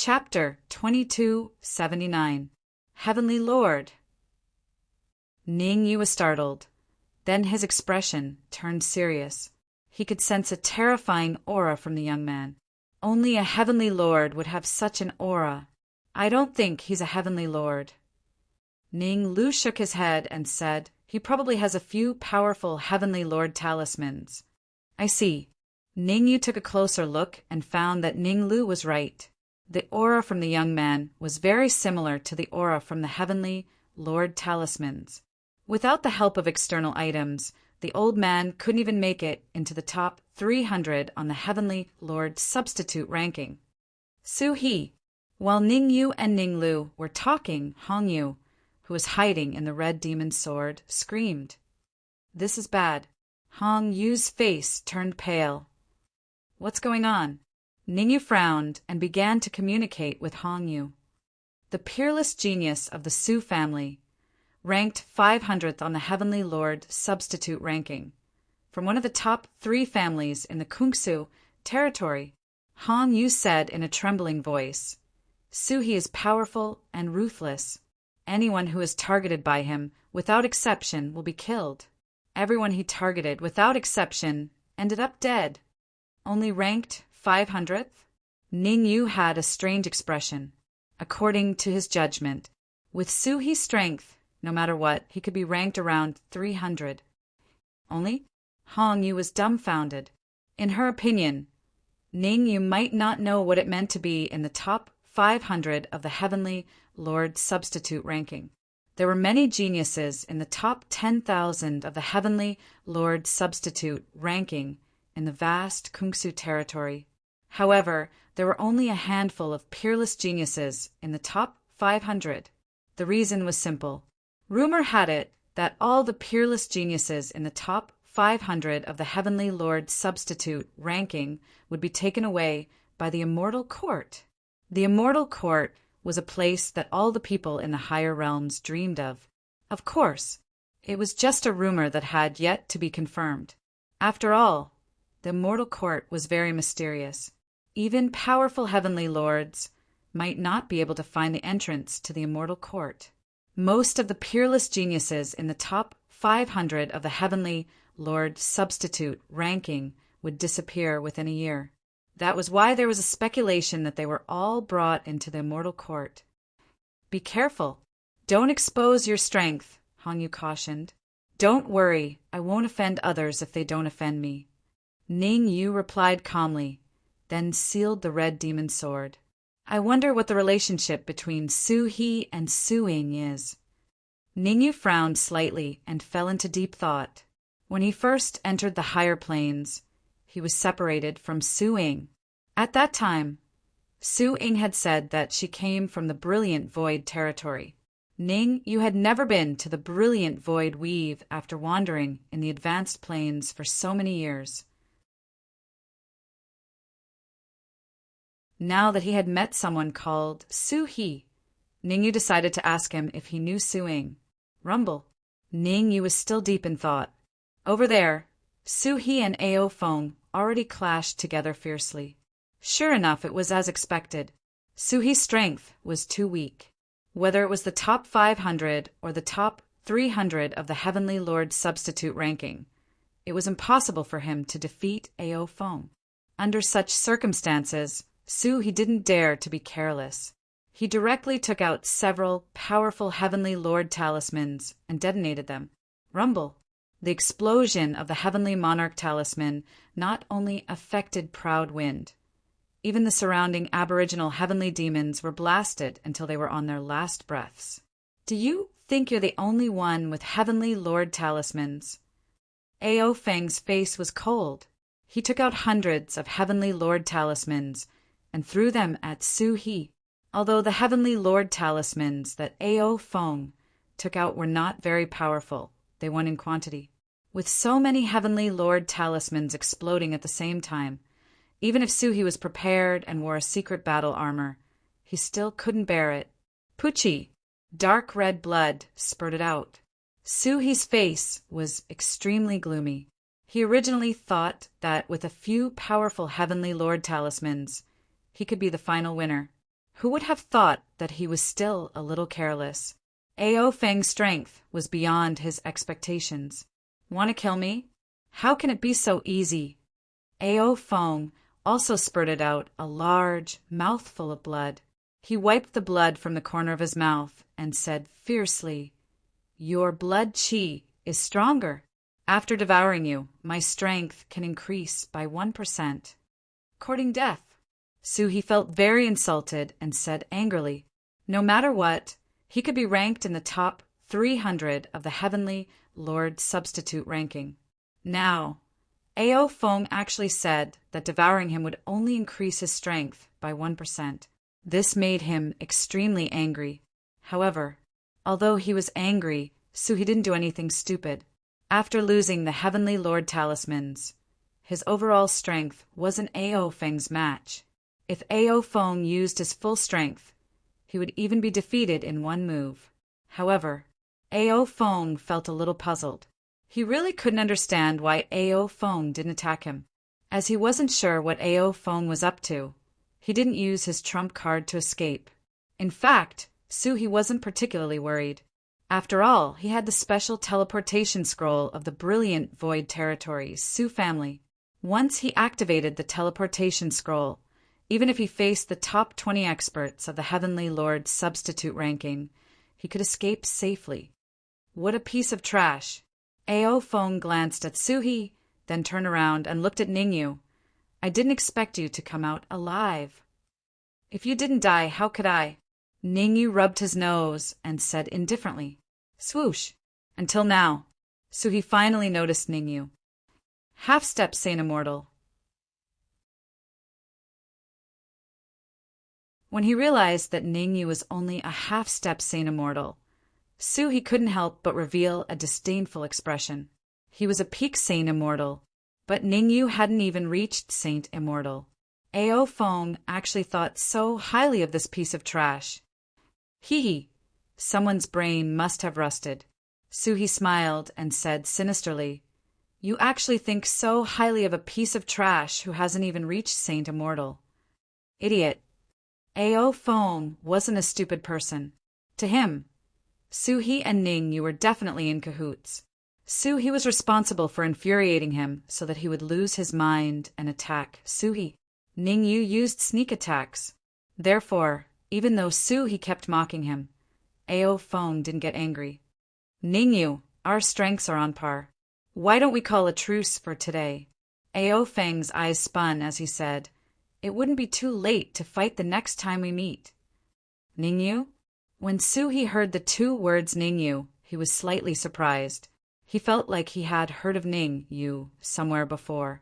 Chapter 2279. Heavenly Lord. Ning Yu was startled. Then his expression turned serious. He could sense a terrifying aura from the young man. Only a heavenly lord would have such an aura. I don't think he's a heavenly lord. Ning Lu shook his head and said, he probably has a few powerful heavenly lord talismans. I see. Ning Yu took a closer look and found that Ning Lu was right. The aura from the young man was very similar to the aura from the heavenly lord talismans. Without the help of external items, the old man couldn't even make it into the top 300 on the heavenly lord substitute ranking. Su He. While Ning Yu and Ning Lu were talking, Hong Yu, who was hiding in the red demon's sword, screamed. This is bad. Hong Yu's face turned pale. What's going on? Ning Yu frowned and began to communicate with Hong Yu. The peerless genius of the Su family, ranked 500th on the Heavenly Lord substitute ranking, from one of the top 3 families in the Kungsu territory, Hong Yu said in a trembling voice, Su He is powerful and ruthless. Anyone who is targeted by him, without exception, will be killed. Everyone he targeted, without exception, ended up dead. Only ranked 500th? Ning Yu had a strange expression. According to his judgment, with Su He's strength, no matter what, he could be ranked around 300. Only? Hong Yu was dumbfounded. In her opinion, Ning Yu might not know what it meant to be in the top 500 of the Heavenly Lord substitute ranking. There were many geniuses in the top 10,000 of the Heavenly Lord substitute ranking in the vast Kungsu territory. However, there were only a handful of peerless geniuses in the top 500. The reason was simple. Rumor had it that all the peerless geniuses in the top 500 of the Heavenly Lord substitute ranking would be taken away by the Immortal Court. The Immortal Court was a place that all the people in the higher realms dreamed of. Of course, it was just a rumor that had yet to be confirmed. After all, the Immortal Court was very mysterious. Even powerful heavenly lords might not be able to find the entrance to the Immortal Court. Most of the peerless geniuses in the top 500 of the Heavenly Lord substitute ranking would disappear within a year. That was why there was a speculation that they were all brought into the Immortal Court. Be careful. Don't expose your strength, Hong Yu cautioned. Don't worry, I won't offend others if they don't offend me. Ning Yu replied calmly, then sealed the red demon sword. I wonder what the relationship between Su He and Su Ying is. Ning Yu frowned slightly and fell into deep thought. When he first entered the higher planes, he was separated from Su Ying. At that time, Su Ying had said that she came from the Brilliant Void territory. Ning Yu had never been to the Brilliant Void Weave after wandering in the advanced planes for so many years. Now that he had met someone called Su He, Ning Yu decided to ask him if he knew Su Ying. Rumble. Ning Yu was still deep in thought. Over there, Su He and Ao Feng already clashed together fiercely. Sure enough, it was as expected. Su He's strength was too weak. Whether it was the top 500 or the top 300 of the Heavenly Lord substitute ranking, it was impossible for him to defeat Ao Feng. Under such circumstances, Su He didn't dare to be careless. He directly took out several powerful Heavenly Lord talismans and detonated them. Rumble. The explosion of the Heavenly Monarch talisman not only affected Proud Wind. Even the surrounding aboriginal heavenly demons were blasted until they were on their last breaths. Do you think you're the only one with Heavenly Lord talismans? Ao Feng's face was cold. He took out hundreds of Heavenly Lord talismans and threw them at Su He. Although the Heavenly Lord talismans that Ao Feng took out were not very powerful, they won in quantity. With so many Heavenly Lord talismans exploding at the same time, even if Su He was prepared and wore a secret battle armor, he still couldn't bear it. Puchi! Dark red blood spurted out. Su He's face was extremely gloomy. He originally thought that with a few powerful Heavenly Lord talismans, he could be the final winner. Who would have thought that he was still a little careless? Ao Feng's strength was beyond his expectations. Want to kill me? How can it be so easy? Ao Feng also spurted out a large mouthful of blood. He wiped the blood from the corner of his mouth and said fiercely, "Your blood qi is stronger. After devouring you, my strength can increase by 1%. Courting death." Suhi felt very insulted and said angrily, no matter what, he could be ranked in the top 300 of the Heavenly Lord Substitute ranking. Now, Ao Feng actually said that devouring him would only increase his strength by 1%. This made him extremely angry. However, although he was angry, Suhi didn't do anything stupid. After losing the Heavenly Lord talismans, his overall strength wasn't Ao Feng's match. If Ao Feng used his full strength, he would even be defeated in one move. However, Ao Feng felt a little puzzled. He really couldn't understand why Ao Feng didn't attack him. As he wasn't sure what Ao Feng was up to, he didn't use his trump card to escape. In fact, Suhi wasn't particularly worried. After all, he had the special teleportation scroll of the brilliant Void Territories Su family. Once he activated the teleportation scroll, even if he faced the top 20 experts of the Heavenly Lord Substitute ranking, he could escape safely. What a piece of trash! Ao Feng glanced at Suhi, then turned around and looked at Ningyu. "I didn't expect you to come out alive." "If you didn't die, how could I?" Ningyu rubbed his nose and said indifferently, "Swoosh." Until now, Suhi finally noticed Ningyu. Half-step Saint Immortal. When he realized that Ningyu was only a half-step Saint Immortal, Suhi couldn't help but reveal a disdainful expression. He was a peak Saint Immortal, but Ningyu hadn't even reached Saint Immortal. Ao Feng actually thought so highly of this piece of trash. Hee, someone's brain must have rusted. Suhi smiled and said sinisterly, "You actually think so highly of a piece of trash who hasn't even reached Saint Immortal." Idiot. Ao Feng wasn't a stupid person. To him, Suhi and Ningyu were definitely in cahoots. Suhi was responsible for infuriating him so that he would lose his mind and attack Suhi. Ningyu used sneak attacks. Therefore, even though Suhi kept mocking him, Ao Feng didn't get angry. "Ningyu, our strengths are on par. Why don't we call a truce for today?" Ao Feng's eyes spun as he said, "It wouldn't be too late to fight the next time we meet." Ningyu? When Suhi heard the two words Ningyu, he was slightly surprised. He felt like he had heard of Ningyu somewhere before.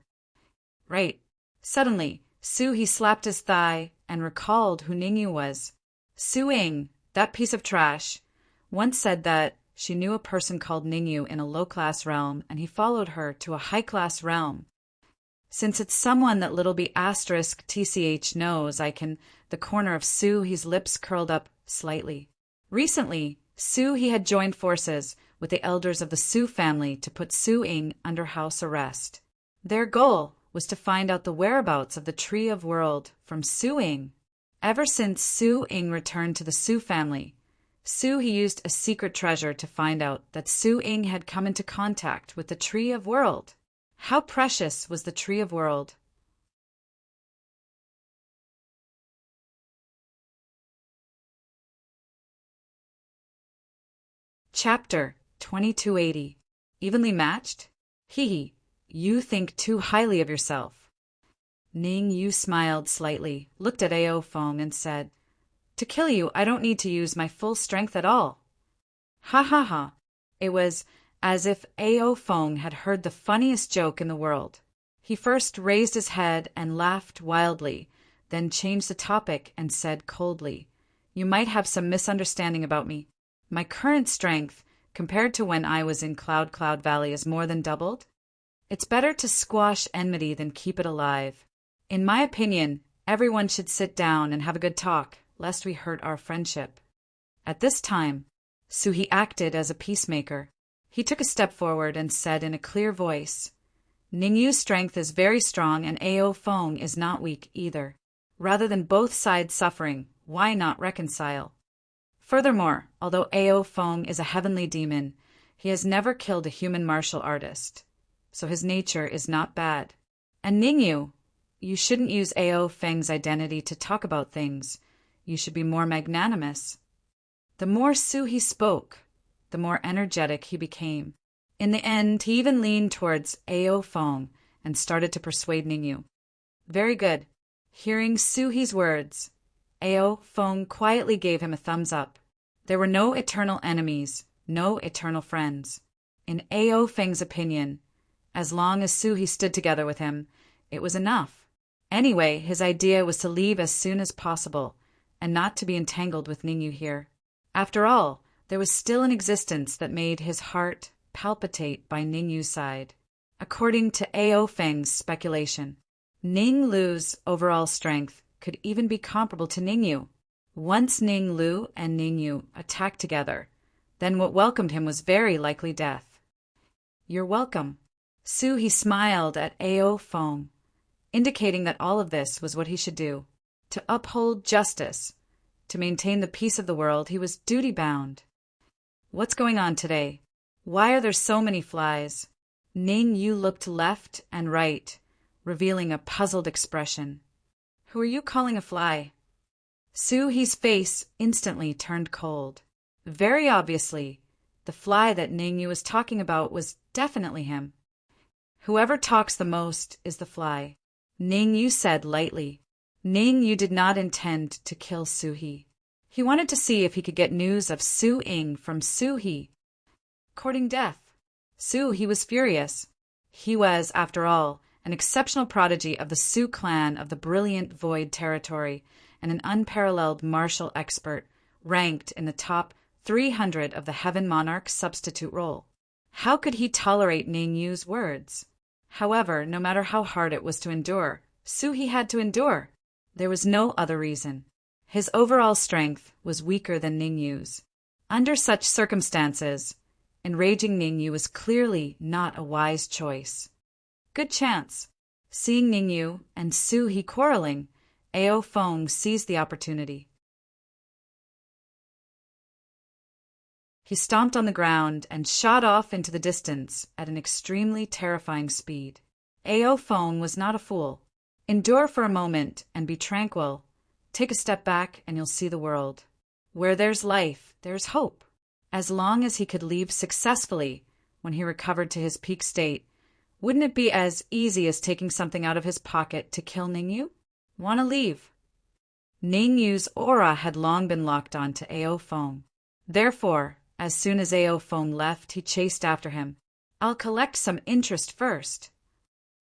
Right. Suddenly, Suhi slapped his thigh and recalled who Ningyu was. Su Ying, that piece of trash, once said that she knew a person called Ningyu in a low-class realm, and he followed her to a high-class realm. Since it's someone that little b asterisk TCH knows, the corner of Suhi's lips curled up slightly. Recently, Suhi had joined forces with the elders of the Su family to put Su Ying under house arrest. Their goal was to find out the whereabouts of the Tree of World from Su Ying. Ever since Su Ying returned to the Su family, Suhi used a secret treasure to find out that Su Ying had come into contact with the Tree of World. How precious was the Tree of World? Chapter 2280. Evenly matched? Hee, you think too highly of yourself. Ningyu smiled slightly, looked at Ao Feng and said, "To kill you, I don't need to use my full strength at all." Ha ha ha. It was as if Ao Feng had heard the funniest joke in the world. He first raised his head and laughed wildly, then changed the topic and said coldly, "You might have some misunderstanding about me. My current strength, compared to when I was in Cloud Valley, is more than doubled. It's better to squash enmity than keep it alive. In my opinion, everyone should sit down and have a good talk, lest we hurt our friendship." At this time, Suhi acted as a peacemaker. He took a step forward and said in a clear voice, "Ningyu's strength is very strong and Ao Feng is not weak either. Rather than both sides suffering, why not reconcile? Furthermore, although Ao Feng is a heavenly demon, he has never killed a human martial artist, so his nature is not bad. And Ningyu, you shouldn't use Ao Feng's identity to talk about things. You should be more magnanimous. The more Suhi spoke, the more energetic he became. In the end, he even leaned towards Ao Feng and started to persuade Ningyu. Very good. Hearing Suhi's words, Ao Feng quietly gave him a thumbs up. There were no eternal enemies, no eternal friends. In Ao Feng's opinion, as long as Suhi stood together with him, it was enough. Anyway, his idea was to leave as soon as possible, and not to be entangled with Ningyu here. After all, there was still an existence that made his heart palpitate by Ningyu's side. According to Ao Feng's speculation, Ning Lu's overall strength could even be comparable to Ningyu. Once Ning Lu and Ningyu attacked together, then what welcomed him was very likely death. You're welcome. Suhi smiled at Ao Feng, indicating that all of this was what he should do. To uphold justice, to maintain the peace of the world, he was duty-bound. What's going on today? Why are there so many flies? Ning Yu looked left and right, revealing a puzzled expression. Who are you calling a fly? Suhi's face instantly turned cold. Very obviously, the fly that Ning Yu was talking about was definitely him. Whoever talks the most is the fly, Ning Yu said lightly. Ning Yu did not intend to kill Suhi. He wanted to see if he could get news of Su Ying from Suhi. Courting death. Suhi was furious. He was, after all, an exceptional prodigy of the Su clan of the brilliant Void territory and an unparalleled martial expert, ranked in the top 300 of the Heaven Monarch substitute role. How could he tolerate Ning Yu's words? However, no matter how hard it was to endure, Suhi had to endure. There was no other reason. His overall strength was weaker than Ning Yu's. Under such circumstances, enraging Ning Yu was clearly not a wise choice. Good chance. Seeing Ning Yu and Suhi quarreling, Ao Feng seized the opportunity. He stomped on the ground and shot off into the distance at an extremely terrifying speed. Ao Feng was not a fool. Endure for a moment and be tranquil. Take a step back and you'll see the world. Where there's life, there's hope. As long as he could leave successfully when he recovered to his peak state, wouldn't it be as easy as taking something out of his pocket to kill Ning Yu? Want to leave? Ning Yu's aura had long been locked on to Ao Feng. Therefore, as soon as Ao Feng left, he chased after him. I'll collect some interest first.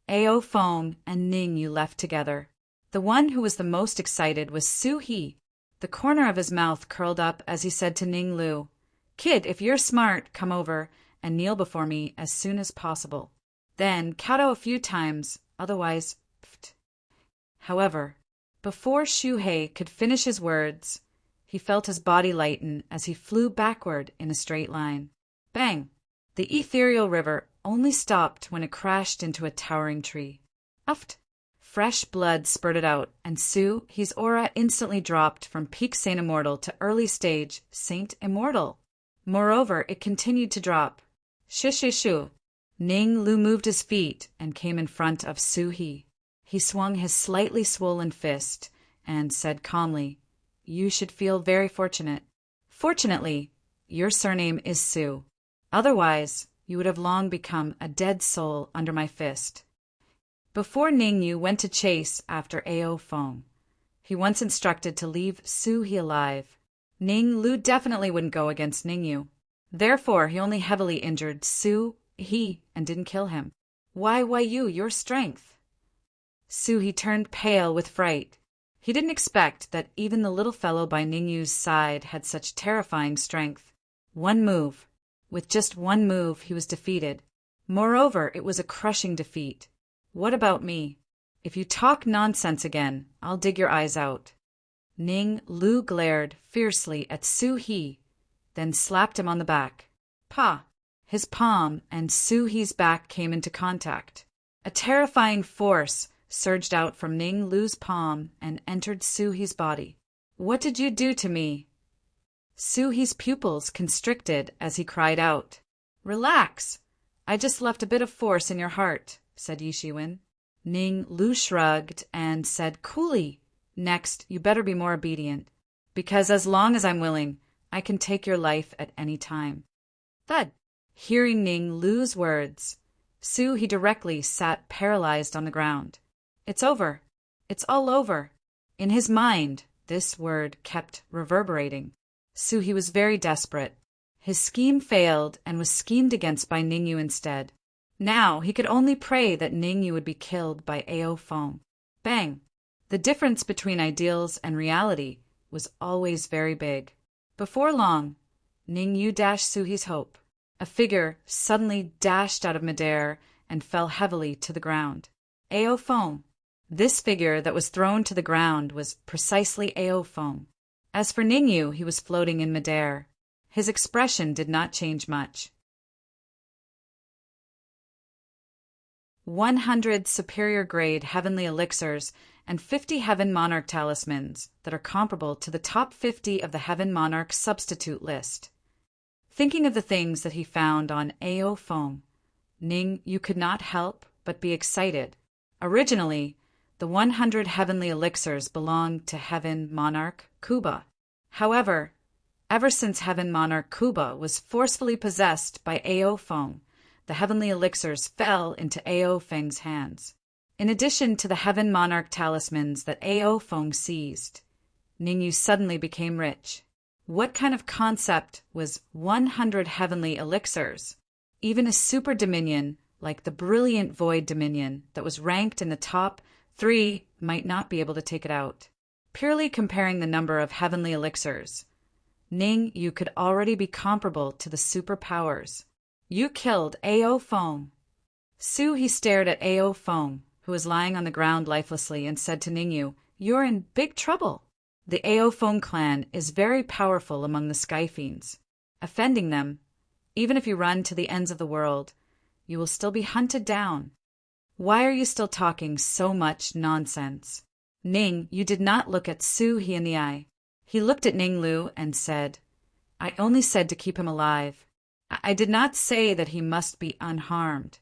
Ao Feng and Ning Yu left together. The one who was the most excited was Suhi. The corner of his mouth curled up as he said to Ning Lu, "Kid, if you're smart, come over and kneel before me as soon as possible. Then kowtow a few times, otherwise, pft." However, before Shuhei could finish his words, he felt his body lighten as he flew backward in a straight line. Bang! The ethereal river only stopped when it crashed into a towering tree. Uft! Fresh blood spurted out, and Suhi's aura instantly dropped from peak Saint Immortal to early stage Saint Immortal. Moreover, it continued to drop. Shishishu! Ning Lu moved his feet and came in front of Suhi. He swung his slightly swollen fist and said calmly, "You should feel very fortunate. Fortunately, your surname is Su. Otherwise, you would have long become a dead soul under my fist." Before Ning Yu went to chase after Ao Feng, he once instructed to leave Suhi alive. Ning Lu definitely wouldn't go against Ning Yu. Therefore, he only heavily injured Suhi and didn't kill him. Why you, your strength? Suhi turned pale with fright. He didn't expect that even the little fellow by Ning Yu's side had such terrifying strength. One move. With just one move, he was defeated. Moreover, it was a crushing defeat. What about me? If you talk nonsense again, I'll dig your eyes out. Ning Lu glared fiercely at Suhi, then slapped him on the back. Pa! His palm and Suhi's back came into contact. A terrifying force surged out from Ning Lu's palm and entered Suhi's body. What did you do to me? Suhi's pupils constricted as he cried out. Relax. I just left a bit of force in your heart, said Yishiwen. Ning Lu shrugged and said coolly, Next, you better be more obedient, because as long as I'm willing, I can take your life at any time. Thud. Hearing Ning Lu's words, Suhi directly sat paralyzed on the ground. It's over. It's all over. In his mind, this word kept reverberating. Suhi was very desperate. His scheme failed and was schemed against by Ningyu instead. Now he could only pray that Ningyu would be killed by Ao Feng. Bang! The difference between ideals and reality was always very big. Before long, Ningyu dashed Suhi's hope. A figure suddenly dashed out of midair and fell heavily to the ground. Ao Feng. This figure that was thrown to the ground was precisely Ao Feng. As for Ningyu, he was floating in midair. His expression did not change much. 100 superior grade heavenly elixirs and 50 Heaven Monarch talismans that are comparable to the top 50 of the Heaven Monarch substitute list. Thinking of the things that he found on Ao Feng, Ningyu could not help but be excited. Originally, the 100 heavenly elixirs belonged to Heaven Monarch Kuba. However, ever since Heaven Monarch Kuba was forcefully possessed by Ao Feng, the heavenly elixirs fell into Ao Feng's hands. In addition to the Heaven Monarch talismans that Ao Feng seized, Ningyu suddenly became rich. What kind of concept was 100 heavenly elixirs? Even a super dominion like the brilliant Void Dominion that was ranked in the top 3 might not be able to take it out. Purely comparing the number of heavenly elixirs, Ningyu could already be comparable to the superpowers. You killed Ao Feng. He stared at Ao Feng, who was lying on the ground lifelessly, and said to Ningyu, You're in big trouble. The Ao Feng clan is very powerful among the Sky Fiends. Offending them, even if you run to the ends of the world, you will still be hunted down. Why are you still talking so much nonsense? Ningyu did not look at Suhi in the eye. He looked at Ninglu and said, I only said to keep him alive. I did not say that he must be unharmed.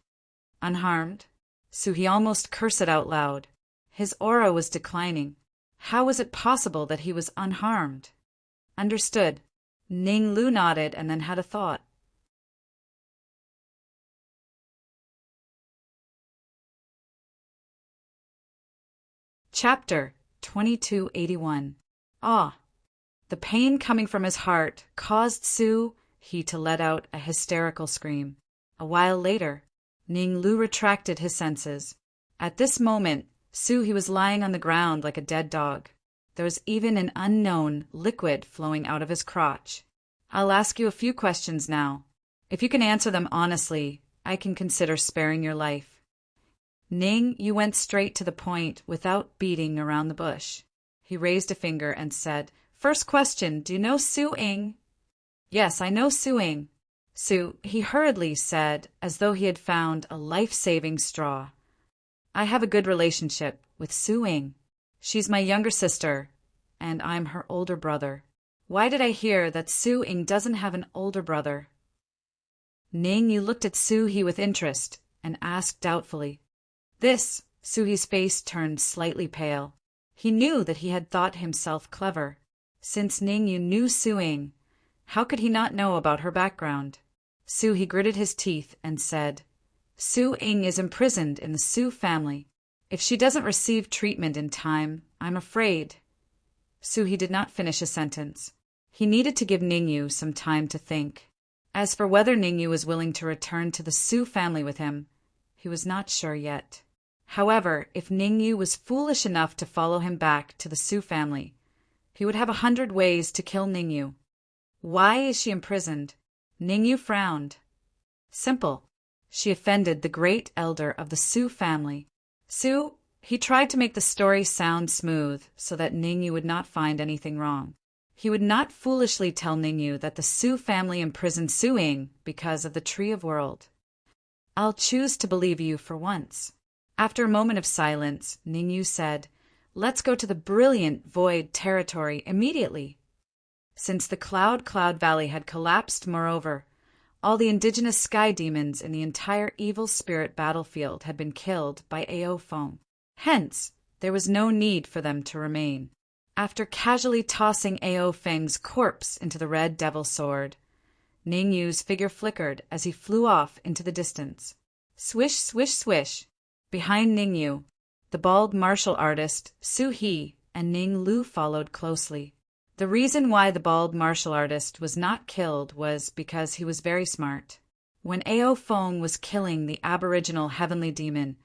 Unharmed? Suhi almost cursed out loud. His aura was declining. How was it possible that he was unharmed? Understood. Ninglu nodded and then had a thought. Chapter 2281. Ah! The pain coming from his heart caused Suhi to let out a hysterical scream. A while later, Ninglu retracted his senses. At this moment, Suhi was lying on the ground like a dead dog. There was even an unknown liquid flowing out of his crotch. I'll ask you a few questions now. If you can answer them honestly, I can consider sparing your life. Ningyu went straight to the point without beating around the bush. He raised a finger and said, First question, do you know Su Ing? Yes, I know Su Ing. Su, he hurriedly said, as though he had found a life-saving straw. I have a good relationship with Su Ing. She's my younger sister, and I'm her older brother. Why did I hear that Su Ing doesn't have an older brother? Ningyu looked at Suhi with interest and asked doubtfully. Suhi's face turned slightly pale. He knew that he had thought himself clever. Since Ningyu knew Su Ing, how could he not know about her background? Suhi gritted his teeth and said, Su Ing is imprisoned in the Su family. If she doesn't receive treatment in time, I'm afraid. Suhi did not finish a sentence. He needed to give Ningyu some time to think. As for whether Ningyu was willing to return to the Su family with him, he was not sure yet. However, if Ningyu was foolish enough to follow him back to the Su family, he would have 100 ways to kill Ningyu. Why is she imprisoned? Ningyu frowned. Simple. She offended the great elder of the Su family. He tried to make the story sound smooth so that Ningyu would not find anything wrong. He would not foolishly tell Ningyu that the Su family imprisoned Su Ing because of the Tree of World. I'll choose to believe you for once. After a moment of silence, Ningyu said, Let's go to the brilliant void territory immediately. Since the Cloud Valley had collapsed, moreover, all the indigenous sky demons in the entire evil spirit battlefield had been killed by Ao Feng. Hence, there was no need for them to remain. After casually tossing Ao Feng's corpse into the red devil sword, Ning Yu's figure flickered as he flew off into the distance. Swish, swish, swish. Behind Ning Yu, the bald martial artist, Su He, and Ning Lu followed closely. The reason why the bald martial artist was not killed was because he was very smart. When Ao Feng was killing the aboriginal heavenly demon,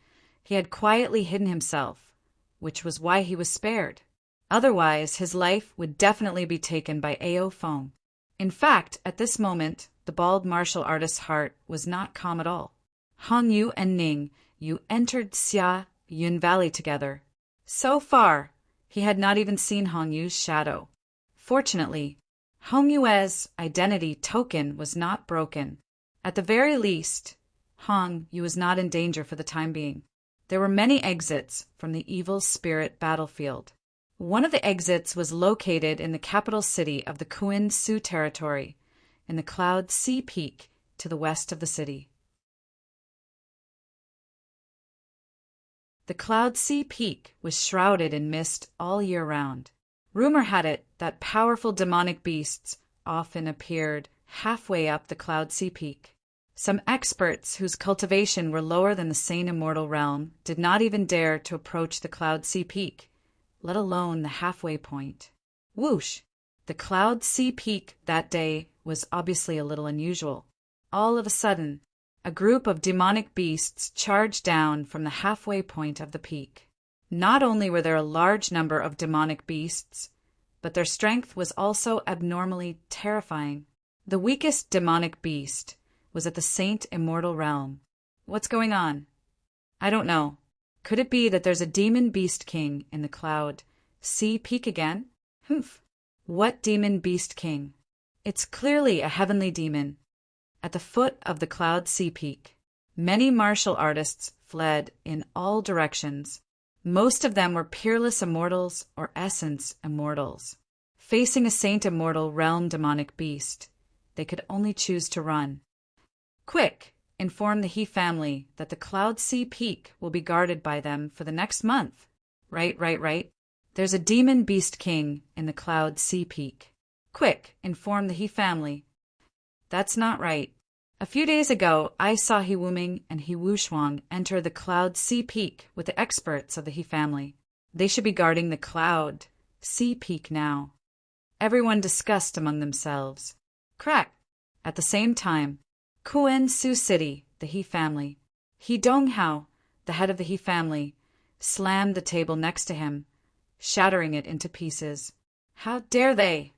he had quietly hidden himself, which was why he was spared. Otherwise, his life would definitely be taken by Ao Feng. In fact, at this moment, the bald martial artist's heart was not calm at all. Hong Yu and Ning Yu entered Xia Yun Valley together. So far, he had not even seen Hong Yu's shadow. Fortunately, Hong Yue's identity token was not broken. At the very least, Hong Yu was not in danger for the time being. There were many exits from the evil spirit battlefield. One of the exits was located in the capital city of the Kuin Su territory, in the Cloud Sea Peak to the west of the city. The Cloud Sea Peak was shrouded in mist all year round. Rumor had it that powerful demonic beasts often appeared halfway up the Cloud Sea Peak. Some experts whose cultivation were lower than the sane immortal realm did not even dare to approach the Cloud Sea Peak, let alone the halfway point. Whoosh! The Cloud Sea Peak that day was obviously a little unusual. All of a sudden, a group of demonic beasts charged down from the halfway point of the peak. Not only were there a large number of demonic beasts, but their strength was also abnormally terrifying. The weakest demonic beast was at the Saint Immortal Realm. What's going on? I don't know. Could it be that there's a demon beast king in the Cloud Sea Peak again? Humph. What demon beast king? It's clearly a heavenly demon. At the foot of the Cloud Sea Peak, many martial artists fled in all directions. Most of them were peerless immortals or essence immortals. Facing a Saint Immortal Realm demonic beast, they could only choose to run. Quick! Inform the He family that the Cloud Sea Peak will be guarded by them for the next month. Right. There's a demon beast king in the Cloud Sea Peak. Quick! Inform the He family. That's not right. A few days ago, I saw He Wuming and He Wushuang enter the Cloud Sea Peak with the experts of the He family. They should be guarding the Cloud Sea Peak now. Everyone discussed among themselves. Crack! At the same time, Kuan Su City, the He family. He Donghao, the head of the He family, slammed the table next to him, shattering it into pieces. How dare they!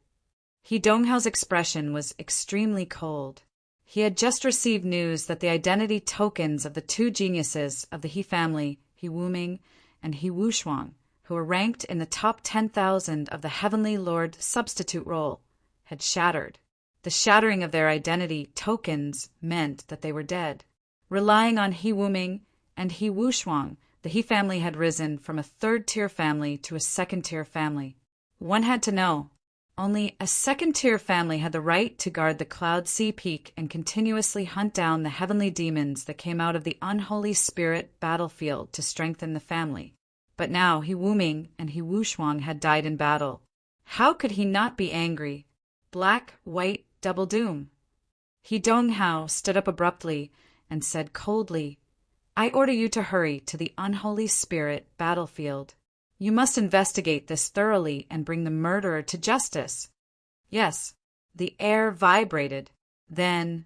He Donghao's expression was extremely cold. He had just received news that the identity tokens of the two geniuses of the He family, He Wuming and He Wushuang, who were ranked in the top 10,000 of the Heavenly Lord substitute role, had shattered. The shattering of their identity tokens meant that they were dead. Relying on He Wuming and He Wushuang, the He family had risen from a third-tier family to a second-tier family. One had to know. Only a second-tier family had the right to guard the Cloud Sea Peak and continuously hunt down the heavenly demons that came out of the unholy spirit battlefield to strengthen the family. But now He Wuming and He Wushuang had died in battle. How could he not be angry? Black, white, double doom. He Donghao stood up abruptly and said coldly, I order you to hurry to the unholy spirit battlefield. You must investigate this thoroughly and bring the murderer to justice. Yes, the air vibrated. Then,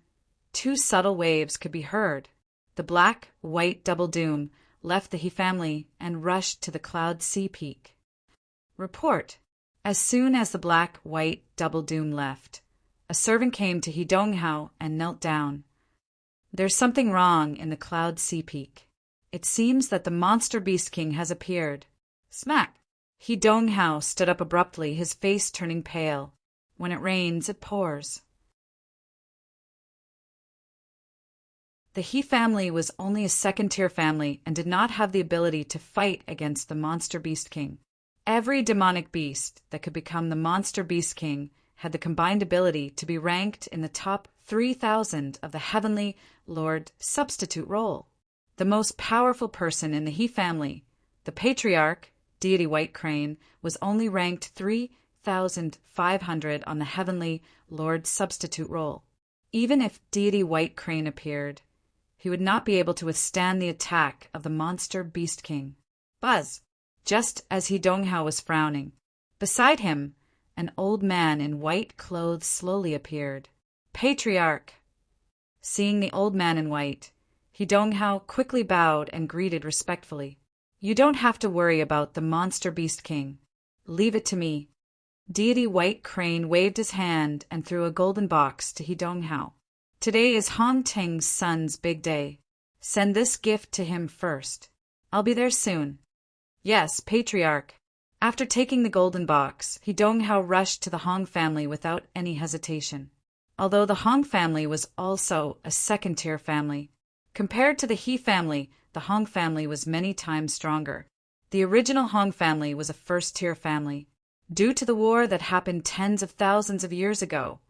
two subtle waves could be heard. The black, white double doom left the He family and rushed to the Cloud Sea Peak. Report. As soon as the black, white double doom left, a servant came to He Donghao and knelt down. There's something wrong in the Cloud Sea Peak. It seems that the monster beast king has appeared. Smack! He Donghao stood up abruptly, his face turning pale. When it rains, it pours. The He family was only a second-tier family and did not have the ability to fight against the monster beast king. Every demonic beast that could become the monster beast king had the combined ability to be ranked in the top 3,000 of the Heavenly Lord substitute role. The most powerful person in the He family, the patriarch, deity White Crane, was only ranked 3,500 on the Heavenly Lord substitute role. Even if deity White Crane appeared, he would not be able to withstand the attack of the monster beast king. Buzz! Just as He Donghao was frowning, beside him, an old man in white clothes slowly appeared. Patriarch! Seeing the old man in white, He Donghao quickly bowed and greeted respectfully. You don't have to worry about the monster beast king. Leave it to me. Deity White Crane waved his hand and threw a golden box to He Donghao. Today is Hong Ting's son's big day. Send this gift to him first. I'll be there soon. Yes, Patriarch. After taking the golden box, He Donghao rushed to the Hong family without any hesitation. Although the Hong family was also a second-tier family, compared to the He family, the Hong family was many times stronger. The original Hong family was a first-tier family. Due to the war that happened tens of thousands of years ago,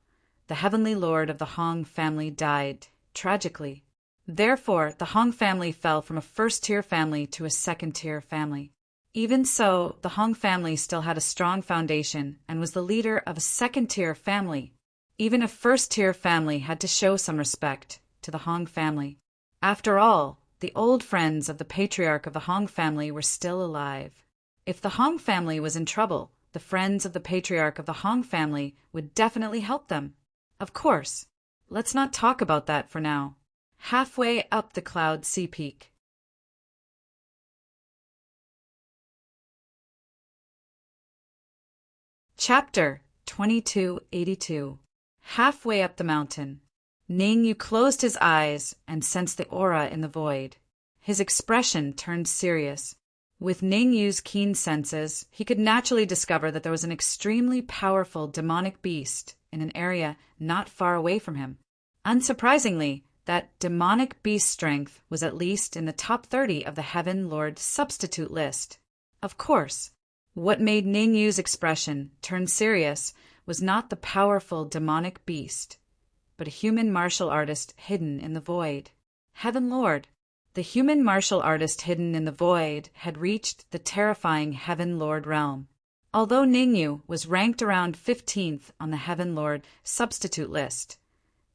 the Heavenly Lord of the Hong family died, tragically. Therefore, the Hong family fell from a first-tier family to a second-tier family. Even so, the Hong family still had a strong foundation and was the leader of a second-tier family. Even a first-tier family had to show some respect to the Hong family. After all, the old friends of the patriarch of the Hong family were still alive. If the Hong family was in trouble, the friends of the patriarch of the Hong family would definitely help them. Of course, let's not talk about that for now. Halfway up the cloud sea peak. Chapter 2282. Halfway up the mountain. Ning Yu closed his eyes and sensed the aura in the void. His expression turned serious. With Ning Yu's keen senses, he could naturally discover that there was an extremely powerful demonic beast in an area not far away from him. Unsurprisingly, that demonic beast strength was at least in the top 30 of the Heaven Lord substitute list. Of course, what made Ning Yu's expression turn serious was not the powerful demonic beast, but a human martial artist hidden in the void. Heaven Lord! The human martial artist hidden in the void had reached the terrifying Heaven Lord realm. Although Ning Yu was ranked around 15th on the Heaven Lord substitute list,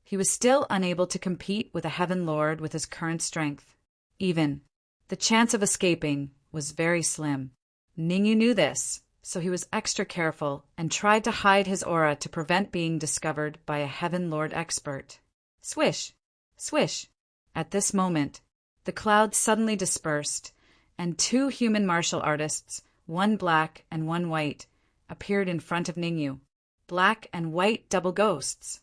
he was still unable to compete with a Heaven Lord with his current strength. Even the chance of escaping was very slim. Ning Yu knew this, so he was extra careful and tried to hide his aura to prevent being discovered by a Heaven Lord expert. Swish! Swish! At this moment, the clouds suddenly dispersed, and two human martial artists, one black and one white, appeared in front of Ning Yu. Black and white double ghosts.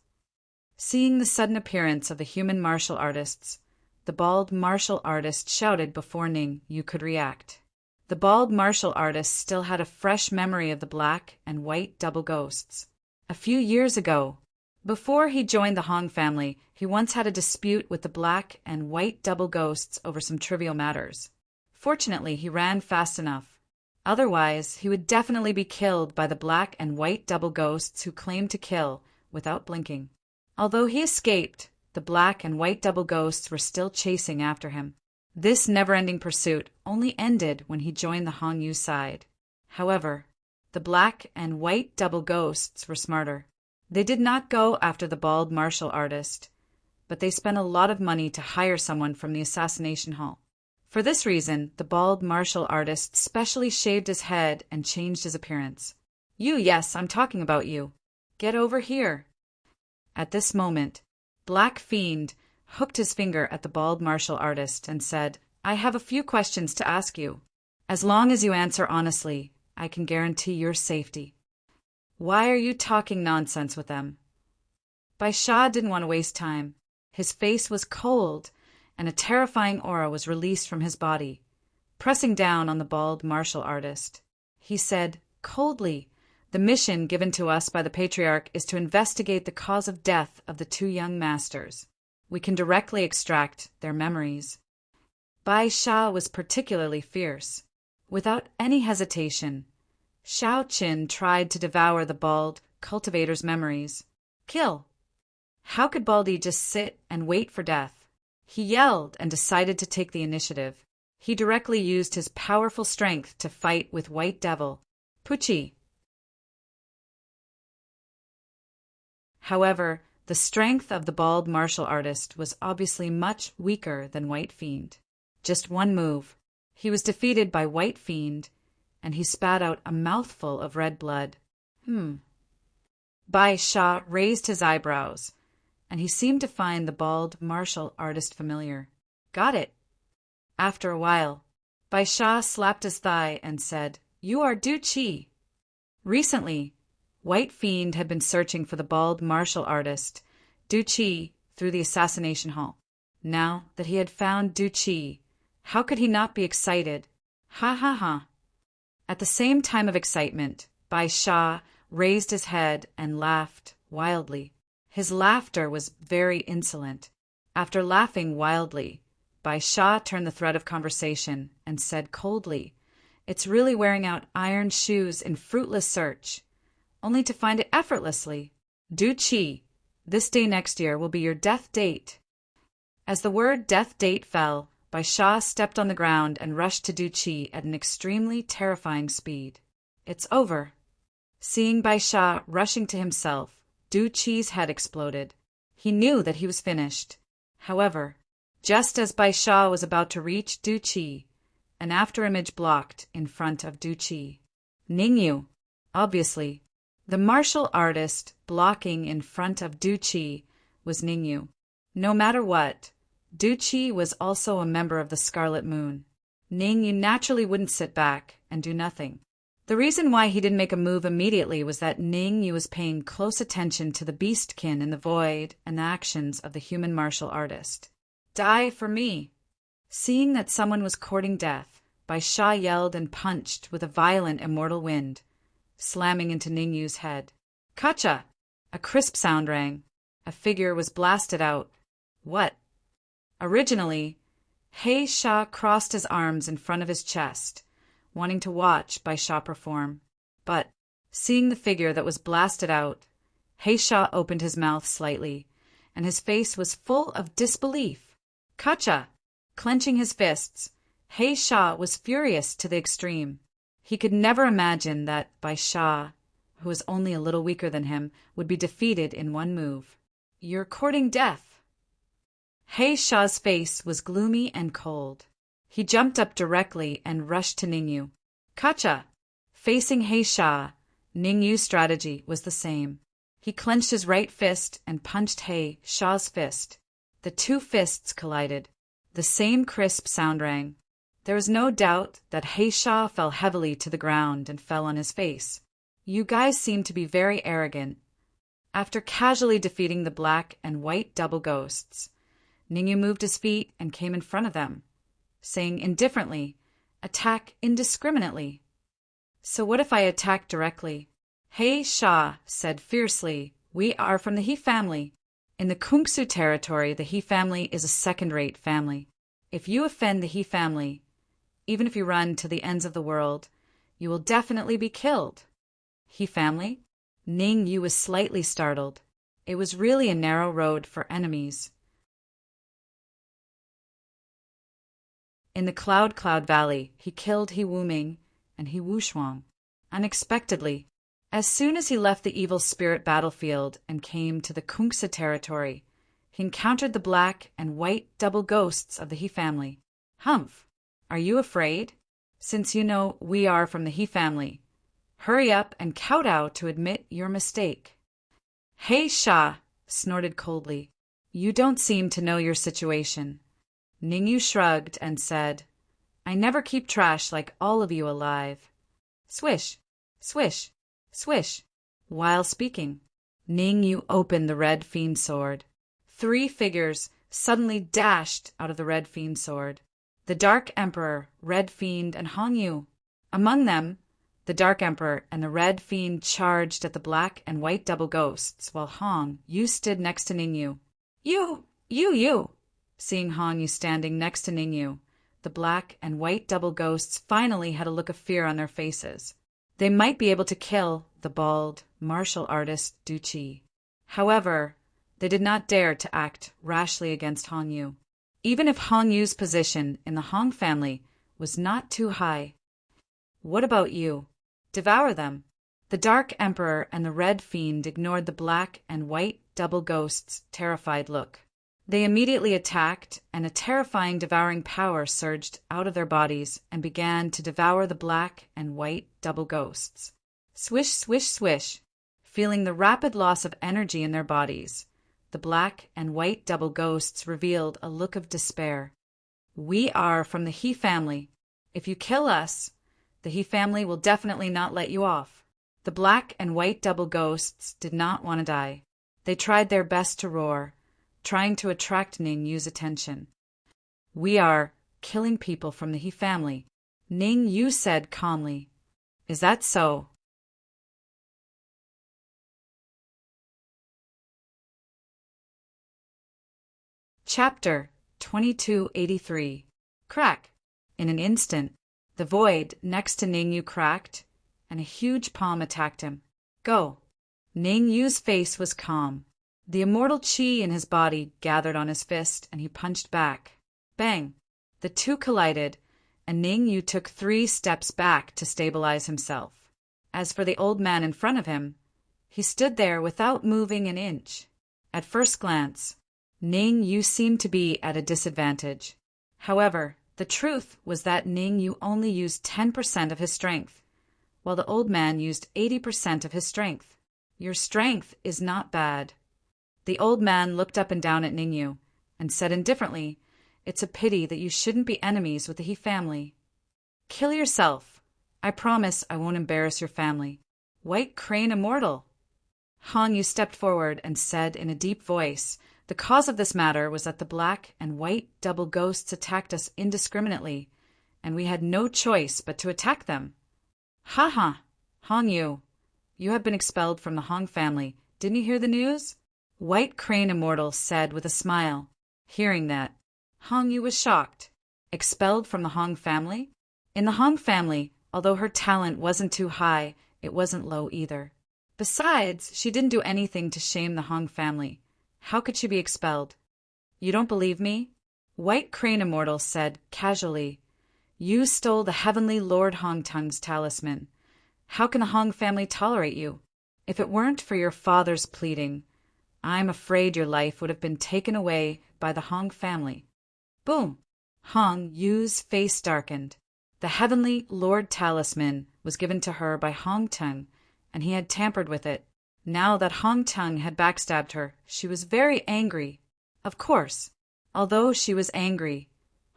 Seeing the sudden appearance of the human martial artists, the bald martial artist shouted before Ning Yu could react. The bald martial artist still had a fresh memory of the black and white double ghosts. A few years ago, before he joined the Hong family, he once had a dispute with the black and white double ghosts over some trivial matters. Fortunately, he ran fast enough. Otherwise, he would definitely be killed by the black and white double ghosts who claimed to kill without blinking. Although he escaped, the black and white double ghosts were still chasing after him. This never-ending pursuit only ended when he joined the Hong Yu side. However, the black and white double ghosts were smarter. They did not go after the bald martial artist, but they spent a lot of money to hire someone from the assassination hall. For this reason, the bald martial artist specially shaved his head and changed his appearance. Yes, I'm talking about you. Get over here. At this moment, Black Fiend hooked his finger at the bald martial artist and said, I have a few questions to ask you. As long as you answer honestly, I can guarantee your safety. Why are you talking nonsense with them? Bai Sha didn't want to waste time. His face was cold, and a terrifying aura was released from his body, pressing down on the bald martial artist. He said, coldly, the mission given to us by the Patriarch is to investigate the cause of death of the two young masters. We can directly extract their memories. Bai Sha was particularly fierce. Without any hesitation, Shao Qin tried to devour the bald cultivator's memories. Kill! How could Baldy just sit and wait for death? He yelled and decided to take the initiative. He directly used his powerful strength to fight with White Devil, Pucci. However, the strength of the bald martial artist was obviously much weaker than White Fiend. Just one move. He was defeated by White Fiend, and he spat out a mouthful of red blood. Bai Sha raised his eyebrows, and he seemed to find the bald martial artist familiar. Got it. After a while, Bai Sha slapped his thigh and said, "You are Du Qi." Recently, White Fiend had been searching for the bald martial artist, Du Qi, through the assassination hall. Now that he had found Du Qi, how could he not be excited? Ha ha ha. At the same time of excitement, Bai Sha raised his head and laughed wildly. His laughter was very insolent. After laughing wildly, Bai Sha turned the thread of conversation and said coldly, "It's really wearing out iron shoes in fruitless search, only to find it effortlessly. Du Qi, this day next year will be your death date." As the word death date fell, Bai Sha stepped on the ground and rushed to Du Qi at an extremely terrifying speed. "It's over." Seeing Bai Sha rushing to himself, Du Qi's head exploded. He knew that he was finished. However, just as Bai Sha was about to reach Du Qi, an afterimage blocked in front of Du Qi. Ningyu, obviously. The martial artist blocking in front of Du Qi was Ningyu. No matter what, Du Qi was also a member of the Scarlet Moon. Ningyu naturally wouldn't sit back and do nothing. The reason why he didn't make a move immediately was that Ningyu was paying close attention to the beastkin in the void and the actions of the human martial artist. "Die for me!" Seeing that someone was courting death, Bai Sha yelled and punched with a violent immortal wind, slamming into Ningyu's head. Kacha! A crisp sound rang. A figure was blasted out. What? Originally, Bai Sha crossed his arms in front of his chest, wanting to watch Bai Sha perform. But, seeing the figure that was blasted out, Bai Sha opened his mouth slightly, and his face was full of disbelief. Kacha! Clenching his fists, Bai Sha was furious to the extreme. He could never imagine that Bai Sha, who was only a little weaker than him, would be defeated in one move. "You're courting death." Bai Sha's face was gloomy and cold. He jumped up directly and rushed to Ningyu. Kacha! Facing Bai Sha, Ningyu's strategy was the same. He clenched his right fist and punched Bai Sha's fist. The two fists collided. The same crisp sound rang. There was no doubt that Bai Sha fell heavily to the ground and fell on his face. "You guys seem to be very arrogant." After casually defeating the black and white double ghosts, Ningyu moved his feet and came in front of them, saying indifferently, "Attack indiscriminately." "So what if I attack directly?" Bai Sha said fiercely, "We are from the He family. In the Kungsu territory, the He family is a second-rate family. If you offend the He family, even if you run to the ends of the world, you will definitely be killed." He family? Ningyu was slightly startled. It was really a narrow road for enemies. In the Cloud Valley, he killed He Wuming and He Wushuang unexpectedly. As soon as he left the evil spirit battlefield and came to the Kungsa territory, he encountered the black and white double ghosts of the He family. "Humph! Are you afraid? Since you know we are from the He family, hurry up and kowtow to admit your mistake." Bai Sha snorted coldly. "You don't seem to know your situation." Ningyu shrugged and said, "I never keep trash like all of you alive." Swish, swish, swish. While speaking, Ningyu opened the red fiend sword. 3 figures suddenly dashed out of the red fiend sword. The Dark Emperor, Red Fiend, and Hong Yu. Among them, the Dark Emperor and the Red Fiend charged at the black and white double ghosts, while Hong Yu stood next to Ningyu. You! Seeing Hong Yu standing next to Ningyu, the black and white double ghosts finally had a look of fear on their faces. They might be able to kill the bald martial artist Du Qi. However, they did not dare to act rashly against Hong Yu, even if Hong Yu's position in the Hong family was not too high. What about you? Devour them. The Dark Emperor and the Red Fiend ignored the black and white double ghosts' terrified look. They immediately attacked, and a terrifying devouring power surged out of their bodies and began to devour the black and white double ghosts. Swish, swish, swish. Feeling the rapid loss of energy in their bodies, the black and white double ghosts revealed a look of despair. We are from the He family. If you kill us, the He family will definitely not let you off. The black and white double ghosts did not want to die. They tried their best to roar, trying to attract Ning Yu's attention. We are killing people from the He family, Ning Yu said calmly. Is that so? Chapter 2283. Crack. In an instant, the void next to Ning Yu cracked, and a huge palm attacked him. Go. Ning Yu's face was calm. The immortal qi in his body gathered on his fist, and he punched back. Bang! The two collided, and Ning Yu took 3 steps back to stabilize himself. As for the old man in front of him, he stood there without moving an inch. At first glance, Ning Yu seemed to be at a disadvantage. However, the truth was that Ning Yu only used 10% of his strength, while the old man used 80% of his strength. Your strength is not bad. The old man looked up and down at Ning Yu and said indifferently, It's a pity that you shouldn't be enemies with the He family. Kill yourself. I promise I won't embarrass your family. White Crane Immortal. Hong Yu stepped forward and said in a deep voice, The cause of this matter was that the black and white double ghosts attacked us indiscriminately, and we had no choice but to attack them. Ha ha! Hong Yu, you have been expelled from the Hong family. Didn't you hear the news? White Crane Immortal said with a smile. Hearing that, Hong Yu was shocked. Expelled from the Hong family? In the Hong family, although her talent wasn't too high, it wasn't low either. Besides, she didn't do anything to shame the Hong family. How could she be expelled? You don't believe me? White Crane Immortal said casually. You stole the heavenly Lord Hong Tung's talisman. How can the Hong family tolerate you? If it weren't for your father's pleading, I'm afraid your life would have been taken away by the Hong family. Boom! Hong Yu's face darkened. The heavenly Lord talisman was given to her by Hong Tung, and he had tampered with it. Now that Hong Tung had backstabbed her, she was very angry. Of course, although she was angry,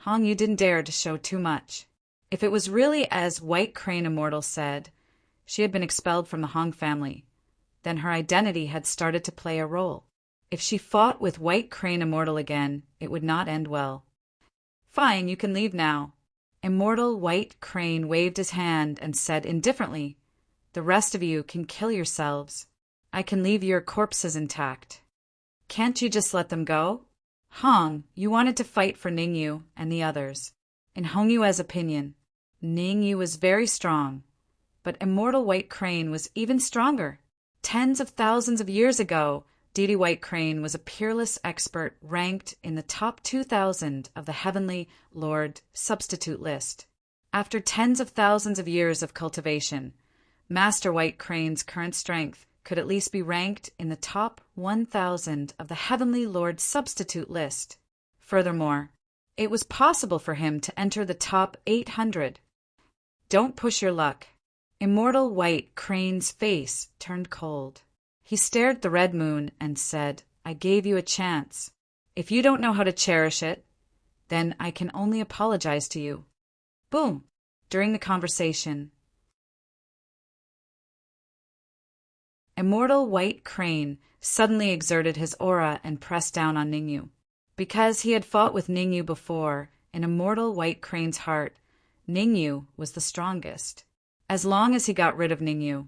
Hong Yu didn't dare to show too much. If it was really as White Crane Immortal said, she had been expelled from the Hong family, then her identity had started to play a role. If she fought with White Crane Immortal again, it would not end well. Fine, you can leave now. Immortal White Crane waved his hand and said indifferently, The rest of you can kill yourselves. I can leave your corpses intact. Can't you just let them go? Hong, you wanted to fight for Ning Yu and the others. In Hong Yu's opinion, Ning Yu was very strong, but Immortal White Crane was even stronger. Tens of thousands of years ago, Didi White Crane was a peerless expert ranked in the top 2,000 of the Heavenly Lord substitute list. After tens of thousands of years of cultivation, Master White Crane's current strength could at least be ranked in the top 1,000 of the Heavenly Lord substitute list. Furthermore, it was possible for him to enter the top 800. Don't push your luck. Immortal White Crane's face turned cold. He stared at the red moon and said, I gave you a chance. If you don't know how to cherish it, then I can only apologize to you. Boom! During the conversation, Immortal White Crane suddenly exerted his aura and pressed down on Ning Yu. Because he had fought with Ning Yu before, in Immortal White Crane's heart, Ning Yu was the strongest. As long as he got rid of Ning Yu,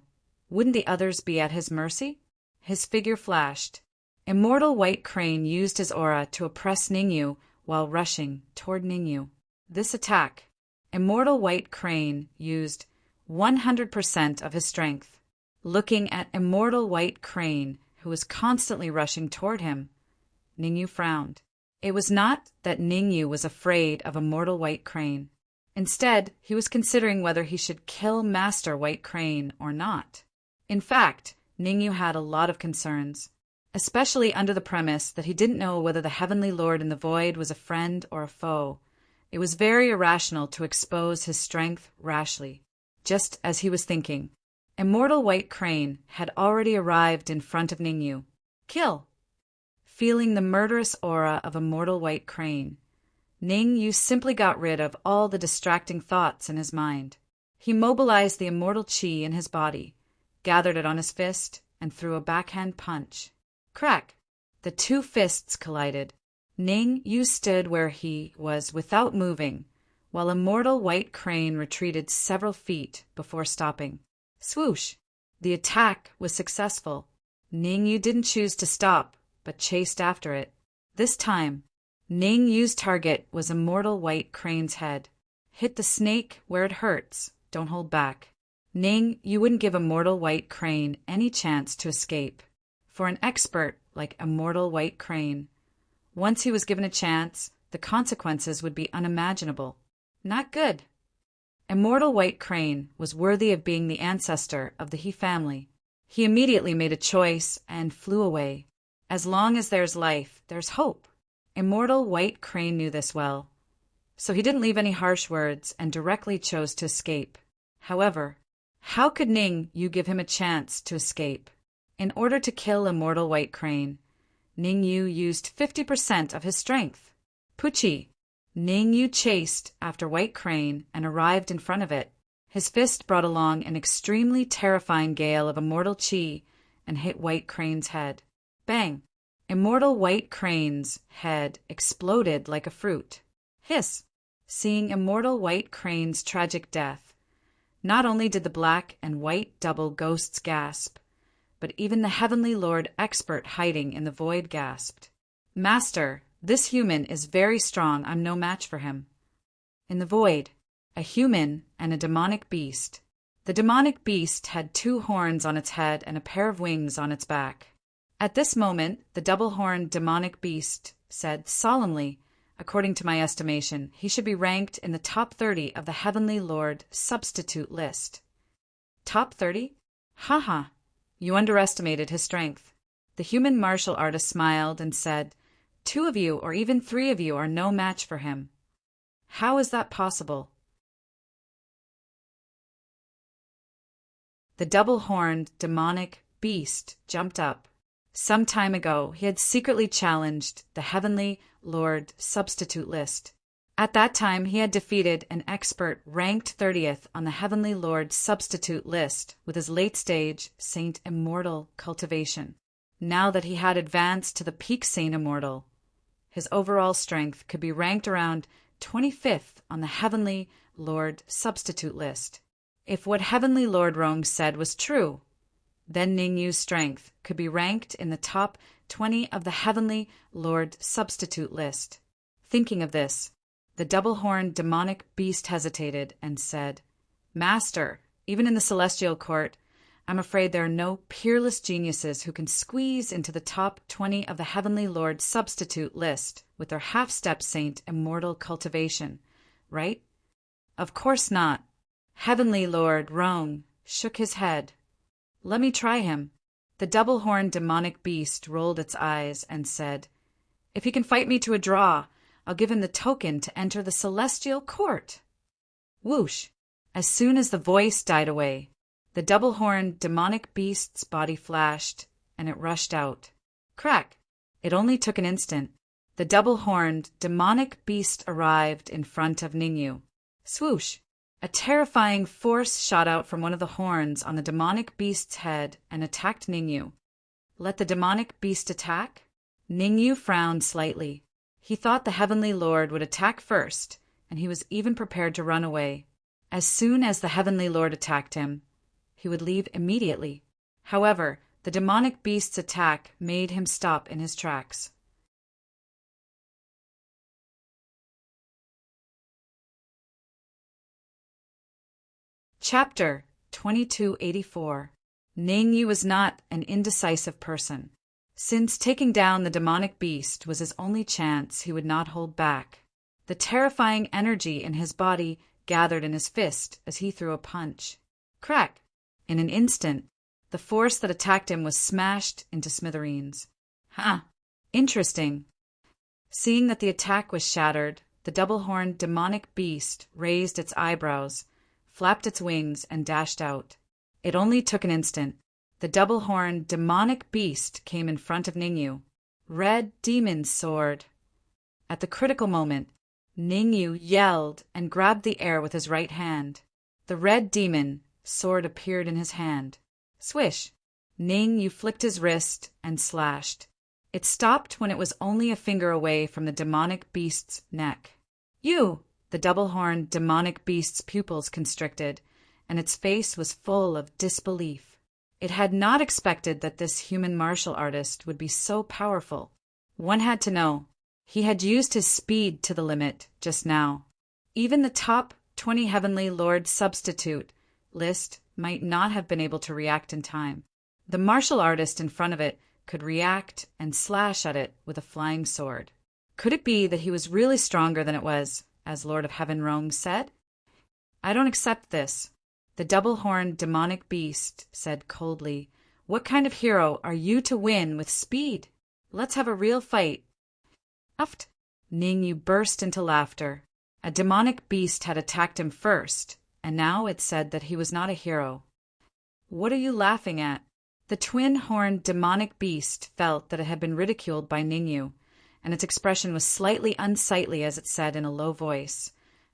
wouldn't the others be at his mercy? His figure flashed. Immortal White Crane used his aura to oppress Ning Yu while rushing toward Ning Yu. This attack, Immortal White Crane used 100% of his strength. Looking at immortal White Crane, who was constantly rushing toward him, Ningyu frowned. It was not that Ningyu was afraid of immortal White Crane. Instead, he was considering whether he should kill Master White Crane or not. In fact, Ningyu had a lot of concerns, especially under the premise that he didn't know whether the Heavenly Lord in the Void was a friend or a foe. It was very irrational to expose his strength rashly. Just as he was thinking, immortal White Crane had already arrived in front of Ningyu. Kill! Feeling the murderous aura of immortal White Crane, Ningyu simply got rid of all the distracting thoughts in his mind. He mobilized the immortal chi in his body, gathered it on his fist, and threw a backhand punch. Crack! The two fists collided. Ningyu stood where he was without moving, while immortal White Crane retreated several feet before stopping. Swoosh! The attack was successful. Ningyu didn't choose to stop, but chased after it. This time, Ningyu's target was immortal White Crane's head. Hit the snake where it hurts. Don't hold back. Ningyu wouldn't give immortal White Crane any chance to escape. For an expert like immortal White Crane, once he was given a chance, the consequences would be unimaginable. Not good. Immortal White Crane was worthy of being the ancestor of the He family. He immediately made a choice and flew away. As long as there's life, there's hope. Immortal White Crane knew this well, so he didn't leave any harsh words and directly chose to escape. However, how could Ningyu give him a chance to escape? In order to kill immortal White Crane, Ningyu used 50% of his strength. Puchi! Ningyu chased after White Crane and arrived in front of it. His fist brought along an extremely terrifying gale of immortal chi and hit White Crane's head. Bang! Immortal White Crane's head exploded like a fruit. Hiss! Seeing immortal White Crane's tragic death, not only did the black and white double ghosts gasp, but even the Heavenly Lord expert hiding in the void gasped. Master, this human is very strong. I'm no match for him. In the void, a human and a demonic beast. The demonic beast had 2 horns on its head and a pair of wings on its back. At this moment, the double-horned demonic beast said solemnly, according to my estimation, he should be ranked in the top 30 of the Heavenly Lord substitute list. Top 30? Haha, you underestimated his strength. The human martial artist smiled and said, 2 of you or even 3 of you are no match for him. How is that possible? The double-horned demonic beast jumped up. Some time ago, he had secretly challenged the Heavenly Lord substitute list. At that time, he had defeated an expert ranked 30th on the Heavenly Lord substitute list with his late-stage Saint Immortal cultivation. Now that he had advanced to the peak Saint Immortal, his overall strength could be ranked around 25th on the Heavenly Lord substitute list. If what Heavenly Lord Rong said was true, then Ningyu's strength could be ranked in the top 20 of the Heavenly Lord substitute list. Thinking of this, the double-horned demonic beast hesitated and said, Master, even in the celestial court, I'm afraid there are no peerless geniuses who can squeeze into the top 20 of the Heavenly Lord substitute list with their half-step Saint Immortal cultivation, right? Of course not. Heavenly Lord Rong shook his head. Let me try him. The double-horned demonic beast rolled its eyes and said, If he can fight me to a draw, I'll give him the token to enter the celestial court. Whoosh! As soon as the voice died away, the double-horned demonic beast's body flashed, and it rushed out. Crack! It only took an instant. The double-horned demonic beast arrived in front of Ningyu. Swoosh! A terrifying force shot out from one of the horns on the demonic beast's head and attacked Ningyu. Let the demonic beast attack? Ningyu frowned slightly. He thought the Heavenly Lord would attack first, and he was even prepared to run away. As soon as the Heavenly Lord attacked him, he would leave immediately. However, the demonic beast's attack made him stop in his tracks. Chapter 2284. Ning Yu was not an indecisive person. Since taking down the demonic beast was his only chance, he would not hold back. The terrifying energy in his body gathered in his fist as he threw a punch. Crack! In an instant, the force that attacked him was smashed into smithereens. Ha! Interesting. Seeing that the attack was shattered, the double-horned demonic beast raised its eyebrows, flapped its wings, and dashed out. It only took an instant. The double-horned demonic beast came in front of Ningyu. Red Demon's Sword. At the critical moment, Ningyu yelled and grabbed the air with his right hand. The Red Demon Sword appeared in his hand. Swish! Ningyu flicked his wrist and slashed. It stopped when it was only a finger away from the demonic beast's neck. You! The double-horned demonic beast's pupils constricted, and its face was full of disbelief. It had not expected that this human martial artist would be so powerful. One had to know. He had used his speed to the limit just now. Even the top 20 Heavenly Lord substitute list might not have been able to react in time. The martial artist in front of it could react and slash at it with a flying sword. Could it be that he was really stronger than it was, as Lord of Heaven Rong said? I don't accept this. The double-horned demonic beast said coldly. What kind of hero are you to win with speed? Let's have a real fight. Uft! Ningyu burst into laughter. A demonic beast had attacked him first, and now it said that he was not a hero. What are you laughing at? The twin-horned demonic beast felt that it had been ridiculed by Ningyu, and its expression was slightly unsightly as it said in a low voice,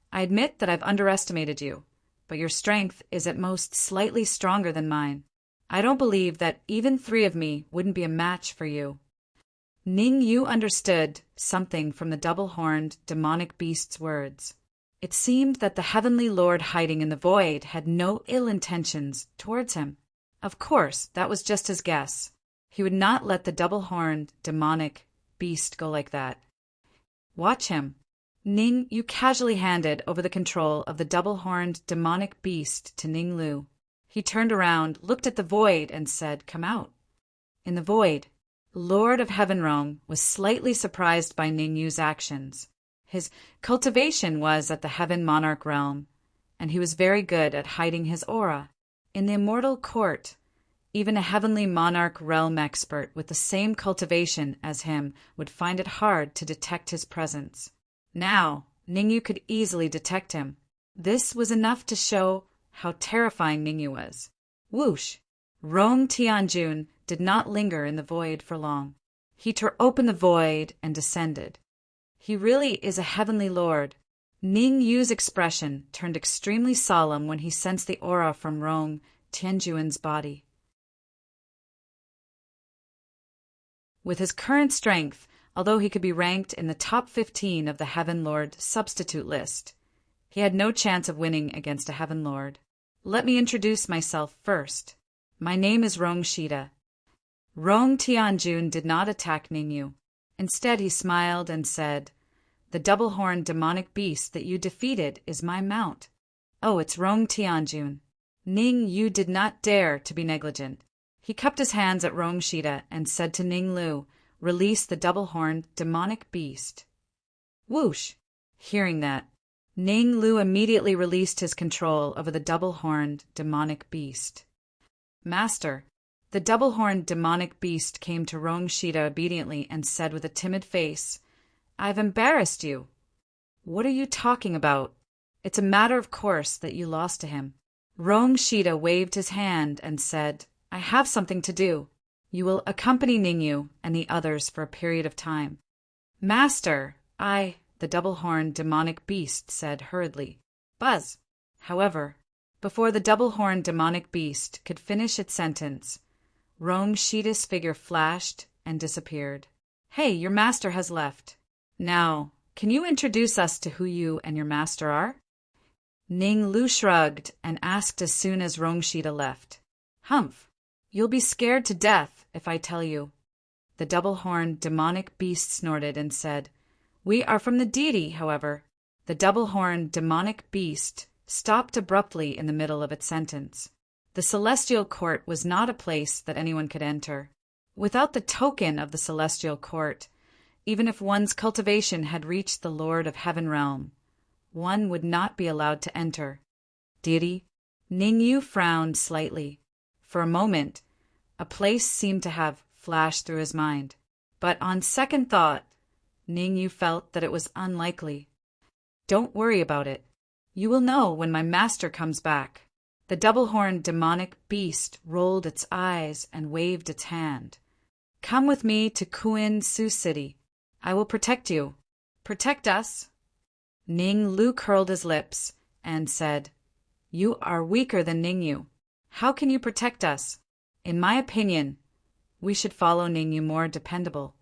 I admit that I've underestimated you, but your strength is at most slightly stronger than mine. I don't believe that even 3 of me wouldn't be a match for you. Ningyu understood something from the double-horned demonic beast's words. It seemed that the Heavenly Lord hiding in the void had no ill intentions towards him. Of course, that was just his guess. He would not let the double-horned demonic beast go like that. Watch him. Ningyu casually handed over the control of the double-horned demonic beast to Ninglu. He turned around, looked at the void, and said, Come out. In the void, Lord of Heavenrong was slightly surprised by Ningyu's actions. His cultivation was at the Heaven Monarch realm, and he was very good at hiding his aura. In the immortal court, even a Heavenly Monarch realm expert with the same cultivation as him would find it hard to detect his presence. Now, Ningyu could easily detect him. This was enough to show how terrifying Ningyu was. Whoosh! Rong Tianjun did not linger in the void for long. He tore open the void and descended. He really is a heavenly lord. Ningyu's expression turned extremely solemn when he sensed the aura from Rong Tianjun's body. With his current strength, although he could be ranked in the top 15 of the Heaven Lord substitute list, he had no chance of winning against a Heaven Lord. Let me introduce myself first. My name is Rong Shida. Rong Tianjun did not attack Ningyu. Instead, he smiled and said, The double-horned demonic beast that you defeated is my mount. Oh, it's Rong Tianjun. Ningyu did not dare to be negligent. He cupped his hands at Rong Shida and said to Ninglu, Release the double-horned demonic beast. Whoosh! Hearing that, Ninglu immediately released his control over the double-horned demonic beast. Master, the double-horned demonic beast came to Rong Shida obediently and said with a timid face, I've embarrassed you. What are you talking about? It's a matter of course that you lost to him. Rong Shida waved his hand and said, I have something to do. You will accompany Ningyu and the others for a period of time. Master, the double-horned demonic beast said hurriedly. Buzz. However, before the double-horned demonic beast could finish its sentence, Rong Shida's figure flashed and disappeared. Hey, your master has left. Now, can you introduce us to who you and your master are? Ninglu shrugged and asked as soon as Rong Shida left. Humph, you'll be scared to death if I tell you. The double-horned demonic beast snorted and said, We are from the deity, however. The double-horned demonic beast stopped abruptly in the middle of its sentence. The celestial court was not a place that anyone could enter. Without the token of the celestial court, even if one's cultivation had reached the Lord of Heaven realm, one would not be allowed to enter. Deity? Ningyu frowned slightly. For a moment, a place seemed to have flashed through his mind. But on second thought, Ningyu felt that it was unlikely. Don't worry about it. You will know when my master comes back. The double-horned demonic beast rolled its eyes and waved its hand. Come with me to Kuin-Su City. I will protect you. Protect us. Ning Lu curled his lips and said, You are weaker than Ningyu. How can you protect us? In my opinion, we should follow Ningyu more dependable.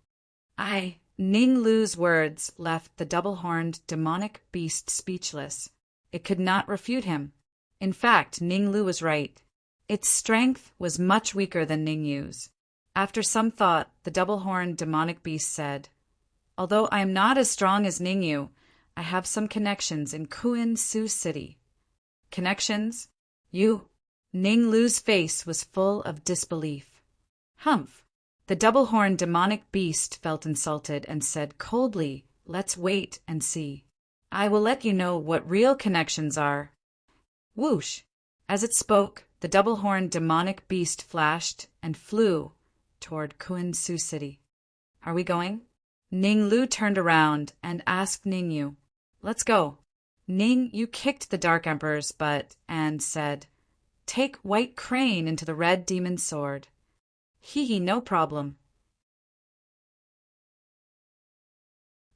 Ning Lu's words left the double-horned demonic beast speechless. It could not refute him. In fact, Ning Lu was right. Its strength was much weaker than Ningyu's. After some thought, the double-horned demonic beast said, Although I am not as strong as Ningyu, I have some connections in Kuin-Su City. Connections? You? Ning Lu's face was full of disbelief. Humph! The double-horned demonic beast felt insulted and said coldly, Let's wait and see. I will let you know what real connections are. Whoosh! As it spoke, the double-horned demonic beast flashed and flew toward Kuin-Su City. Are we going? Ning Lu turned around and asked Ningyu, Let's go. Ningyu kicked the Dark Emperor's butt and said, Take White Crane into the Red Demon's sword. Hee, no problem.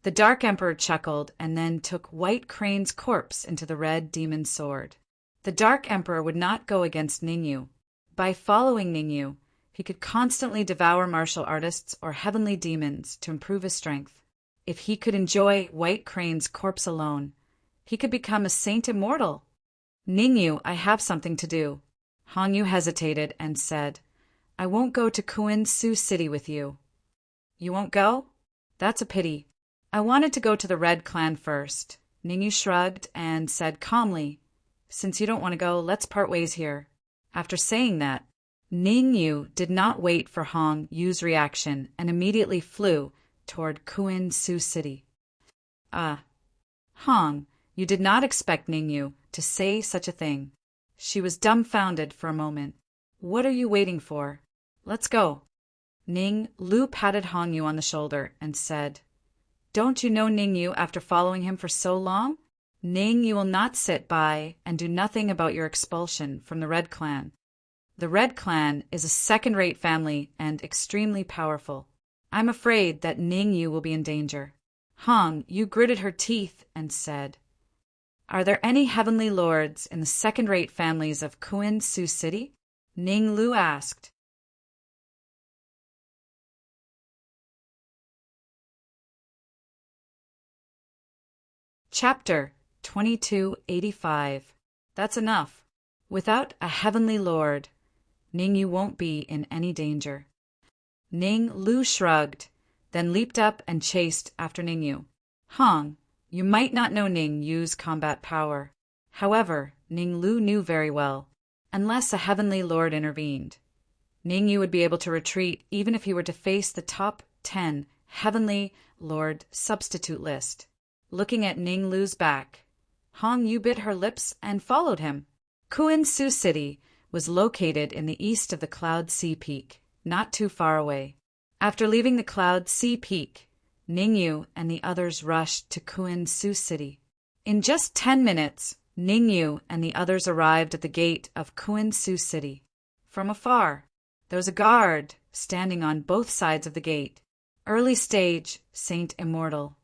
The Dark Emperor chuckled and then took White Crane's corpse into the Red Demon's sword. The Dark Emperor would not go against Ningyu. By following Ningyu, he could constantly devour martial artists or heavenly demons to improve his strength. If he could enjoy White Crane's corpse alone, he could become a saint immortal. Ningyu, I have something to do. Hongyu hesitated and said, I won't go to Kuin-Su City with you. You won't go? That's a pity. I wanted to go to the Red Clan first. Ningyu shrugged and said calmly, Since you don't want to go, let's part ways here. After saying that, Ningyu did not wait for Hongyu's reaction and immediately flew toward Kuin-Su City. Hong, you did not expect Ningyu to say such a thing. She was dumbfounded for a moment. What are you waiting for? Let's go. Ning Lu patted Hongyu on the shoulder and said, Don't you know Ningyu after following him for so long? Ningyu will not sit by and do nothing about your expulsion from the Red Clan. The Red Clan is a second-rate family and extremely powerful. I'm afraid that Ningyu will be in danger. Hongyu gritted her teeth and said, Are there any heavenly lords in the second-rate families of Kuin-Su City? Ning Lu asked. Chapter 2285. That's enough. Without a heavenly lord, Ningyu won't be in any danger. Ning Lu shrugged, then leaped up and chased after Ningyu. Hong, you might not know Ningyu's combat power. However, Ning Lu knew very well, unless a heavenly lord intervened, Ningyu would be able to retreat even if he were to face the top 10 heavenly lord substitute list. Looking at Ning Lu's back, Hongyu bit her lips and followed him. Kuin-Su City was located in the east of the Cloud Sea Peak, not too far away. After leaving the Cloud Sea Peak, Ningyu and the others rushed to Kuin-Su City. In just 10 minutes, Ningyu and the others arrived at the gate of Kuin-Su City. From afar, there was a guard standing on both sides of the gate. Early stage, Saint Immortal.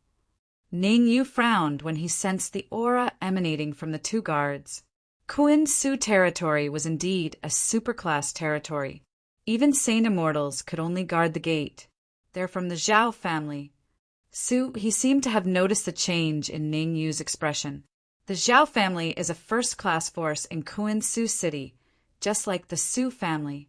Ningyu frowned when he sensed the aura emanating from the two guards. Kuin-Su territory was indeed a superclass territory. Even Saint Immortals could only guard the gate. They're from the Zhao family. He seemed to have noticed the change in Ningyu's expression. The Zhao family is a first-class force in Kuin-Su City, just like the Su family.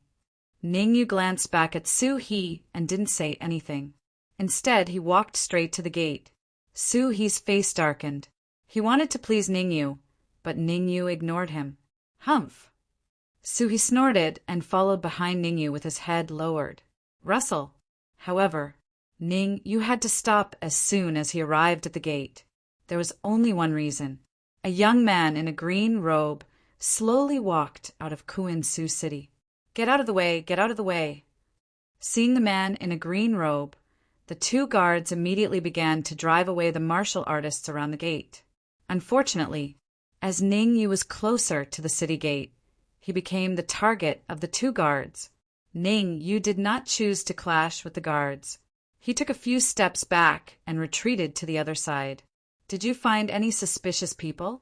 Ningyu glanced back at Su-He and didn't say anything. Instead, he walked straight to the gate. Su-He's face darkened. He wanted to please Ningyu, but Ningyu ignored him. Humph! So he snorted and followed behind Ningyu with his head lowered. Russell! However, Ningyu had to stop as soon as he arrived at the gate. There was only one reason. A young man in a green robe slowly walked out of Kuin-Su City. Get out of the way! Get out of the way! Seeing the man in a green robe, the two guards immediately began to drive away the martial artists around the gate. Unfortunately, as Ningyu was closer to the city gate, he became the target of the two guards. Ningyu did not choose to clash with the guards. He took a few steps back and retreated to the other side. Did you find any suspicious people?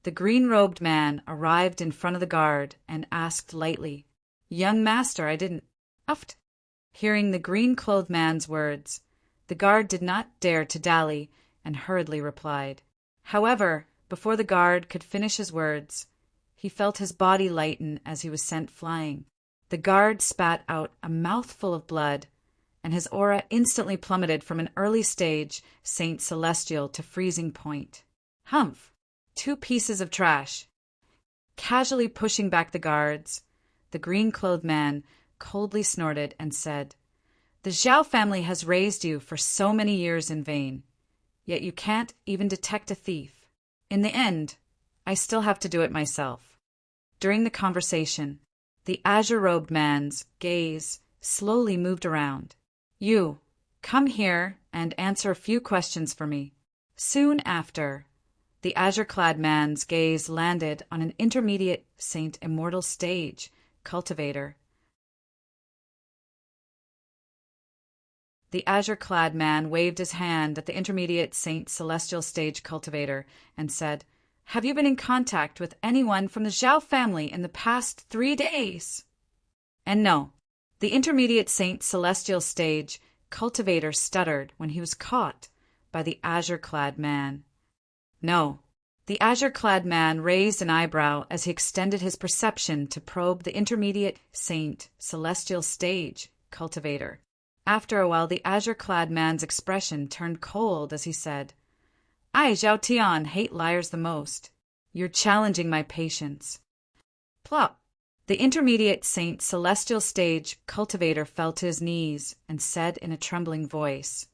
The green-robed man arrived in front of the guard and asked lightly, Young master, I didn't. Uft. Hearing the green-clothed man's words, the guard did not dare to dally and hurriedly replied. However, before the guard could finish his words, he felt his body lighten as he was sent flying. The guard spat out a mouthful of blood, and his aura instantly plummeted from an early stage Saint Celestial to freezing point. Humph! 2 pieces of trash. Casually pushing back the guards, the green-clothed man coldly snorted and said, The Zhao family has raised you for so many years in vain, yet you can't even detect a thief. In the end, I still have to do it myself. During the conversation, the azure-robed man's gaze slowly moved around. You, come here and answer a few questions for me. Soon after, the azure-clad man's gaze landed on an intermediate Saint Immortal stage cultivator. The azure-clad man waved his hand at the intermediate Saint Celestial stage cultivator and said, Have you been in contact with anyone from the Zhao family in the past 3 days? And no, the intermediate Saint Celestial stage cultivator stuttered when he was caught by the azure-clad man. No, the azure-clad man raised an eyebrow as he extended his perception to probe the intermediate Saint Celestial stage cultivator. After a while, the azure-clad man's expression turned cold as he said, I, Zhao Tian, hate liars the most. You're challenging my patience. Plop! The intermediate Saint Celestial stage cultivator fell to his knees and said in a trembling voice,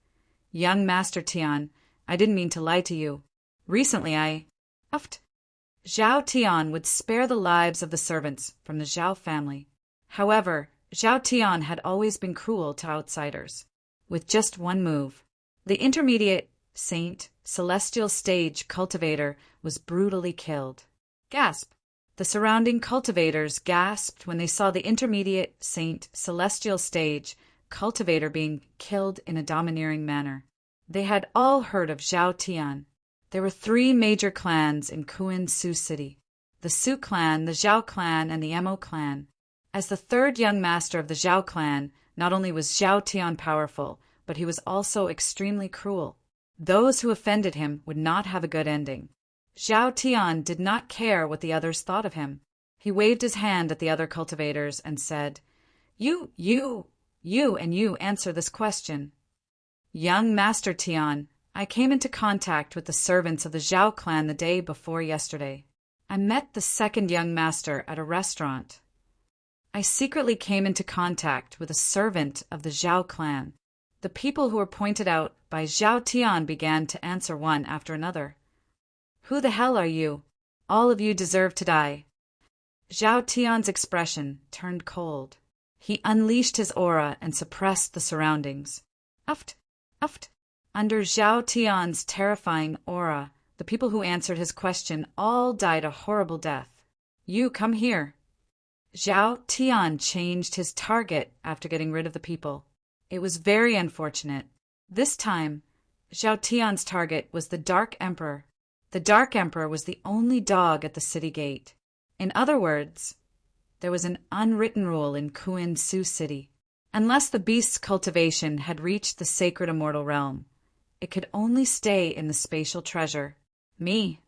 Young Master Tian, I didn't mean to lie to you. Recently I... Uft. Zhao Tian would spare the lives of the servants from the Zhao family. However, Zhao Tian had always been cruel to outsiders. With just one move, the intermediate Saint Celestial stage cultivator was brutally killed. Gasp! The surrounding cultivators gasped when they saw the intermediate Saint Celestial stage cultivator being killed in a domineering manner. They had all heard of Zhao Tian. There were 3 major clans in Kuin-Su City, the Su clan, the Zhao clan, and the Mo clan. As the 3rd young master of the Zhao clan, not only was Zhao Tian powerful, but he was also extremely cruel. Those who offended him would not have a good ending. Zhao Tian did not care what the others thought of him. He waved his hand at the other cultivators and said, You and you answer this question. Young Master Tian, I came into contact with the servants of the Zhao clan the day before yesterday. I met the 2nd young master at a restaurant. I secretly came into contact with a servant of the Zhao clan. The people who were pointed out by Zhao Tian began to answer one after another. Who the hell are you? All of you deserve to die. Zhao Tian's expression turned cold. He unleashed his aura and suppressed the surroundings. Uft, uft. Under Zhao Tian's terrifying aura, the people who answered his question all died a horrible death. You come here. Zhao Tian changed his target after getting rid of the people. It was very unfortunate. This time, Zhao Tian's target was the Dark Emperor. The Dark Emperor was the only dog at the city gate. In other words, there was an unwritten rule in Kuin-Su City. Unless the beast's cultivation had reached the sacred immortal realm, it could only stay in the spatial treasure. Me.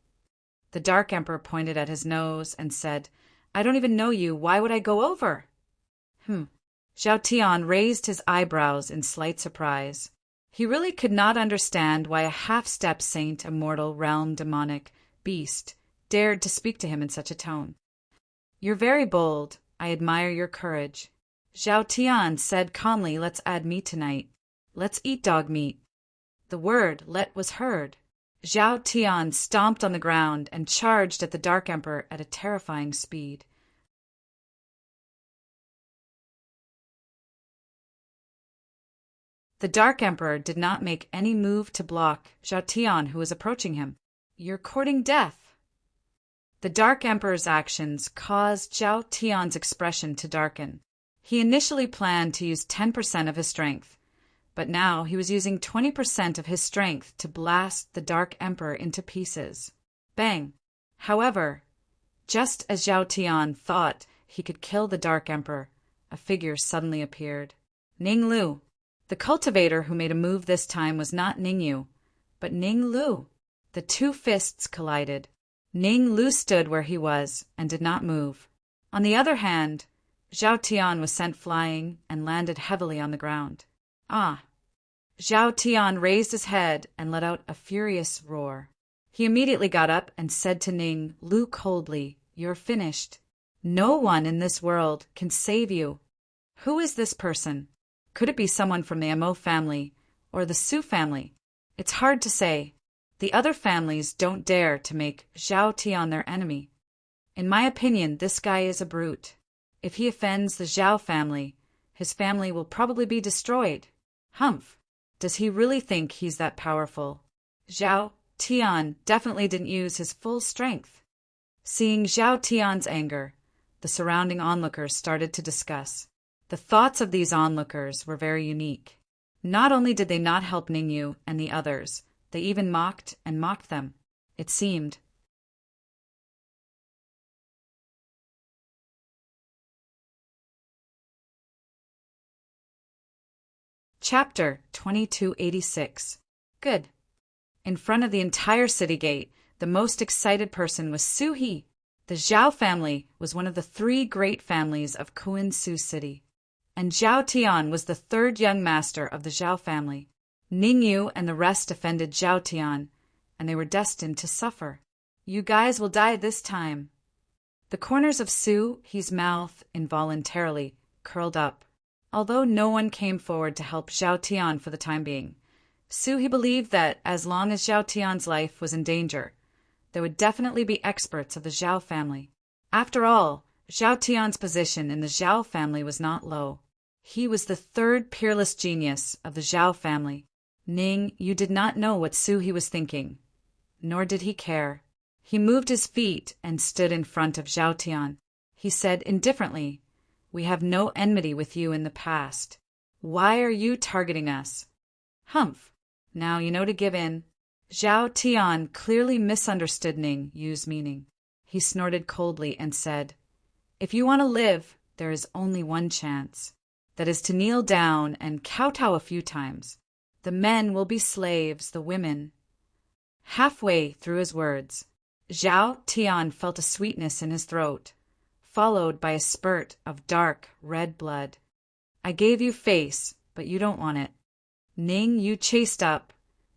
The Dark Emperor pointed at his nose and said, I don't even know you. Why would I go over? Zhao Tian raised his eyebrows in slight surprise. He really could not understand why a half-step Saint Immortal Realm demonic beast dared to speak to him in such a tone. "You're very bold. I admire your courage." Zhao Tian said calmly, "Let's add meat tonight. Let's eat dog meat." The word "let" was heard. Zhao Tian stomped on the ground and charged at the Dark Emperor at a terrifying speed. The Dark Emperor did not make any move to block Zhao Tian, who was approaching him. "You're courting death." The Dark Emperor's actions caused Zhao Tian's expression to darken. He initially planned to use 10% of his strength, but now he was using 20% of his strength to blast the Dark Emperor into pieces. Bang! However, just as Zhao Tian thought he could kill the Dark Emperor, a figure suddenly appeared. Ning Lu. The cultivator who made a move this time was not Ning Yu, but Ning Lu. The two fists collided. Ning Lu stood where he was and did not move. On the other hand, Zhao Tian was sent flying and landed heavily on the ground. "Ah!" Zhao Tian raised his head and let out a furious roar. He immediately got up and said to Ning Lu coldly, "You're finished. No one in this world can save you." Who is this person? Could it be someone from the Mo family or the Su family? It's hard to say. The other families don't dare to make Zhao Tian their enemy. In my opinion, this guy is a brute. If he offends the Zhao family, his family will probably be destroyed. Humph! Does he really think he's that powerful? Zhao Tian definitely didn't use his full strength. Seeing Zhao Tian's anger, the surrounding onlookers started to discuss. The thoughts of these onlookers were very unique. Not only did they not help Ningyu and the others, they even mocked and mocked them, it seemed. Chapter 2286. Good. In front of the entire city gate, the most excited person was Su He. The Zhao family was one of the 3 great families of Kuan-Su City, and Zhao Tian was the 3rd young master of the Zhao family. Ningyu and the rest offended Zhao Tian, and they were destined to suffer. "You guys will die this time." The corners of Su He's mouth involuntarily curled up. Although no one came forward to help Zhao Tian for the time being, Su He believed that as long as Zhao Tian's life was in danger, there would definitely be experts of the Zhao family. After all, Zhao Tian's position in the Zhao family was not low. He was the 3rd peerless genius of the Zhao family. Ning Yu did not know what Su He was thinking, nor did he care. He moved his feet and stood in front of Zhao Tian. He said indifferently, "We have no enmity with you in the past. Why are you targeting us?" "Humph! Now you know to give in." Zhao Tian clearly misunderstood Ning Yu's meaning. He snorted coldly and said, "If you want to live, there is only one chance. That is to kneel down and kowtow a few times. The men will be slaves, the women." Halfway through his words, Zhao Tian felt a sweetness in his throat, followed by a spurt of dark red blood. "I gave you face, but you don't want it." Ning Yu chased up.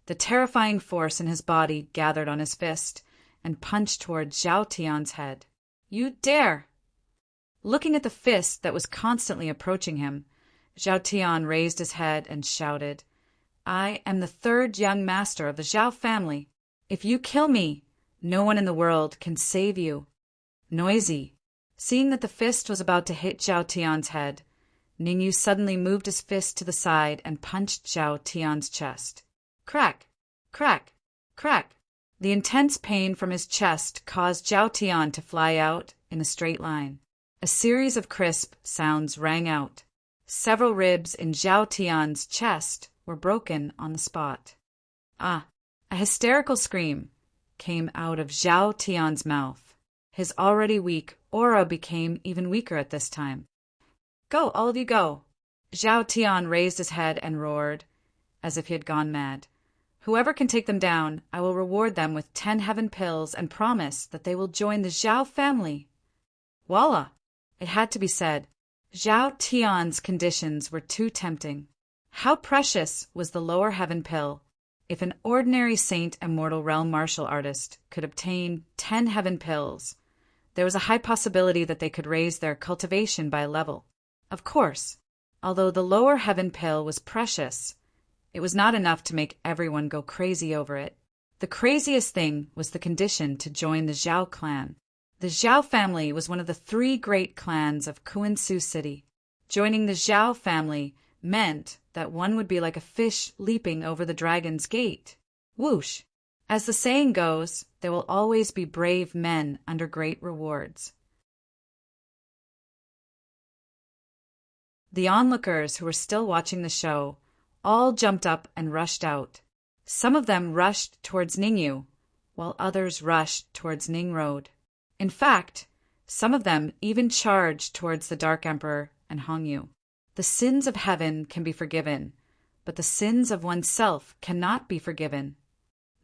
The terrifying force in his body gathered on his fist and punched toward Zhao Tian's head. "You dare!" Looking at the fist that was constantly approaching him, Zhao Tian raised his head and shouted, "I am the 3rd young master of the Zhao family. If you kill me, no one in the world can save you." Noisy. Seeing that the fist was about to hit Zhao Tian's head, Ningyu suddenly moved his fist to the side and punched Zhao Tian's chest. Crack! Crack! Crack! The intense pain from his chest caused Zhao Tian to fly out in a straight line. A series of crisp sounds rang out. Several ribs in Zhao Tian's chest were broken on the spot. "Ah!" A hysterical scream came out of Zhao Tian's mouth. His already weak aura became even weaker at this time. "Go, all of you go!" Zhao Tian raised his head and roared, as if he had gone mad. "Whoever can take them down, I will reward them with 10 heaven pills and promise that they will join the Zhao family." Voila! It had to be said. Zhao Tian's conditions were too tempting. How precious was the lower heaven pill, If an ordinary Saint Immortal Realm martial artist could obtain 10 heaven pills, there was a high possibility that they could raise their cultivation by a level. Of course, although the lower heaven pill was precious, it was not enough to make everyone go crazy over it. The craziest thing was the condition to join the Zhao clan. The Zhao family was one of the 3 great clans of Kuan-Su City. Joining the Zhao family meant that one would be like a fish leaping over the dragon's gate. Whoosh! As the saying goes, there will always be brave men under great rewards. The onlookers who were still watching the show all jumped up and rushed out. Some of them rushed towards Ningyu, while others rushed towards Ning Road. In fact, some of them even charged towards the Dark Emperor and Hongyu. The sins of heaven can be forgiven, but the sins of oneself cannot be forgiven.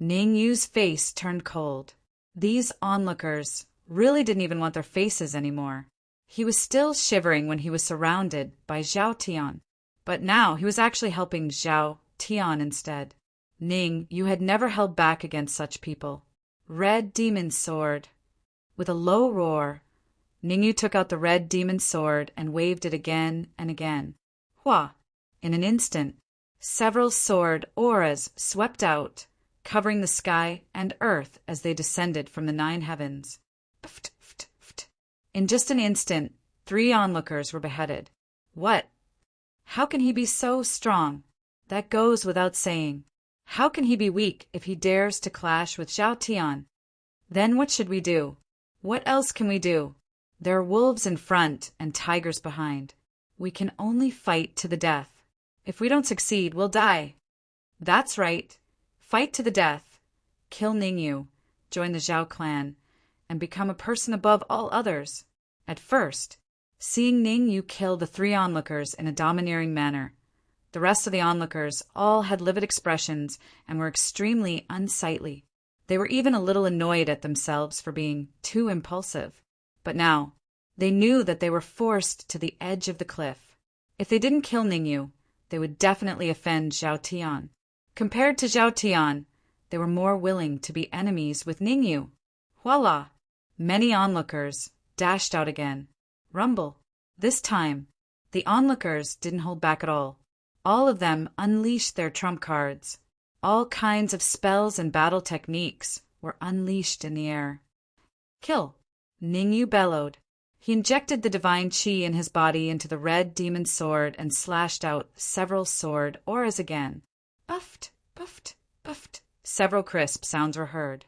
Ningyu's face turned cold. These onlookers really didn't even want their faces anymore. He was still shivering when he was surrounded by Zhao Tian, but now he was actually helping Zhao Tian instead. Ning, you had never held back against such people. Red Demon Sword. With a low roar, Ningyu took out the red demon sword and waved it again and again. Hua! In an instant, several sword auras swept out, covering the sky and earth as they descended from the 9 heavens. Pft, pft, pft. In just an instant, 3 onlookers were beheaded. What? How can he be so strong? That goes without saying. How can he be weak if he dares to clash with Zhao Tian? Then what should we do? What else can we do? There are wolves in front and tigers behind. We can only fight to the death. If we don't succeed, we'll die. That's right. Fight to the death. Kill Ningyu, join the Zhao clan, and become a person above all others. At first, seeing Ningyu kill the 3 onlookers in a domineering manner, the rest of the onlookers all had livid expressions and were extremely unsightly. They were even a little annoyed at themselves for being too impulsive. But now, they knew that they were forced to the edge of the cliff. If they didn't kill Ningyu, they would definitely offend Zhao Tian. Compared to Zhao Tian, they were more willing to be enemies with Ningyu. Voila! Many onlookers dashed out again. Rumble. This time, the onlookers didn't hold back at all. All of them unleashed their trump cards. All kinds of spells and battle techniques were unleashed in the air. Kill! Ningyu bellowed. He injected the divine qi in his body into the red demon sword and slashed out several sword auras again. Buffed, buffed, buffed. Several crisp sounds were heard.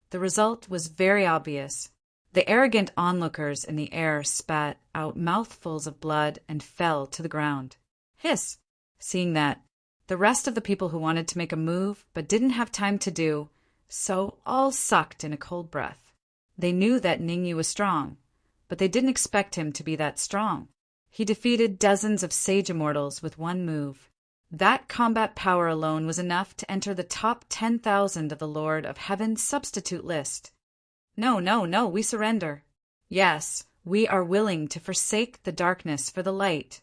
The result was very obvious. The arrogant onlookers in the air spat out mouthfuls of blood and fell to the ground. Hiss! Seeing that, the rest of the people who wanted to make a move but didn't have time to do so all sucked in a cold breath. They knew that Ningyu was strong, but they didn't expect him to be that strong. He defeated dozens of sage immortals with one move. That combat power alone was enough to enter the top 10,000 of the Lord of Heaven's substitute list. No, no, no, we surrender. Yes, we are willing to forsake the darkness for the light.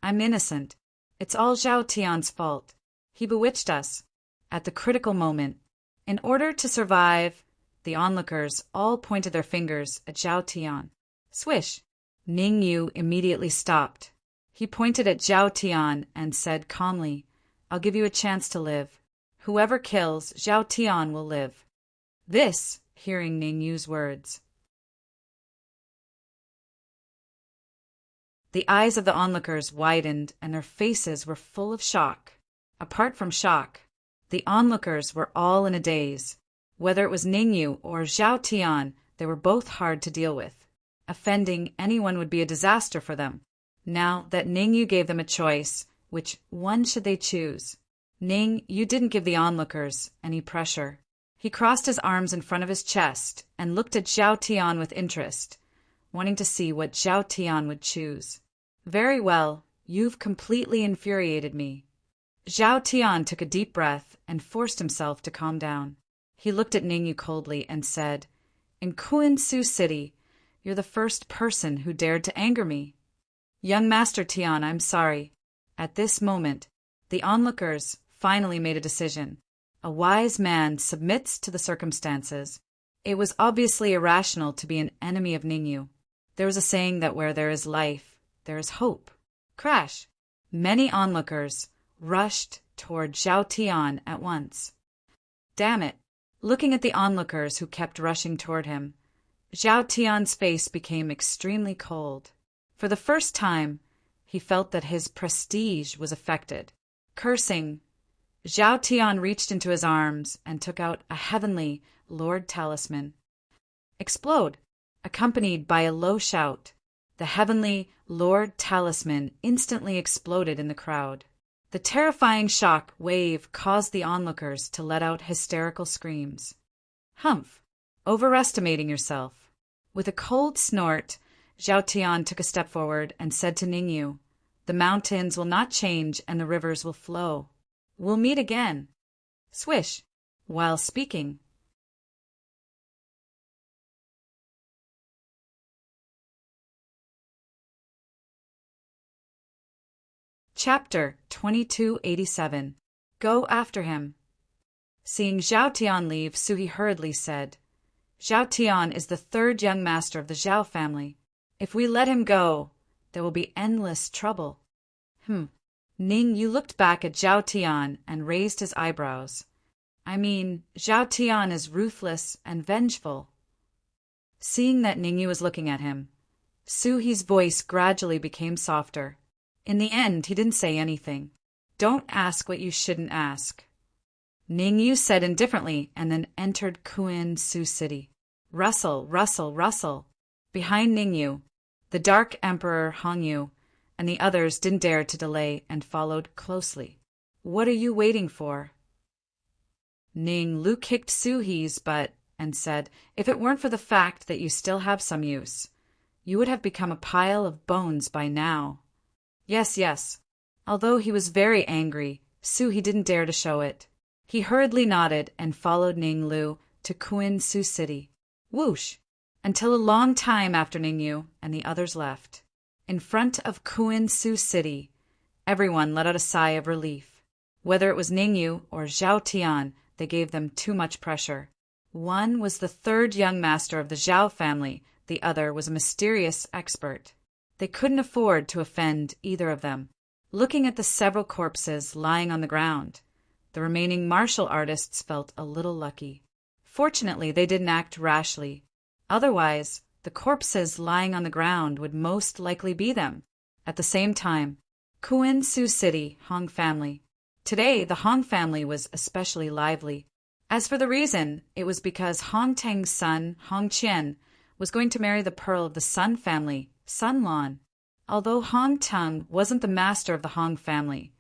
I'm innocent. It's all Zhao Tian's fault. He bewitched us. At the critical moment, in order to survive, the onlookers all pointed their fingers at Zhao Tian. Swish! Ningyu immediately stopped. He pointed at Zhao Tian and said calmly, I'll give you a chance to live. Whoever kills Zhao Tian will live. This, hearing Ningyu's words. The eyes of the onlookers widened and their faces were full of shock. Apart from shock, the onlookers were all in a daze. Whether it was Ningyu or Zhao Tian, they were both hard to deal with. Offending anyone would be a disaster for them. Now that Ningyu gave them a choice, which one should they choose? Ning, you didn't give the onlookers any pressure. He crossed his arms in front of his chest and looked at Zhao Tian with interest, wanting to see what Zhao Tian would choose. Very well, you've completely infuriated me. Zhao Tian took a deep breath and forced himself to calm down. He looked at Ningyu coldly and said, In Kuan-Su City, you're the first person who dared to anger me. Young Master Tian, I'm sorry. At this moment, the onlookers finally made a decision. A wise man submits to the circumstances. It was obviously irrational to be an enemy of Ningyu. There was a saying that where there is life, there is hope. Crash! Many onlookers rushed toward Zhao Tian at once. Damn it! Looking at the onlookers who kept rushing toward him, Zhao Tian's face became extremely cold. For the first time, he felt that his prestige was affected. Cursing, Zhao Tian reached into his arms and took out a heavenly Lord Talisman. Explode! Accompanied by a low shout, the heavenly Lord Talisman instantly exploded in the crowd. The terrifying shock wave caused the onlookers to let out hysterical screams. Humph! Overestimating yourself. With a cold snort, Zhao Tian took a step forward and said to Ningyu, "The mountains will not change and the rivers will flow. We'll meet again." Swish! While speaking, Chapter 2287. Go after him. Seeing Zhao Tian leave, Suhi hurriedly said, "Zhao Tian is the third young master of the Zhao family. If we let him go, there will be endless trouble." Ningyu looked back at Zhao Tian and raised his eyebrows. "I mean, Zhao Tian is ruthless and vengeful." Seeing that Ningyu was looking at him, Suhi's voice gradually became softer. In the end, he didn't say anything. "Don't ask what you shouldn't ask," Ningyu said indifferently, and then entered Kuin-Su City. Rustle, rustle, rustle. Behind Ningyu, the Dark Emperor Hongyu and the others didn't dare to delay and followed closely. "What are you waiting for?" Ning Lu kicked Suhi's butt and said, "If it weren't for the fact that you still have some use, you would have become a pile of bones by now." Yes, yes. Although he was very angry, Suhi didn't dare to show it. He hurriedly nodded and followed Ning Lu to Kuin-Su City. Whoosh! Until a long time after Ningyu and the others left. In front of Kuin-Su City, everyone let out a sigh of relief. Whether it was Ningyu or Zhao Tian, they gave them too much pressure. One was the third young master of the Zhao family, the other was a mysterious expert. They couldn't afford to offend either of them. Looking at the several corpses lying on the ground, the remaining martial artists felt a little lucky. Fortunately, they didn't act rashly. Otherwise, the corpses lying on the ground would most likely be them. At the same time, Kuin-Su City, Hong family. Today, the Hong family was especially lively. As for the reason, it was because Hong Teng's son, Hong Qian, was going to marry the pearl of the Sun family, Sun Lan. Although Hong Teng wasn't the master of the Hong family,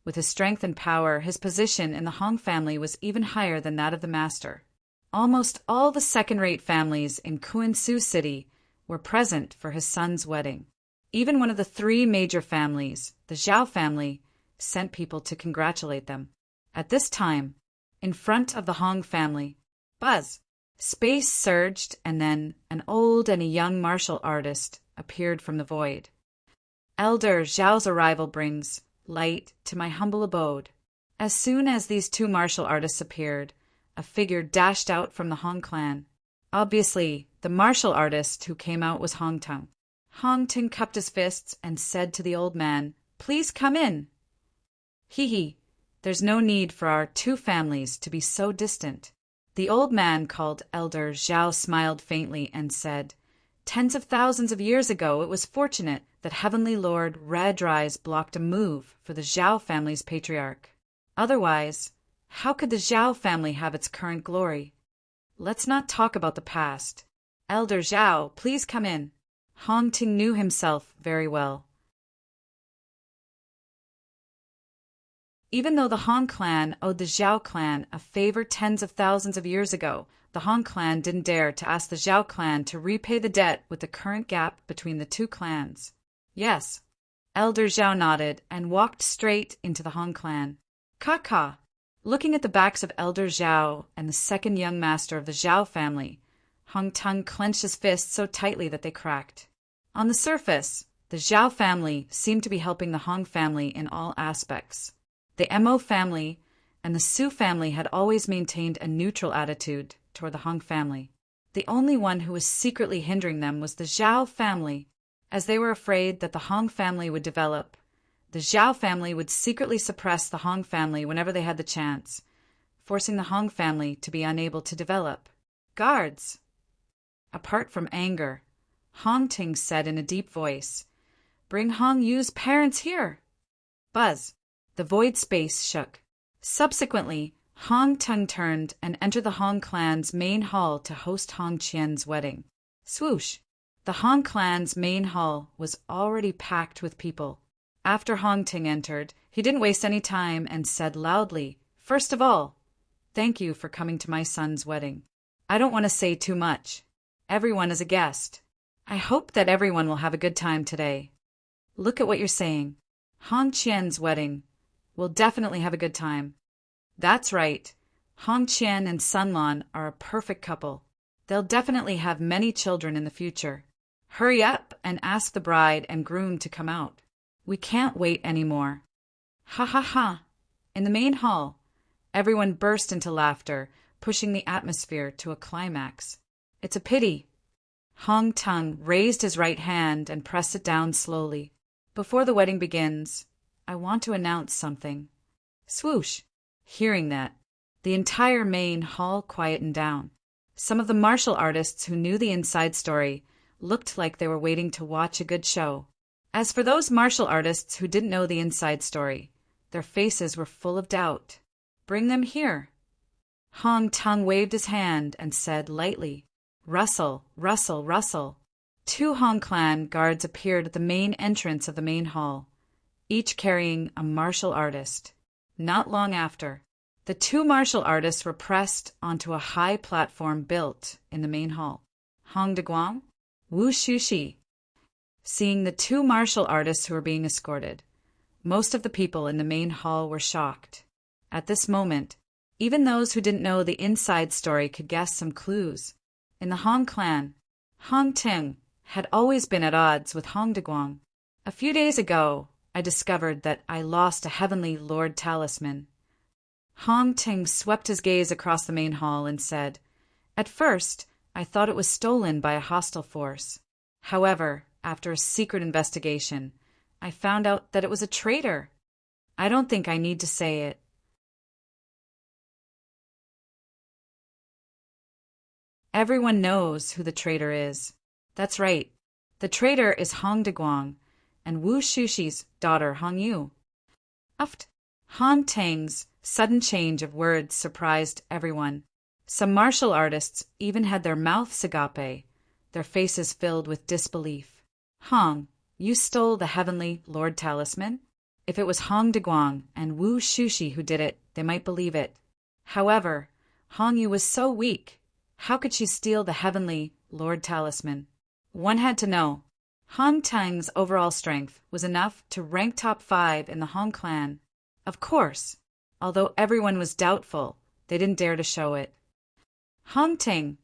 with his strength and power, his position in the Hong family was even higher than that of the master. Almost all the second-rate families in Kuin-Su City were present for his son's wedding. Even one of the three major families, the Zhao family, sent people to congratulate them. At this time, in front of the Hong family, buzz! Space surged, and then an old and a young martial artist appeared from the void. "Elder Zhao's arrival brings light to my humble abode." As soon as these two martial artists appeared, a figure dashed out from the Hong clan. Obviously, the martial artist who came out was Hong Teng. Hong Teng cupped his fists and said to the old man, "Please come in." Hee, there's no need for our two families to be so distant. The old man called Elder Zhao smiled faintly and said, "Tens of thousands of years ago, it was fortunate that Heavenly Lord Red Rise blocked a move for the Zhao family's patriarch. Otherwise, how could the Zhao family have its current glory? Let's not talk about the past. Elder Zhao, please come in." Hong Ting knew himself very well. Even though the Hong clan owed the Zhao clan a favor tens of thousands of years ago, the Hong clan didn't dare to ask the Zhao clan to repay the debt with the current gap between the two clans. Yes. Elder Zhao nodded and walked straight into the Hong clan. Ka. Looking at the backs of Elder Zhao and the second young master of the Zhao family, Hong Teng clenched his fists so tightly that they cracked. On the surface, the Zhao family seemed to be helping the Hong family in all aspects. The Mo family and the Su family had always maintained a neutral attitude toward the Hong family. The only one who was secretly hindering them was the Zhao family. As they were afraid that the Hong family would develop, the Zhao family would secretly suppress the Hong family whenever they had the chance, forcing the Hong family to be unable to develop. "Guards!" Apart from anger, Hong Ting said in a deep voice, "Bring Hong Yu's parents here!" Buzz! The void space shook. Subsequently, Hong Ting turned and entered the Hong clan's main hall to host Hong Qian's wedding. Swoosh! The Hong clan's main hall was already packed with people. After Hong Ting entered, he didn't waste any time and said loudly, "First of all, thank you for coming to my son's wedding. I don't want to say too much. Everyone is a guest. I hope that everyone will have a good time today." Look at what you're saying. Hong Qian's wedding. We'll definitely have a good time. That's right. Hong Qian and Sun Lan are a perfect couple. They'll definitely have many children in the future. Hurry up and ask the bride and groom to come out. We can't wait anymore. Ha ha ha. In the main hall, everyone burst into laughter, pushing the atmosphere to a climax. It's a pity. Hong Ting raised his right hand and pressed it down slowly. Before the wedding begins, I want to announce something. Swoosh! Hearing that, the entire main hall quietened down. Some of the martial artists who knew the inside story looked like they were waiting to watch a good show. As for those martial artists who didn't know the inside story, their faces were full of doubt. "Bring them here." Hong Ting waved his hand and said lightly, "Rustle, rustle, rustle." 2 Hong clan guards appeared at the main entrance of the main hall, each carrying a martial artist. Not long after, the 2 martial artists were pressed onto a high platform built in the main hall. Hong Daguang, Wu Shushi. Seeing the 2 martial artists who were being escorted, most of the people in the main hall were shocked. At this moment, even those who didn't know the inside story could guess some clues. In the Hong clan, Hong Ting had always been at odds with Hong Daguang. A few days ago, I discovered that I lost a heavenly Lord talisman. Hong Ting swept his gaze across the main hall and said, "At first, I thought it was stolen by a hostile force. However, after a secret investigation, I found out that it was a traitor. I don't think I need to say it. Everyone knows who the traitor is. That's right. The traitor is Hong Daguang and Wu Shushi's daughter Hong Yu." Uft. Hong Ting's sudden change of words surprised everyone. Some martial artists even had their mouths agape, their faces filled with disbelief. "Hong, you stole the heavenly Lord talisman?" If it was Hong Daguang and Wu Shushi who did it, they might believe it. However, Hong Yu was so weak. How could she steal the heavenly Lord talisman? One had to know. Hong Ting's overall strength was enough to rank top 5 in the Hong clan. Of course, although everyone was doubtful, they didn't dare to show it. "Hong Ting,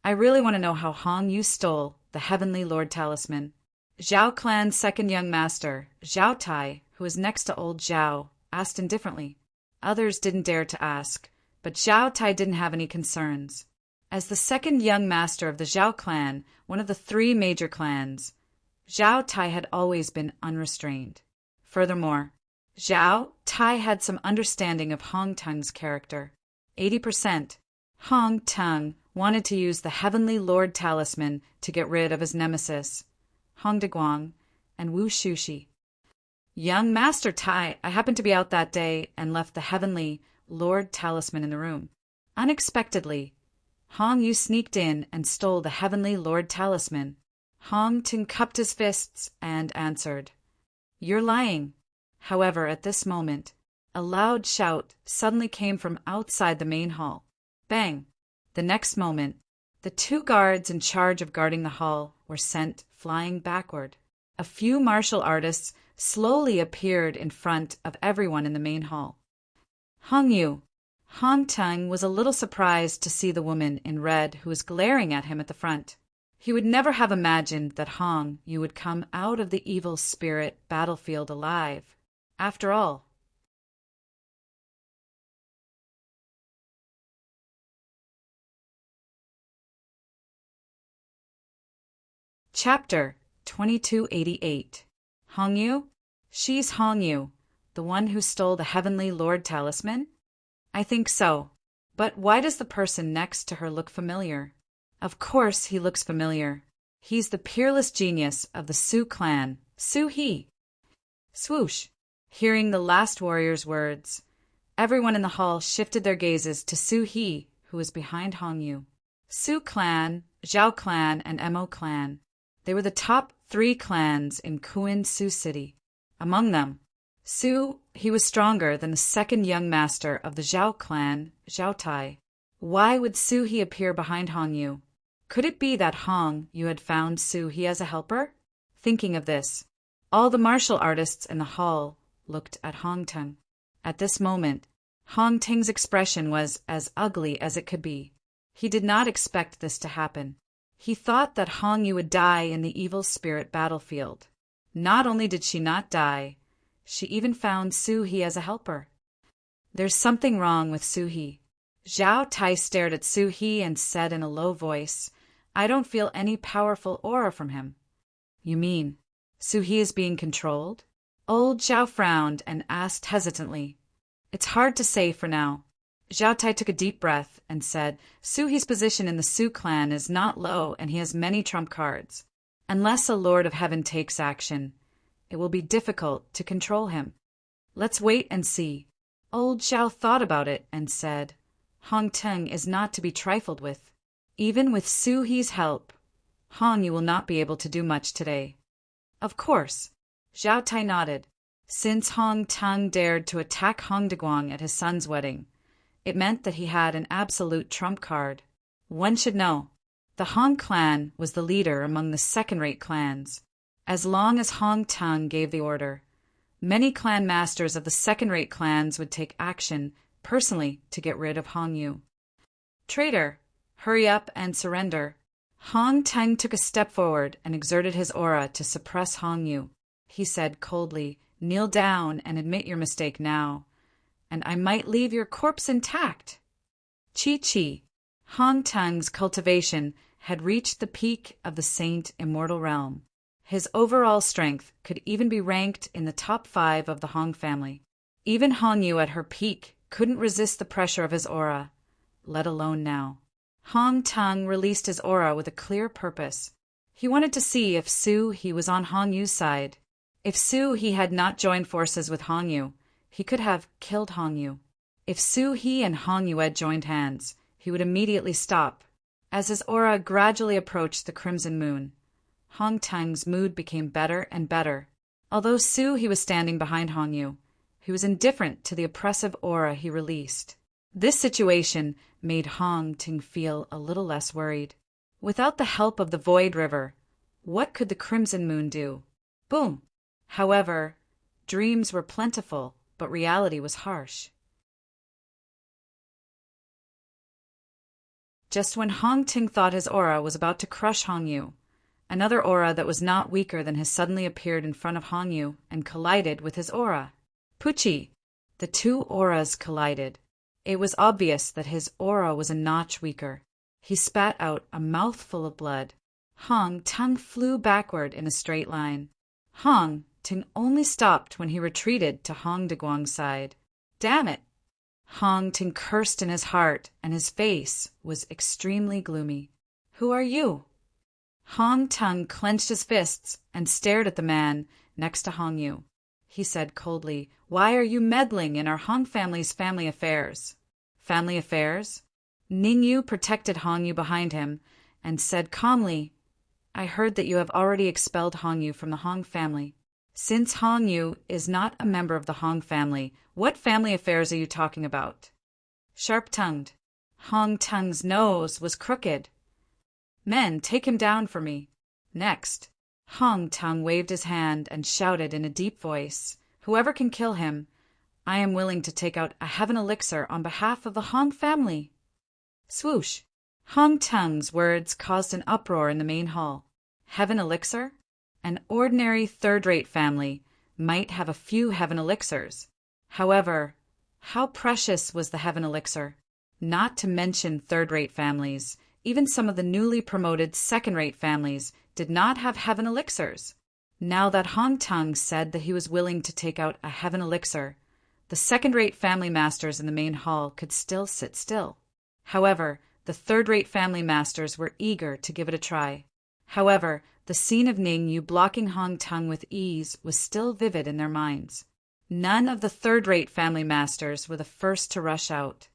I really want to know how Hong Yu stole the heavenly Lord talisman." Zhao clan's second young master, Zhao Tai, who was next to old Zhao, asked indifferently. Others didn't dare to ask, but Zhao Tai didn't have any concerns. As the second young master of the Zhao clan, one of the 3 major clans, Zhao Tai had always been unrestrained. Furthermore, Zhao Tai had some understanding of Hong Ting's character. 80%. Hong Ting wanted to use the heavenly Lord talisman to get rid of his nemesis, Hong Daguang and Wu Shushi. "Young Master Tai, I happened to be out that day and left the heavenly Lord talisman in the room. Unexpectedly, Hong Yu sneaked in and stole the heavenly Lord talisman." Hong Ting cupped his fists and answered, "You're lying." However, at this moment, a loud shout suddenly came from outside the main hall. Bang! The next moment, the 2 guards in charge of guarding the hall were sent flying backward. A few martial artists slowly appeared in front of everyone in the main hall. Hong Yu. Hong Ting was a little surprised to see the woman in red who was glaring at him at the front. He would never have imagined that Hong Yu would come out of the evil spirit battlefield alive. After all, Chapter 2288. Hongyu? She's Hongyu, the one who stole the Heavenly Lord talisman? I think so. But why does the person next to her look familiar? Of course he looks familiar. He's the peerless genius of the Su clan, Su He. Swoosh! Hearing the last warrior's words, everyone in the hall shifted their gazes to Su He, who was behind Hongyu. Su clan, Zhao clan, and Mo clan. They were the top 3 clans in Kuin Su City. Among them, Su He was stronger than the second young master of the Zhao clan, Zhao Tai. Why would Su He appear behind Hongyu? Could it be that Hongyu had found Su He as a helper? Thinking of this, all the martial artists in the hall looked at Hong Teng. At this moment, Hong Teng's expression was as ugly as it could be. He did not expect this to happen. He thought that Hongyu would die in the evil spirit battlefield. Not only did she not die, she even found Su He as a helper. There's something wrong with Su He. Zhao Tai stared at Su He and said in a low voice, I don't feel any powerful aura from him. You mean, Su He is being controlled? Old Zhao frowned and asked hesitantly. It's hard to say for now. Zhao Tai took a deep breath and said, Su He's position in the Su clan is not low and he has many trump cards. Unless a Lord of Heaven takes action, it will be difficult to control him. Let's wait and see. Old Zhao thought about it and said, Hong Teng is not to be trifled with. Even with Su He's help, Hongyu will not be able to do much today. Of course. Zhao Tai nodded. Since Hong Teng dared to attack Hong Daguang at his son's wedding, it meant that he had an absolute trump card. One should know, the Hong clan was the leader among the second-rate clans. As long as Hong Teng gave the order, many clan masters of the second-rate clans would take action personally to get rid of Hongyu. Traitor, hurry up and surrender. Hong Teng took a step forward and exerted his aura to suppress Hongyu. He said coldly, kneel down and admit your mistake now, and I might leave your corpse intact. Chi. Hong Teng's cultivation had reached the peak of the Saint Immortal Realm. His overall strength could even be ranked in the top 5 of the Hong family. Even Hongyu at her peak couldn't resist the pressure of his aura, let alone now. Hong Teng released his aura with a clear purpose. He wanted to see if Su He was on Hongyu's side. If Su He had not joined forces with Hongyu, he could have killed Hongyu. If Su He and Hongyu had joined hands, he would immediately stop. As his aura gradually approached the crimson moon, Hong Teng's mood became better and better. Although Su He was standing behind Hongyu, he was indifferent to the oppressive aura he released. This situation made Hong Teng feel a little less worried. Without the help of the Void River, what could the crimson moon do? Boom! However, dreams were plentiful, but reality was harsh. Just when Hong Teng thought his aura was about to crush Hongyu, another aura that was not weaker than his suddenly appeared in front of Hongyu and collided with his aura. Pucci! The 2 auras collided. It was obvious that his aura was a notch weaker. He spat out a mouthful of blood. Hong Teng flew backward in a straight line. Hong Teng only stopped when he retreated to Hong Daguang's side. Damn it! Hong Teng cursed in his heart, and his face was extremely gloomy. Who are you? Hong Teng clenched his fists and stared at the man next to Hongyu. He said coldly, Why are you meddling in our Hong family's family affairs? Family affairs? Ningyu protected Hongyu behind him and said calmly, I heard that you have already expelled Hongyu from the Hong family. Since Hongyu is not a member of the Hong family, what family affairs are you talking about? Sharp-tongued. Hong Teng's nose was crooked. Men, take him down for me. Next, Hong Teng waved his hand and shouted in a deep voice, Whoever can kill him, I am willing to take out a heaven elixir on behalf of the Hong family. Swoosh! Hong Teng's words caused an uproar in the main hall. Heaven elixir? An ordinary third-rate family might have a few heaven elixirs. However, how precious was the heaven elixir? Not to mention third-rate families Even some of the newly promoted second-rate families did not have heaven elixirs. Now that Hong Teng said that he was willing to take out a heaven elixir, the second-rate family masters in the main hall could still sit still. However, the third-rate family masters were eager to give it a try. However, the scene of Ning Yu blocking Hong Teng with ease was still vivid in their minds. None of the third-rate family masters were the first to rush out.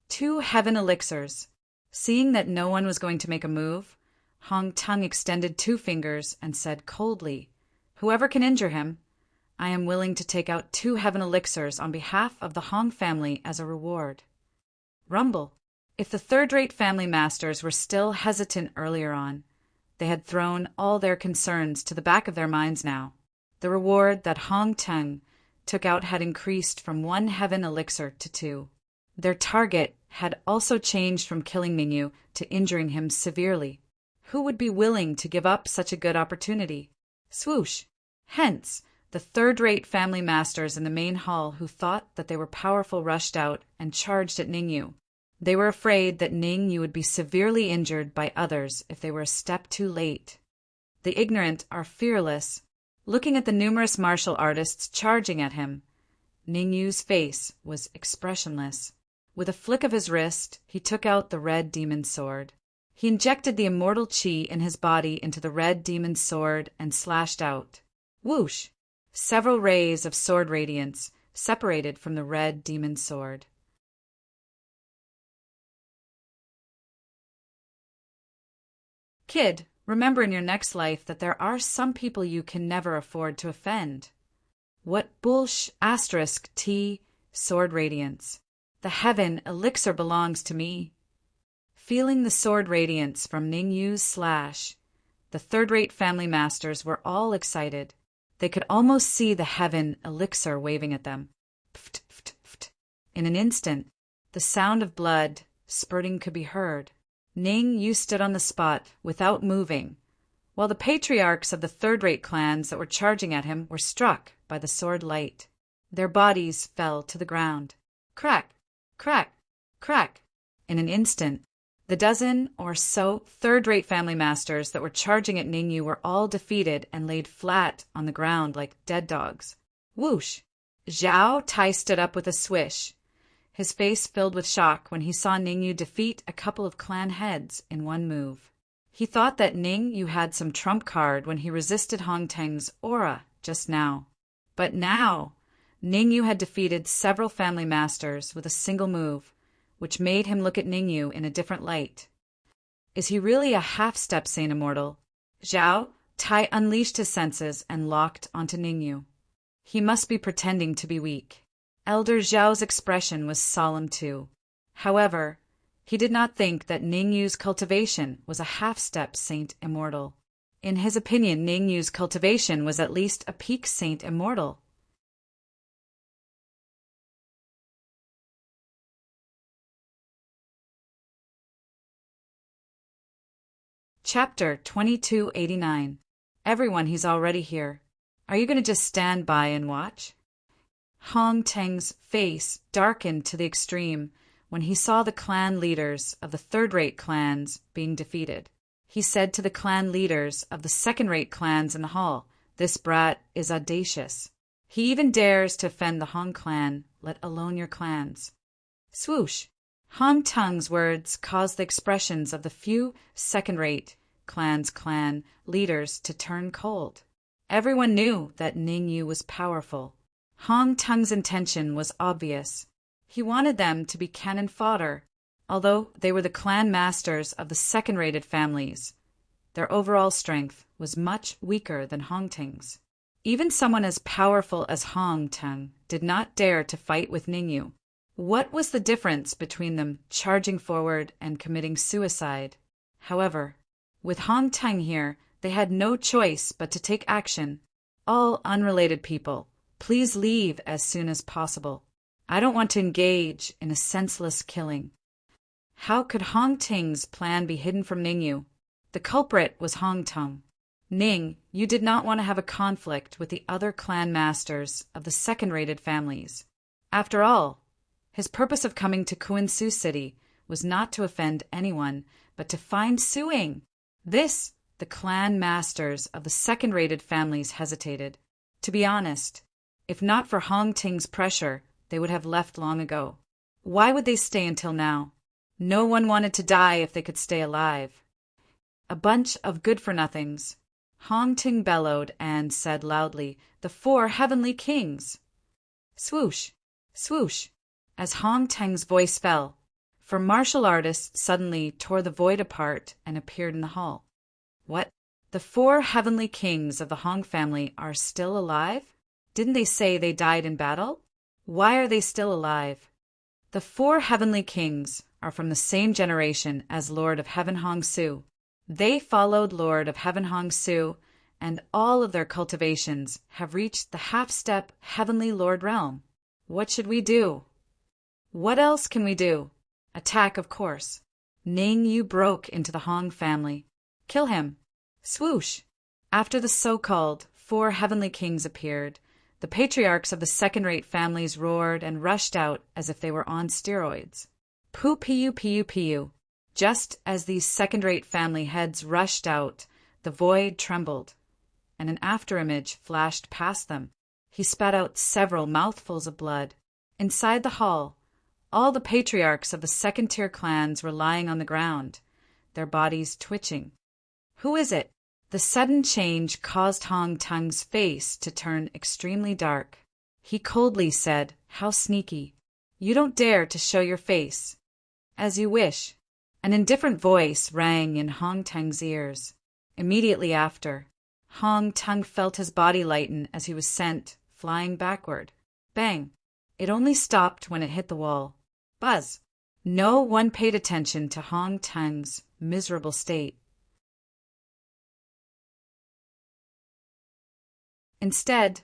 2 heaven elixirs. Seeing that no one was going to make a move, Hong Teng extended 2 fingers and said coldly, "Whoever can injure him, I am willing to take out 2 heaven elixirs on behalf of the Hong family as a reward." Rumble. If the third-rate family masters were still hesitant earlier on, they had thrown all their concerns to the back of their minds now. The reward that Hong Teng took out had increased from 1 heaven elixir to 2. Their target had also changed from killing Ning Yu to injuring him severely. Who would be willing to give up such a good opportunity? Swoosh! Hence, the third-rate family masters in the main hall who thought that they were powerful rushed out and charged at Ning Yu. They were afraid that Ning Yu would be severely injured by others if they were a step too late. The ignorant are fearless. Looking at the numerous martial artists charging at him, Ning Yu's face was expressionless. With a flick of his wrist, he took out the red demon sword. He injected the immortal chi in his body into the red demon sword and slashed out. Whoosh! Several rays of sword radiance separated from the red demon sword. Kid, remember in your next life that there are some people you can never afford to offend. What **T sword radiance. The heaven elixir belongs to me. Feeling the sword radiance from Ning Yu's slash, the third-rate family masters were all excited. They could almost see the heaven elixir waving at them. Pft, pft, pft. In an instant, the sound of blood spurting could be heard. Ning Yu stood on the spot without moving, while the patriarchs of the third-rate clans that were charging at him were struck by the sword light. Their bodies fell to the ground. Crack, crack, crack. In an instant, the dozen or so third-rate family masters that were charging at Ning Yu were all defeated and laid flat on the ground like dead dogs. Whoosh! Zhao Tai stood up with a swish, his face filled with shock when he saw Ning Yu defeat a couple of clan heads in one move. He thought that Ning Yu had some trump card when he resisted Hong Teng's aura just now. But now, Ning Yu had defeated several family masters with a single move, which made him look at Ning Yu in a different light. Is he really a half-step Saint Immortal? Zhao Tai unleashed his senses and locked onto Ning Yu. He must be pretending to be weak. Elder Zhao's expression was solemn too. However, he did not think that Ning Yu's cultivation was a half-step Saint Immortal. In his opinion, Ning Yu's cultivation was at least a peak Saint Immortal. Chapter 2289. Everyone, he's already here. Are you going to just stand by and watch? Hong Teng's face darkened to the extreme when he saw the clan leaders of the third-rate clans being defeated. He said to the clan leaders of the second-rate clans in the hall, "This brat is audacious. He even dares to offend the Hong clan, let alone your clans." Swoosh! Hong Teng's words caused the expressions of the few second-rate clan leaders to turn cold. Everyone knew that Ning Yu was powerful. Hong Teng's intention was obvious. He wanted them to be cannon fodder. Although they were the clan masters of the second-rated families, their overall strength was much weaker than Hong Teng's. Even someone as powerful as Hong Teng did not dare to fight with Ning Yu. What was the difference between them charging forward and committing suicide? However, with Hong Teng here, they had no choice but to take action. All unrelated people, please leave as soon as possible. I don't want to engage in a senseless killing. How could Hong Teng's plan be hidden from Ning Yu? The culprit was Hong Teng. Ning, you did not want to have a conflict with the other clan masters of the second-rated families. After all, his purpose of coming to Kuan-Su City was not to offend anyone, but to find Suing. This, the clan masters of the second-rated families hesitated. To be honest, if not for Hong Ting's pressure, they would have left long ago. Why would they stay until now? No one wanted to die if they could stay alive. A bunch of good-for-nothings. Hong Ting bellowed and said loudly, "The 4 heavenly kings!" Swoosh! Swoosh! As Hong Teng's voice fell, for martial artists suddenly tore the void apart and appeared in the hall. What? The 4 heavenly kings of the Hong family are still alive? Didn't they say they died in battle? Why are they still alive? The 4 heavenly kings are from the same generation as Lord of Heaven Hong Su. They followed Lord of Heaven Hong Su, and all of their cultivations have reached the half-step Heavenly Lord realm. What should we do? What else can we do? Attack, of course. Ning Yu broke into the Hong family. Kill him. Swoosh! After the so-called 4 heavenly kings appeared, the patriarchs of the second-rate families roared and rushed out as if they were on steroids. Poo-pee-you. Just as these second-rate family heads rushed out, the void trembled, and an afterimage flashed past them. He spat out several mouthfuls of blood. Inside the hall, all the patriarchs of the second-tier clans were lying on the ground, their bodies twitching. Who is it? The sudden change caused Hong Teng's face to turn extremely dark. He coldly said, "How sneaky. You don't dare to show your face." "As you wish." An indifferent voice rang in Hong Teng's ears. Immediately after, Hong Teng felt his body lighten as he was sent flying backward. Bang! It only stopped when it hit the wall. Buzz! No one paid attention to Hong Teng's miserable state. Instead,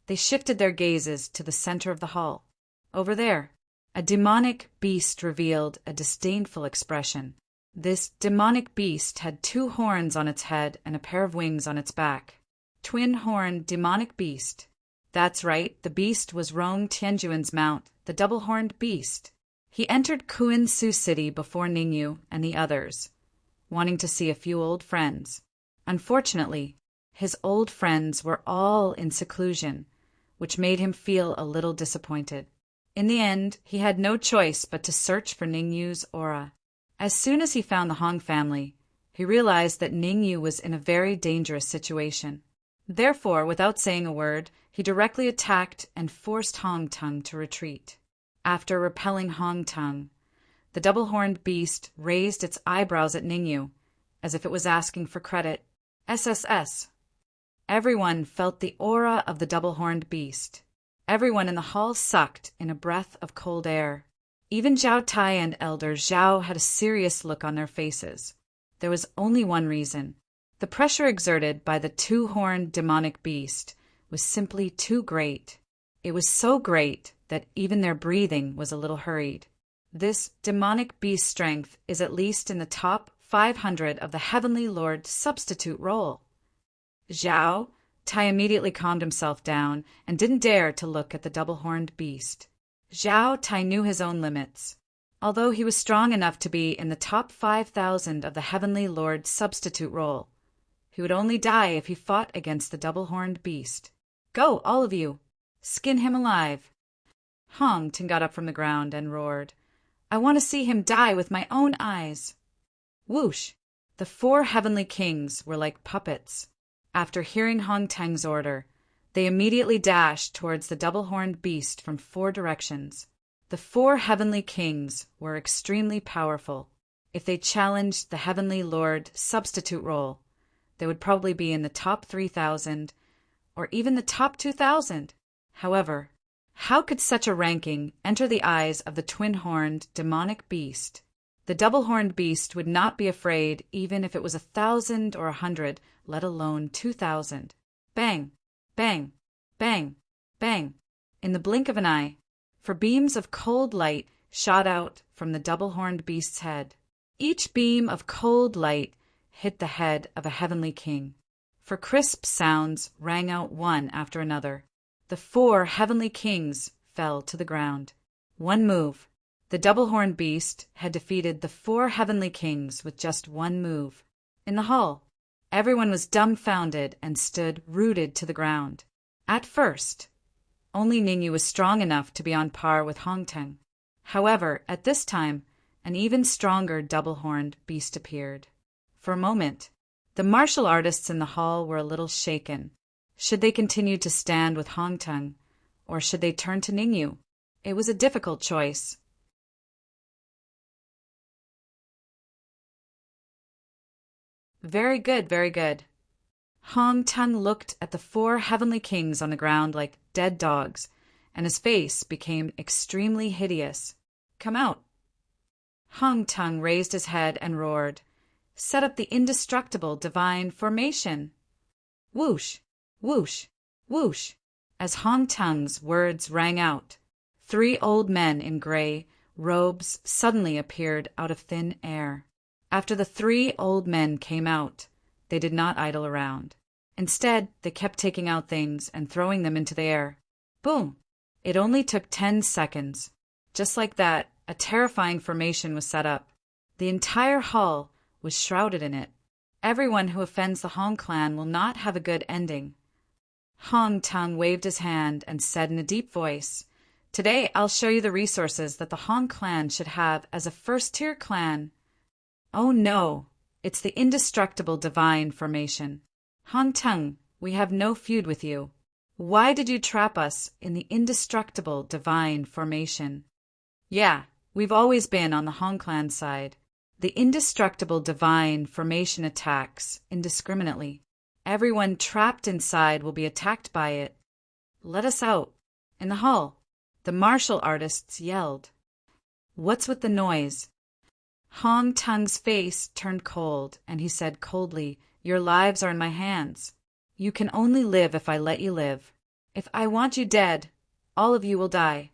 they shifted their gazes to the center of the hall. Over there, a demonic beast revealed a disdainful expression. This demonic beast had 2 horns on its head and a pair of wings on its back. Twin-horned demonic beast. That's right, the beast was Rong Tianjuan's mount, the double-horned beast. He entered Kuan Su City before Ningyu and the others, wanting to see a few old friends. Unfortunately, his old friends were all in seclusion, which made him feel a little disappointed. In the end, he had no choice but to search for Ningyu's aura. As soon as he found the Hong family, he realized that Ningyu was in a very dangerous situation. Therefore, without saying a word, he directly attacked and forced Hong Teng to retreat. After repelling Hong Teng, the double-horned beast raised its eyebrows at Ningyu, as if it was asking for credit. SSS. Everyone felt the aura of the double-horned beast. Everyone in the hall sucked in a breath of cold air. Even Zhao Tai and Elder Zhao had a serious look on their faces. There was only one reason. The pressure exerted by the 2-horned demonic beast was simply too great. It was so great that even their breathing was a little hurried. This demonic beast strength is at least in the top 500 of the Heavenly Lord substitute role. Zhao Tai immediately calmed himself down and didn't dare to look at the double-horned beast. Zhao Tai knew his own limits. Although he was strong enough to be in the top 5,000 of the Heavenly Lord substitute role, he would only die if he fought against the double-horned beast. Go, all of you! Skin him alive! Hong Ting got up from the ground and roared, "I want to see him die with my own eyes!" Whoosh! The 4 heavenly kings were like puppets. After hearing Hong Teng's order, they immediately dashed towards the double-horned beast from 4 directions. The 4 heavenly kings were extremely powerful. If they challenged the Heavenly Lord substitute role, they would probably be in the top 3,000 or even the top 2,000. However, how could such a ranking enter the eyes of the twin-horned demonic beast? The double-horned beast would not be afraid even if it was 1,000 or 100, let alone 2,000. Bang! Bang! Bang! Bang! In the blink of an eye, for beams of cold light shot out from the double-horned beast's head. Each beam of cold light hit the head of a heavenly king. For crisp sounds rang out one after another. The 4 heavenly kings fell to the ground. One move, The double-horned beast had defeated the 4 heavenly kings with just one move. In the hall, everyone was dumbfounded and stood rooted to the ground. At first, only Ningyu was strong enough to be on par with Hongteng. However, at this time, an even stronger double-horned beast appeared. For a moment, the martial artists in the hall were a little shaken. Should they continue to stand with Hongteng, or should they turn to Ningyu? It was a difficult choice. Very good, very good. Hongteng looked at the 4 heavenly kings on the ground like dead dogs, and his face became extremely hideous. Come out. Hongteng raised his head and roared, set up the indestructible divine formation. Whoosh, whoosh, whoosh. As Hongteng's words rang out, 3 old men in gray robes suddenly appeared out of thin air. After the 3 old men came out, they did not idle around. Instead, they kept taking out things and throwing them into the air. Boom! It only took 10 seconds. Just like that, a terrifying formation was set up. The entire hall was shrouded in it. Everyone who offends the Hong clan will not have a good ending. Hongteng waved his hand and said in a deep voice, "Today I'll show you the resources that the Hong clan should have as a first-tier clan." Oh no, it's the indestructible divine formation. Hongteng, we have no feud with you. Why did you trap us in the indestructible divine formation? Yeah, we've always been on the Hong clan side. The indestructible divine formation attacks indiscriminately. Everyone trapped inside will be attacked by it. Let us out. In the hall, the martial artists yelled. What's with the noise? Hongteng's face turned cold, and he said coldly, "Your lives are in my hands. You can only live if I let you live. If I want you dead, all of you will die."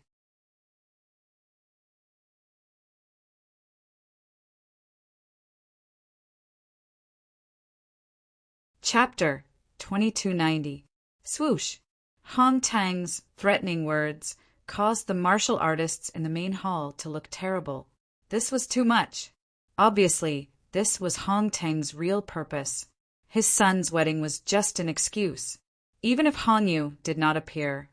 Chapter 2290. Swoosh! Hongteng's threatening words caused the martial artists in the main hall to look terrible. This was too much. Obviously, this was Hongteng's real purpose. His son's wedding was just an excuse. Even if Hongyu did not appear,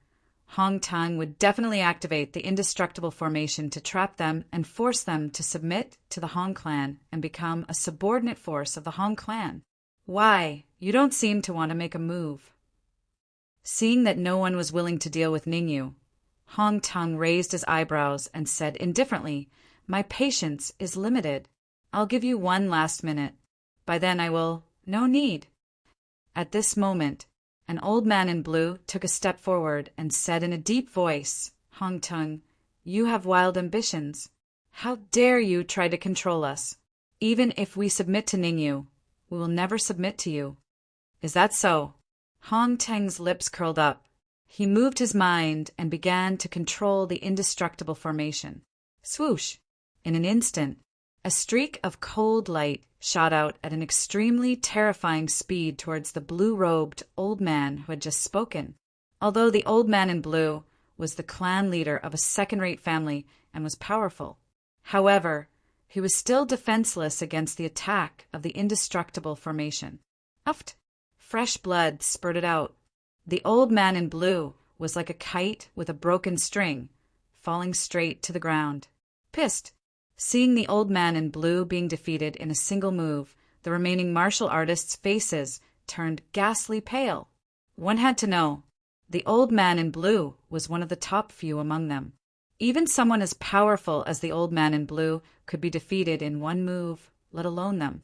Hongteng would definitely activate the indestructible formation to trap them and force them to submit to the Hong clan and become a subordinate force of the Hong clan. Why, you don't seem to want to make a move. Seeing that no one was willing to deal with Ningyu, Hongteng raised his eyebrows and said indifferently, "My patience is limited. I'll give you 1 last minute. By then I will... No need." At this moment, an old man in blue took a step forward and said in a deep voice, "Hongteng, you have wild ambitions. How dare you try to control us? Even if we submit to Ningyu, we will never submit to you." "Is that so?" Hongteng's lips curled up. He moved his mind and began to control the indestructible formation. Swoosh! In an instant, a streak of cold light shot out at an extremely terrifying speed towards the blue-robed old man who had just spoken. Although the old man in blue was the clan leader of a second-rate family and was powerful, however, he was still defenseless against the attack of the indestructible formation. Uft! Fresh blood spurted out. The old man in blue was like a kite with a broken string, falling straight to the ground. Pissed, seeing the old man in blue being defeated in a single move, the remaining martial artists' faces turned ghastly pale. One had to know, the old man in blue was one of the top few among them. Even someone as powerful as the old man in blue could be defeated in one move, let alone them.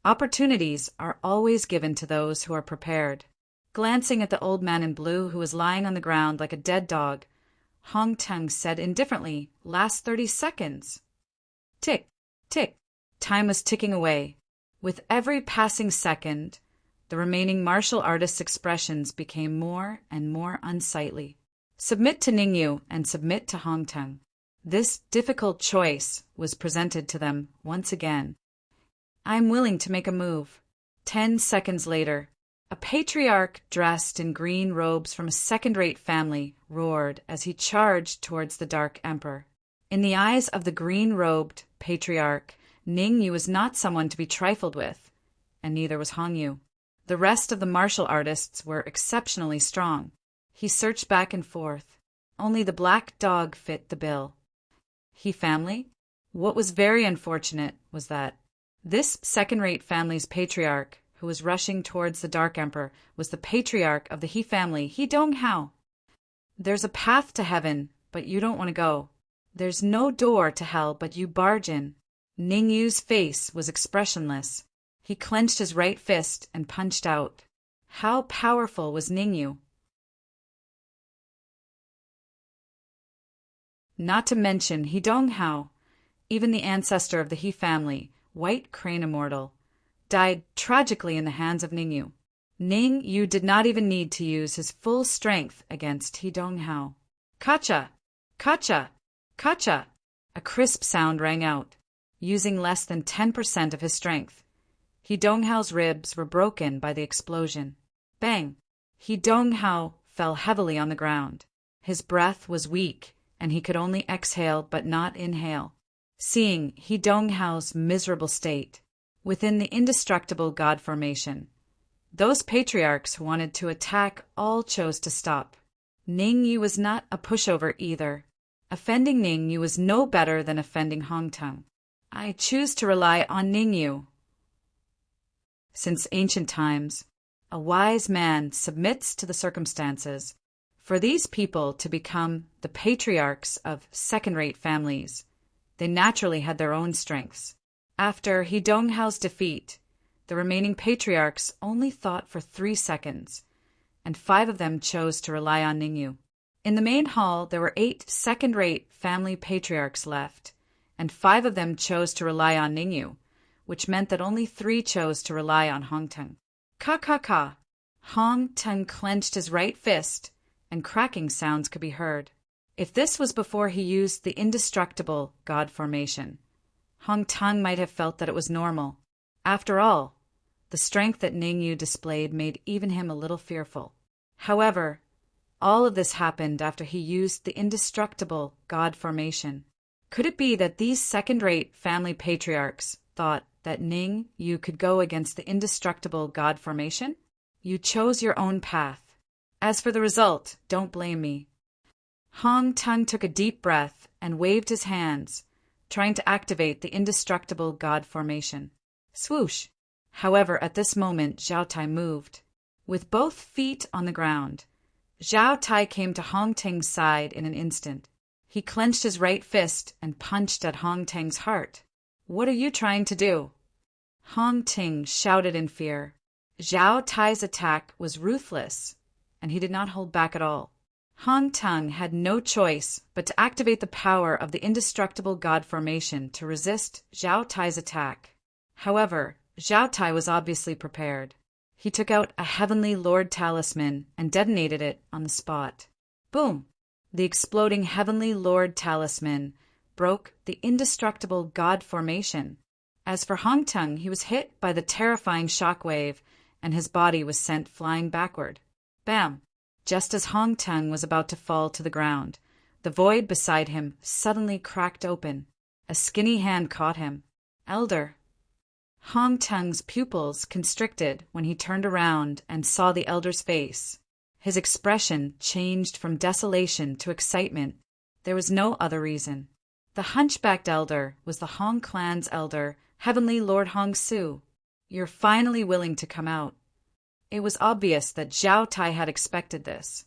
Opportunities are always given to those who are prepared. Glancing at the old man in blue who was lying on the ground like a dead dog, Hongteng said indifferently, "Last 30 seconds." Tick, tick. Time was ticking away. With every passing second, the remaining martial artists' expressions became more and more unsightly. Submit to Ningyu and submit to Hongteng. This difficult choice was presented to them once again. "I'm willing to make a move." 10 seconds later, a patriarch dressed in green robes from a second-rate family roared as he charged towards the Dark Emperor. In the eyes of the green-robed patriarch, Ning Yu was not someone to be trifled with, and neither was Hong Yu. The rest of the martial artists were exceptionally strong. He searched back and forth. Only the black dog fit the bill. He family? What was very unfortunate was that this second-rate family's patriarch, who was rushing towards the Dark Emperor, was the patriarch of the He family, He Dong Hao. There's a path to heaven, but you don't want to go. There's no door to hell, but you barge in. Ning Yu's face was expressionless. He clenched his right fist and punched out. How powerful was Ning Yu? Not to mention He Dong Hao, even the ancestor of the He family, White Crane Immortal, died tragically in the hands of Ning Yu. Ning Yu did not even need to use his full strength against He Dong Hao. Kacha! Kacha! Kacha! A crisp sound rang out, using less than 10% of his strength. He Dong Hao's ribs were broken by the explosion. Bang! He Dong Hao fell heavily on the ground. His breath was weak, and he could only exhale but not inhale. Seeing He Dong Hao's miserable state, within the indestructible God formation, those patriarchs who wanted to attack all chose to stop. Ning Yu was not a pushover either. Offending Ning Yu was no better than offending Hong Teng. I choose to rely on Ning Yu. Since ancient times, a wise man submits to the circumstances. For these people to become the patriarchs of second-rate families, they naturally had their own strengths. After He Dong Hao's defeat, the remaining patriarchs only thought for 3 seconds, and 5 of them chose to rely on Ning Yu. In the main hall, there were 8 second-rate family patriarchs left, and 5 of them chose to rely on Ning Yu, which meant that only 3 chose to rely on Hong Teng. Ka! Hong Teng clenched his right fist, and cracking sounds could be heard. If this was before he used the indestructible God formation, Hong Teng might have felt that it was normal. After all, the strength that Ning Yu displayed made even him a little fearful. However, all of this happened after he used the indestructible God formation. Could it be that these second-rate family patriarchs thought that Ning Yu could go against the indestructible God formation? You chose your own path. As for the result, don't blame me. Hong Teng took a deep breath and waved his hands, trying to activate the indestructible God formation. Swoosh! However, at this moment, Zhao Tai moved. With both feet on the ground, Zhao Tai came to Hong Teng's side in an instant. He clenched his right fist and punched at Hong Teng's heart. What are you trying to do? Hong Teng shouted in fear. Zhao Tai's attack was ruthless, and he did not hold back at all. Hong Teng had no choice but to activate the power of the indestructible God formation to resist Zhao Tai's attack. However, Zhao Tai was obviously prepared. He took out a Heavenly Lord talisman and detonated it on the spot. Boom! The exploding Heavenly Lord talisman broke the indestructible God formation. As for Hong Teng, he was hit by the terrifying shockwave, and his body was sent flying backward. Bam! Just as Hong Teng was about to fall to the ground, the void beside him suddenly cracked open. A skinny hand caught him. Elder! Hong Teng's pupils constricted when he turned around and saw the elder's face. His expression changed from desolation to excitement. There was no other reason. The hunchbacked elder was the Hong clan's elder, Heavenly Lord Hong Su. You're finally willing to come out. It was obvious that Zhao Tai had expected this.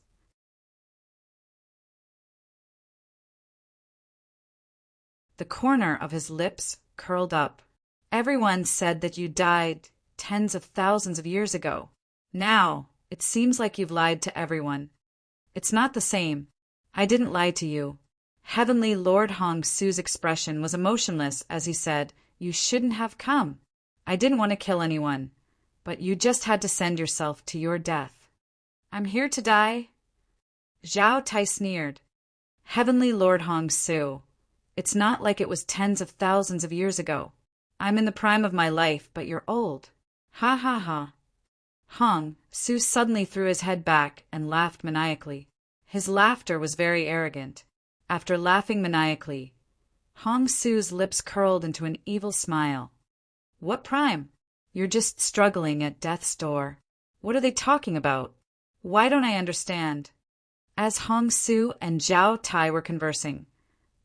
The corner of his lips curled up. Everyone said that you died tens of thousands of years ago. Now, it seems like you've lied to everyone. It's not the same. I didn't lie to you. Heavenly Lord Hong Su's expression was emotionless as he said, You shouldn't have come. I didn't want to kill anyone, but you just had to send yourself to your death. I'm here to die? Zhao Tai sneered. Heavenly Lord Hong Su, it's not like it was tens of thousands of years ago. I'm in the prime of my life, but you're old. Ha ha ha. Hong Su suddenly threw his head back and laughed maniacally. His laughter was very arrogant. After laughing maniacally, Hong Su's lips curled into an evil smile. What prime? You're just struggling at death's door. What are they talking about? Why don't I understand? As Hong Su and Zhao Tai were conversing,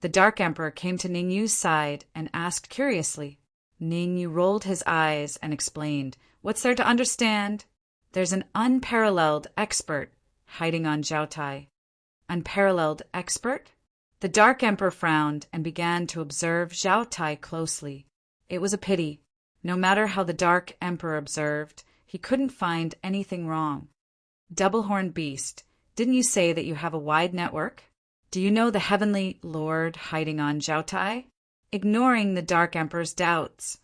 the Dark Emperor came to Ningyu's side and asked curiously. Ningyu rolled his eyes and explained, "What's there to understand? There's an unparalleled expert hiding on Zhao Tai." Unparalleled expert? The Dark Emperor frowned and began to observe Zhao Tai closely. It was a pity. No matter how the Dark Emperor observed, he couldn't find anything wrong. Double-horned beast, didn't you say that you have a wide network? Do you know the Heavenly Lord hiding on Zhao Tai? Ignoring the Dark Emperor's doubts,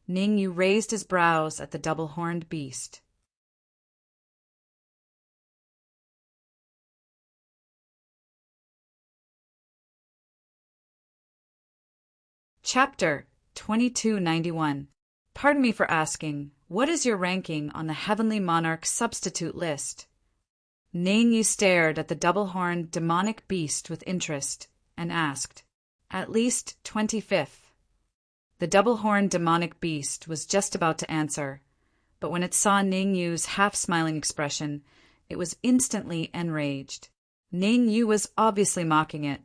Ningyu raised his brows at the double-horned beast. Chapter 2291. Pardon me for asking, what is your ranking on the Heavenly Monarch substitute list? Ningyu stared at the double-horned demonic beast with interest and asked, At least 25th. The double-horned demonic beast was just about to answer, but when it saw Ningyu's half-smiling expression, it was instantly enraged. Ningyu was obviously mocking it.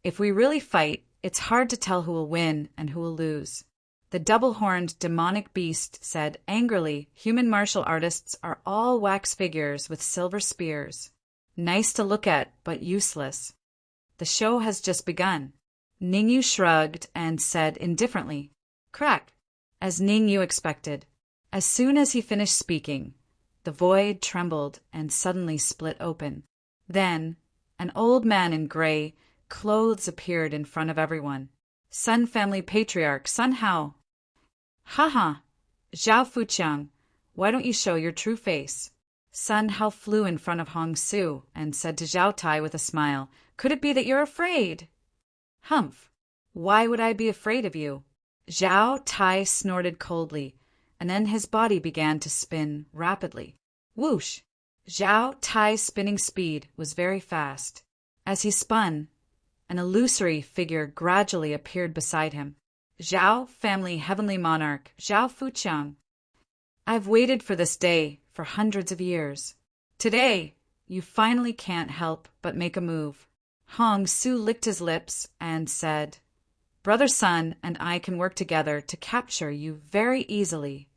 If we really fight, it's hard to tell who will win and who will lose. The double-horned demonic beast said angrily, human martial artists are all wax figures with silver spears. Nice to look at, but useless. The show has just begun. Ningyu shrugged and said indifferently, Crack, as Ningyu expected. As soon as he finished speaking, the void trembled and suddenly split open. Then, an old man in gray clothes appeared in front of everyone. Sun family patriarch Sun Hao. Ha! Zhao Fuqiang, why don't you show your true face? Sun Hao flew in front of Hong Su and said to Zhao Tai with a smile, Could it be that you're afraid? Humph! Why would I be afraid of you? Zhao Tai snorted coldly, and then his body began to spin rapidly. Whoosh! Zhao Tai's spinning speed was very fast. As he spun, an illusory figure gradually appeared beside him. Zhao family heavenly monarch, Zhao Fuqiang. I've waited for this day for hundreds of years. Today, you finally can't help but make a move. Hong Su licked his lips and said, Brother Sun and I can work together to capture you very easily.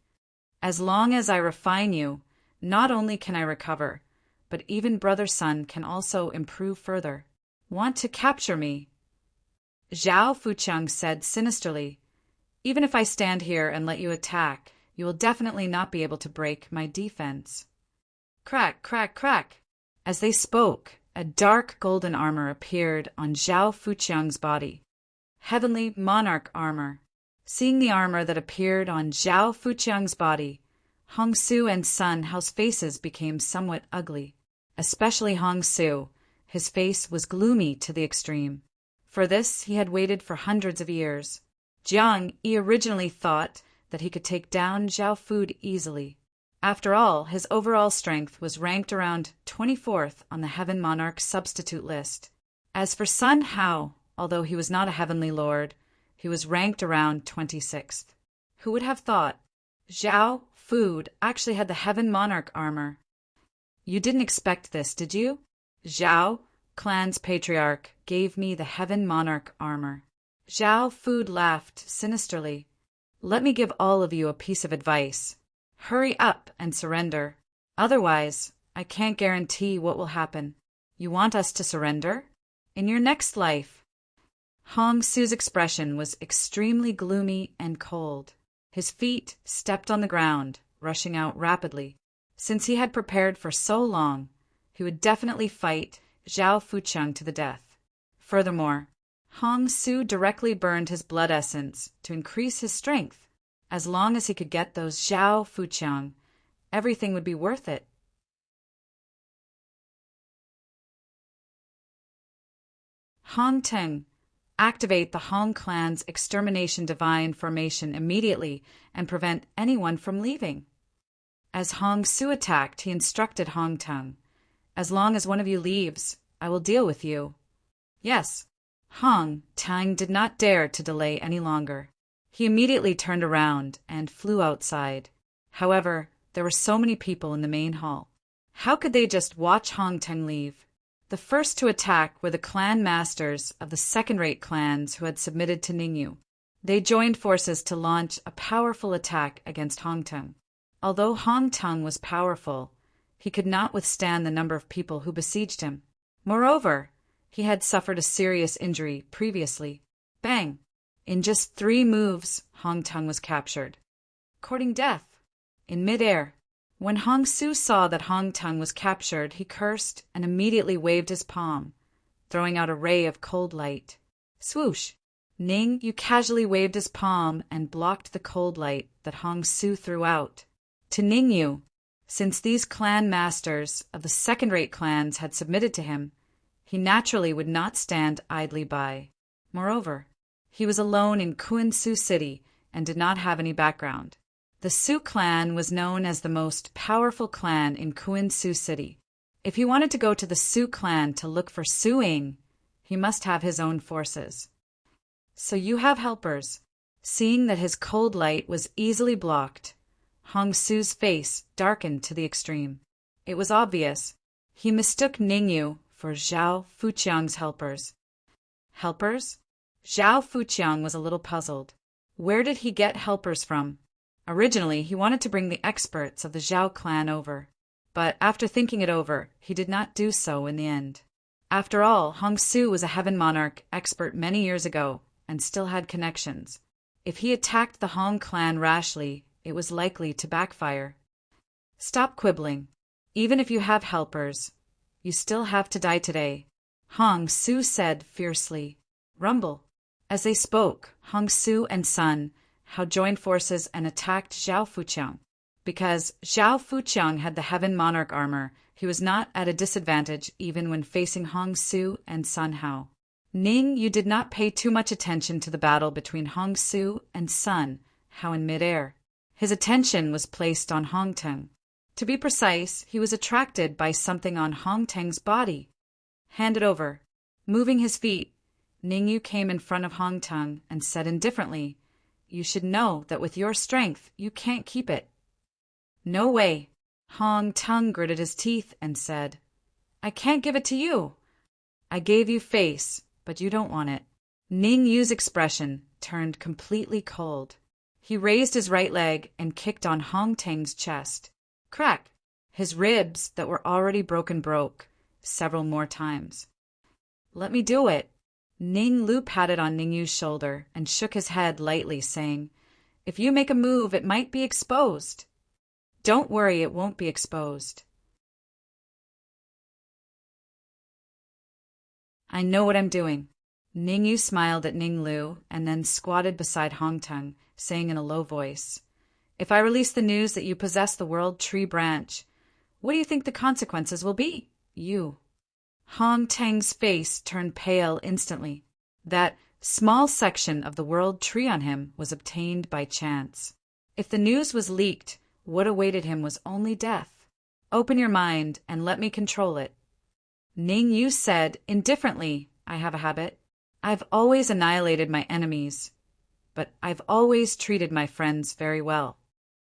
As long as I refine you, not only can I recover, but even Brother Sun can also improve further. Want to capture me? Zhao Fuqiang said sinisterly, Even if I stand here and let you attack, you will definitely not be able to break my defense. Crack, crack, crack. As they spoke, a dark golden armor appeared on Zhao Fuqiang's body. Heavenly monarch armor. Seeing the armor that appeared on Zhao Fuqiang's body, Hong Su and Sun Hao's faces became somewhat ugly. Especially Hong Su. His face was gloomy to the extreme. For this he had waited for hundreds of years. Jiang Yi originally thought that he could take down Zhao Fu easily. After all, his overall strength was ranked around 24th on the Heaven Monarch substitute list. As for Sun Hao, although he was not a heavenly lord, he was ranked around 26th. Who would have thought? Zhao Fu actually had the Heaven Monarch armor. You didn't expect this, did you? Zhao, clan's patriarch, gave me the Heaven Monarch armor. Zhao Fu laughed sinisterly. Let me give all of you a piece of advice. Hurry up and surrender. Otherwise, I can't guarantee what will happen. You want us to surrender? In your next life. Hong Su's expression was extremely gloomy and cold. His feet stepped on the ground, rushing out rapidly. Since he had prepared for so long, he would definitely fight Zhao Fuqiang to the death. Furthermore, Hong Su directly burned his blood essence to increase his strength. As long as he could get those Zhao Fuqiang, everything would be worth it. Hong Teng, activate the Hong clan's extermination divine formation immediately and prevent anyone from leaving. As Hong Su attacked, he instructed Hong Teng, As long as one of you leaves, I will deal with you. Yes, Hong Tang did not dare to delay any longer. He immediately turned around and flew outside. However, there were so many people in the main hall. How could they just watch Hong Tang leave? The first to attack were the clan masters of the second-rate clans who had submitted to Ningyu. They joined forces to launch a powerful attack against Hong Tang. Although Hong Tang was powerful, he could not withstand the number of people who besieged him. Moreover, he had suffered a serious injury previously. Bang! In just 3 moves, Hong Tang was captured. Courting death. In midair. When Hong Su saw that Hong Tang was captured, he cursed and immediately waved his palm, throwing out a ray of cold light. Swoosh! Ning Yu casually waved his palm and blocked the cold light that Hong Su threw out. To Ning Yu, since these clan masters of the second-rate clans had submitted to him, he naturally would not stand idly by. Moreover, he was alone in Kuan-Su City and did not have any background. The Su clan was known as the most powerful clan in Kuan-Su City. If he wanted to go to the Su clan to look for Su-ing, he must have his own forces. So you have helpers. Seeing that his cold light was easily blocked, Hong Su's face darkened to the extreme. It was obvious. He mistook Ningyu for Zhao Fuqiang's helpers. Helpers? Zhao Fuqiang was a little puzzled. Where did he get helpers from? Originally, he wanted to bring the experts of the Zhao clan over, but after thinking it over, he did not do so in the end. After all, Hong Su was a Heaven Monarch expert many years ago and still had connections. If he attacked the Hong clan rashly, it was likely to backfire. Stop quibbling. Even if you have helpers, you still have to die today, Hong Su said fiercely. Rumble. As they spoke, Hong Su and Sun Hao joined forces and attacked Zhao Fuqiang. Because Zhao Fuqiang had the Heaven Monarch armor, he was not at a disadvantage even when facing Hong Su and Sun Hao. Ning Yu did not pay too much attention to the battle between Hong Su and Sun Hao in midair. His attention was placed on Hong Tang. To be precise, he was attracted by something on Hong Tang's body. Hand it over. Moving his feet, Ning Yu came in front of Hong Tang and said indifferently, "You should know that with your strength, you can't keep it." "No way." Hong Tang gritted his teeth and said, "I can't give it to you. I gave you face, but you don't want it." Ning Yu's expression turned completely cold. He raised his right leg and kicked on Hong Tang's chest. Crack! His ribs that were already broken broke several more times. "Let me do it." Ning Lu patted on Ning Yu's shoulder and shook his head lightly, saying, "If you make a move, it might be exposed." "Don't worry, it won't be exposed. I know what I'm doing." Ning Yu smiled at Ning Lu and then squatted beside Hong Tang, saying in a low voice, "If I release the news that you possess the World Tree Branch, what do you think the consequences will be? You." Hong Tang's face turned pale instantly. That small section of the World Tree on him was obtained by chance. If the news was leaked, what awaited him was only death. "Open your mind and let me control it." Ning Yu said indifferently, "I have a habit. I've always annihilated my enemies, but I've always treated my friends very well."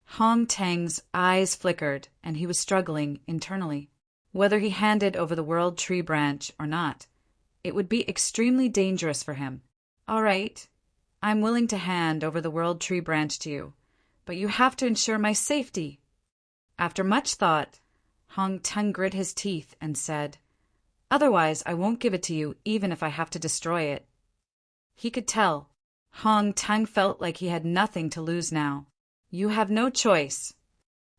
Hong Tang's eyes flickered, and he was struggling internally. Whether he handed over the World Tree Branch or not, it would be extremely dangerous for him. "All right, I'm willing to hand over the World Tree Branch to you, but you have to ensure my safety." After much thought, Hong Tang grit his teeth and said, "Otherwise, I won't give it to you even if I have to destroy it." He could tell. Hong Tang felt like he had nothing to lose now. "You have no choice."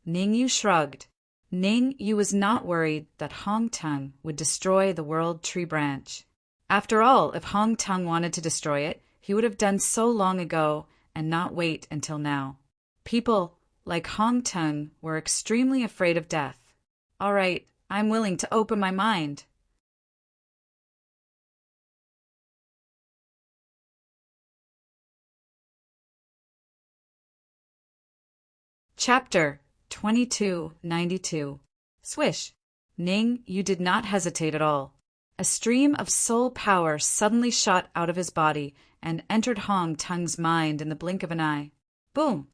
Ning Yu shrugged. Ning Yu was not worried that Hong Tang would destroy the World Tree Branch. After all, if Hong Tang wanted to destroy it, he would have done so long ago and not wait until now. People like Hong Tang were extremely afraid of death. "All right, I'm willing to open my mind." Chapter 2292. Swish. Ning Yu did not hesitate at all. A stream of soul power suddenly shot out of his body and entered Hong Tung's mind in the blink of an eye. Boom!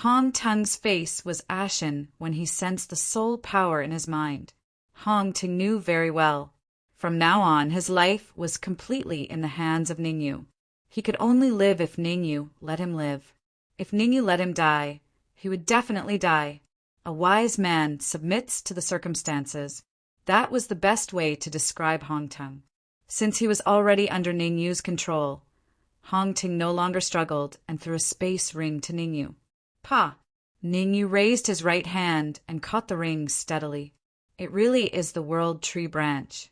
Hong Tung's face was ashen when he sensed the soul power in his mind. Hong Ting knew very well. From now on, his life was completely in the hands of Ningyu. He could only live if Ningyu let him live. If Ningyu let him die, he would definitely die. A wise man submits to the circumstances. That was the best way to describe Hong Tung. Since he was already under Ningyu's control, Hong Ting no longer struggled and threw a space ring to Ningyu. Pa! Ningyu raised his right hand and caught the ring steadily. It really is the World Tree branch.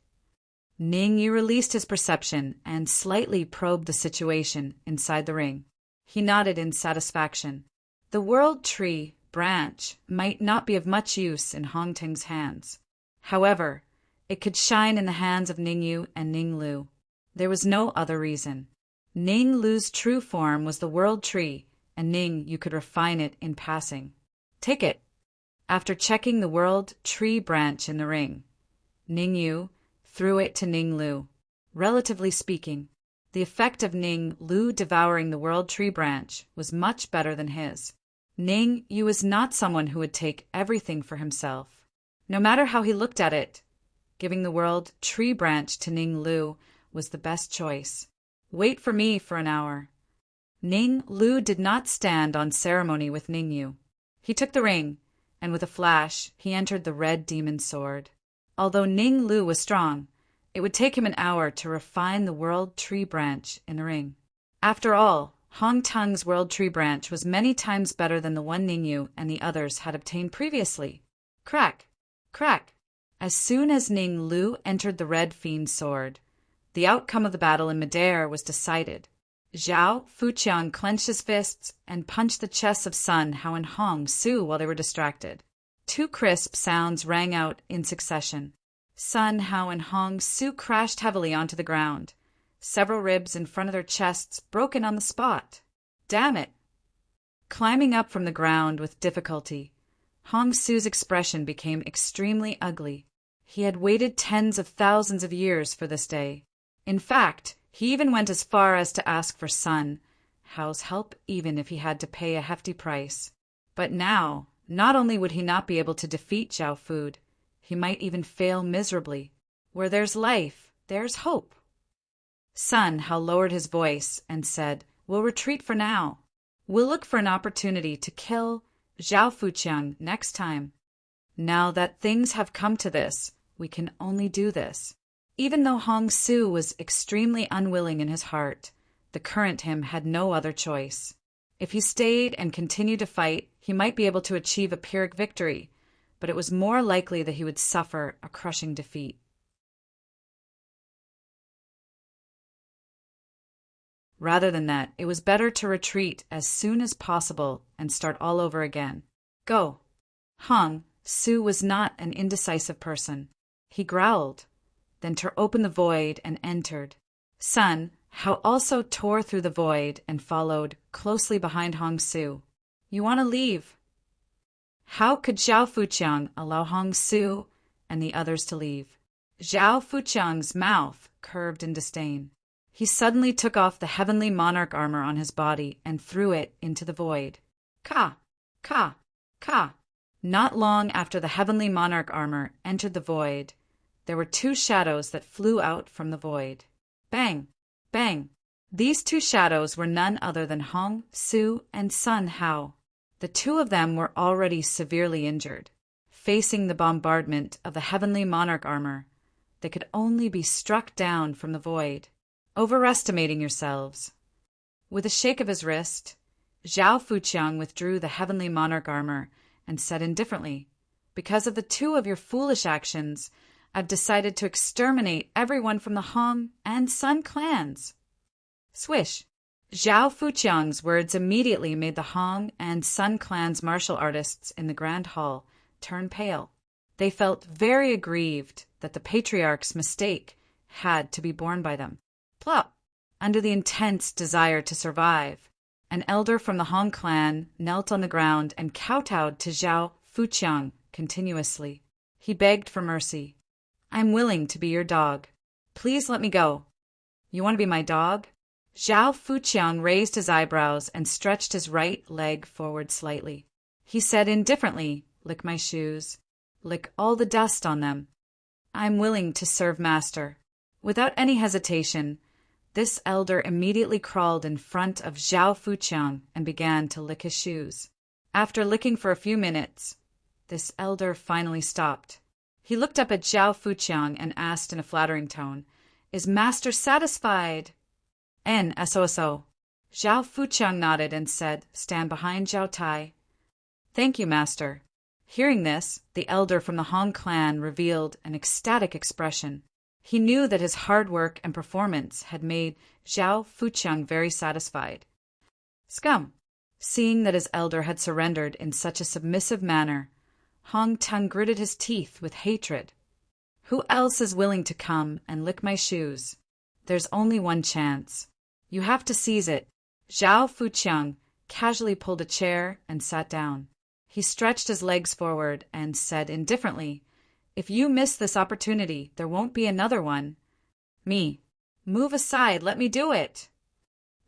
Ningyu released his perception and slightly probed the situation inside the ring. He nodded in satisfaction. The World Tree branch might not be of much use in Hong Ting's hands. However, it could shine in the hands of Ningyu and Ning Lu. There was no other reason. Ning Lu's true form was the World Tree, and Ning you could refine it in passing. Take it. After checking the World Tree branch in the ring, Ning Yu threw it to Ning Lu. Relatively speaking, the effect of Ning Lu devouring the World Tree branch was much better than his. Ning Yu was not someone who would take everything for himself. No matter how he looked at it, giving the World Tree branch to Ning Lu was the best choice. Wait for me for an hour. Ning Lu did not stand on ceremony with Ning Yu. He took the ring, and with a flash, he entered the red demon sword. Although Ning Lu was strong, it would take him an hour to refine the World Tree branch in the ring. After all, Hong Tung's World Tree branch was many times better than the one Ning Yu and the others had obtained previously. Crack! Crack! As soon as Ning Lu entered the red fiend sword, the outcome of the battle in midair was decided. Zhao Fuqiang clenched his fists and punched the chests of Sun Hao and Hong Su while they were distracted. Two crisp sounds rang out in succession. Sun Hao and Hong Su crashed heavily onto the ground. Several ribs in front of their chests broken on the spot. Damn it! Climbing up from the ground with difficulty, Hong Su's expression became extremely ugly. He had waited tens of thousands of years for this day. In fact, he even went as far as to ask for Sun Hao's help even if he had to pay a hefty price. But now, not only would he not be able to defeat Zhao Fu, he might even fail miserably. Where there's life, there's hope. Sun Hao lowered his voice and said, "We'll retreat for now. We'll look for an opportunity to kill Zhao Fuqiang next time. Now that things have come to this, we can only do this." Even though Hong Su was extremely unwilling in his heart, the current him had no other choice. If he stayed and continued to fight, he might be able to achieve a Pyrrhic victory, but it was more likely that he would suffer a crushing defeat. Rather than that, it was better to retreat as soon as possible and start all over again. Go! Hong Su was not an indecisive person. He growled, then tore open the void and entered. Sun Hao also tore through the void and followed closely behind Hong Su. You want to leave? How could Zhao Fuqiang allow Hong Su and the others to leave? Zhao Fuqiang's mouth curved in disdain. He suddenly took off the heavenly monarch armor on his body and threw it into the void. Ka! Ka! Ka! Not long after the heavenly monarch armor entered the void, there were two shadows that flew out from the void. Bang! Bang! These two shadows were none other than Hong Su and Sun Hao. The two of them were already severely injured. Facing the bombardment of the heavenly monarch armor, they could only be struck down from the void. Overestimating yourselves. With a shake of his wrist, Zhao Fuqiang withdrew the heavenly monarch armor and said indifferently, "Because of the two of your foolish actions, I've decided to exterminate everyone from the Hong and Sun clans." Swish! Zhao Fuqiang's words immediately made the Hong and Sun clans martial artists in the Grand Hall turn pale. They felt very aggrieved that the patriarch's mistake had to be borne by them. Plop! Under the intense desire to survive, an elder from the Hong clan knelt on the ground and kowtowed to Zhao Fuqiang continuously. He begged for mercy. "I'm willing to be your dog. Please let me go. You want to be my dog? Zhao Fuqiang raised his eyebrows and stretched his right leg forward slightly. He said indifferently, "Lick my shoes. Lick all the dust on them. I'm willing to serve master." Without any hesitation, this elder immediately crawled in front of Zhao Fuqiang and began to lick his shoes. After licking for a few minutes, this elder finally stopped. He looked up at Zhao Fuqiang and asked in a flattering tone, "Is master satisfied?" "So." Zhao Fuqiang nodded and said, "Stand behind Zhao Tai." "Thank you, master." Hearing this, the elder from the Hong clan revealed an ecstatic expression. He knew that his hard work and performance had made Zhao Fuqiang very satisfied. Scum! Seeing that his elder had surrendered in such a submissive manner, Hong Tung gritted his teeth with hatred. "Who else is willing to come and lick my shoes? There's only one chance. You have to seize it." Zhao Fuqiang casually pulled a chair and sat down. He stretched his legs forward and said indifferently, "If you miss this opportunity, there won't be another one." "Me. Move aside, let me do it."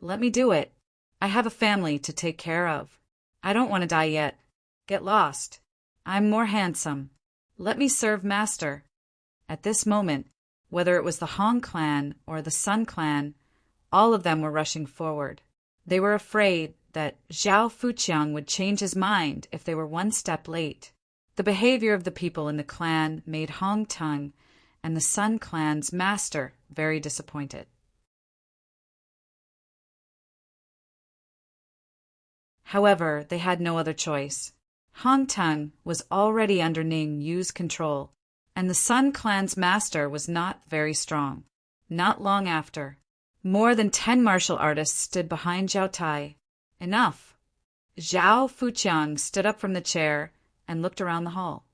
"Let me do it. I have a family to take care of. I don't want to die yet. Get lost. I'm more handsome. Let me serve master." At this moment, whether it was the Hong clan or the Sun clan, all of them were rushing forward. They were afraid that Zhao Fuqiang would change his mind if they were one step late. The behavior of the people in the clan made Hong Tung and the Sun clan's master very disappointed. However, they had no other choice. Hong Tung was already under Ning Yu's control, and the Sun clan's master was not very strong. Not long after, more than 10 martial artists stood behind Zhao Tai. "Enough!" Zhao Fuqiang stood up from the chair and looked around the hall.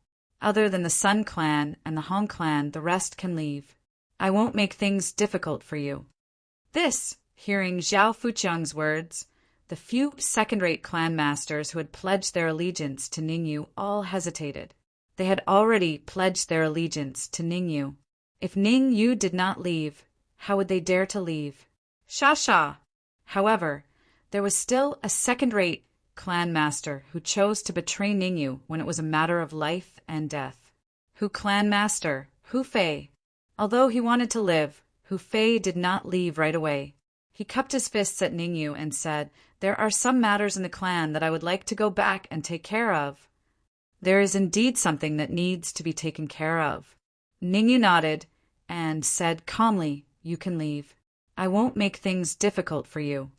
"Other than the Sun clan and the Hong clan, the rest can leave. I won't make things difficult for you." Hearing Zhao Fuqiang's words, the few second-rate clan masters who had pledged their allegiance to Ningyu all hesitated. They had already pledged their allegiance to Ningyu. If Ningyu did not leave, how would they dare to leave? Sha! However, there was still a second-rate clan master who chose to betray Ningyu when it was a matter of life and death. Clan master Hu Fei. Although he wanted to live, Hu Fei did not leave right away. He cupped his fists at Ningyu and said, "There are some matters in the clan that I would like to go back and take care of." "There is indeed something that needs to be taken care of." Ningyu nodded and said calmly, "You can leave. I won't make things difficult for you."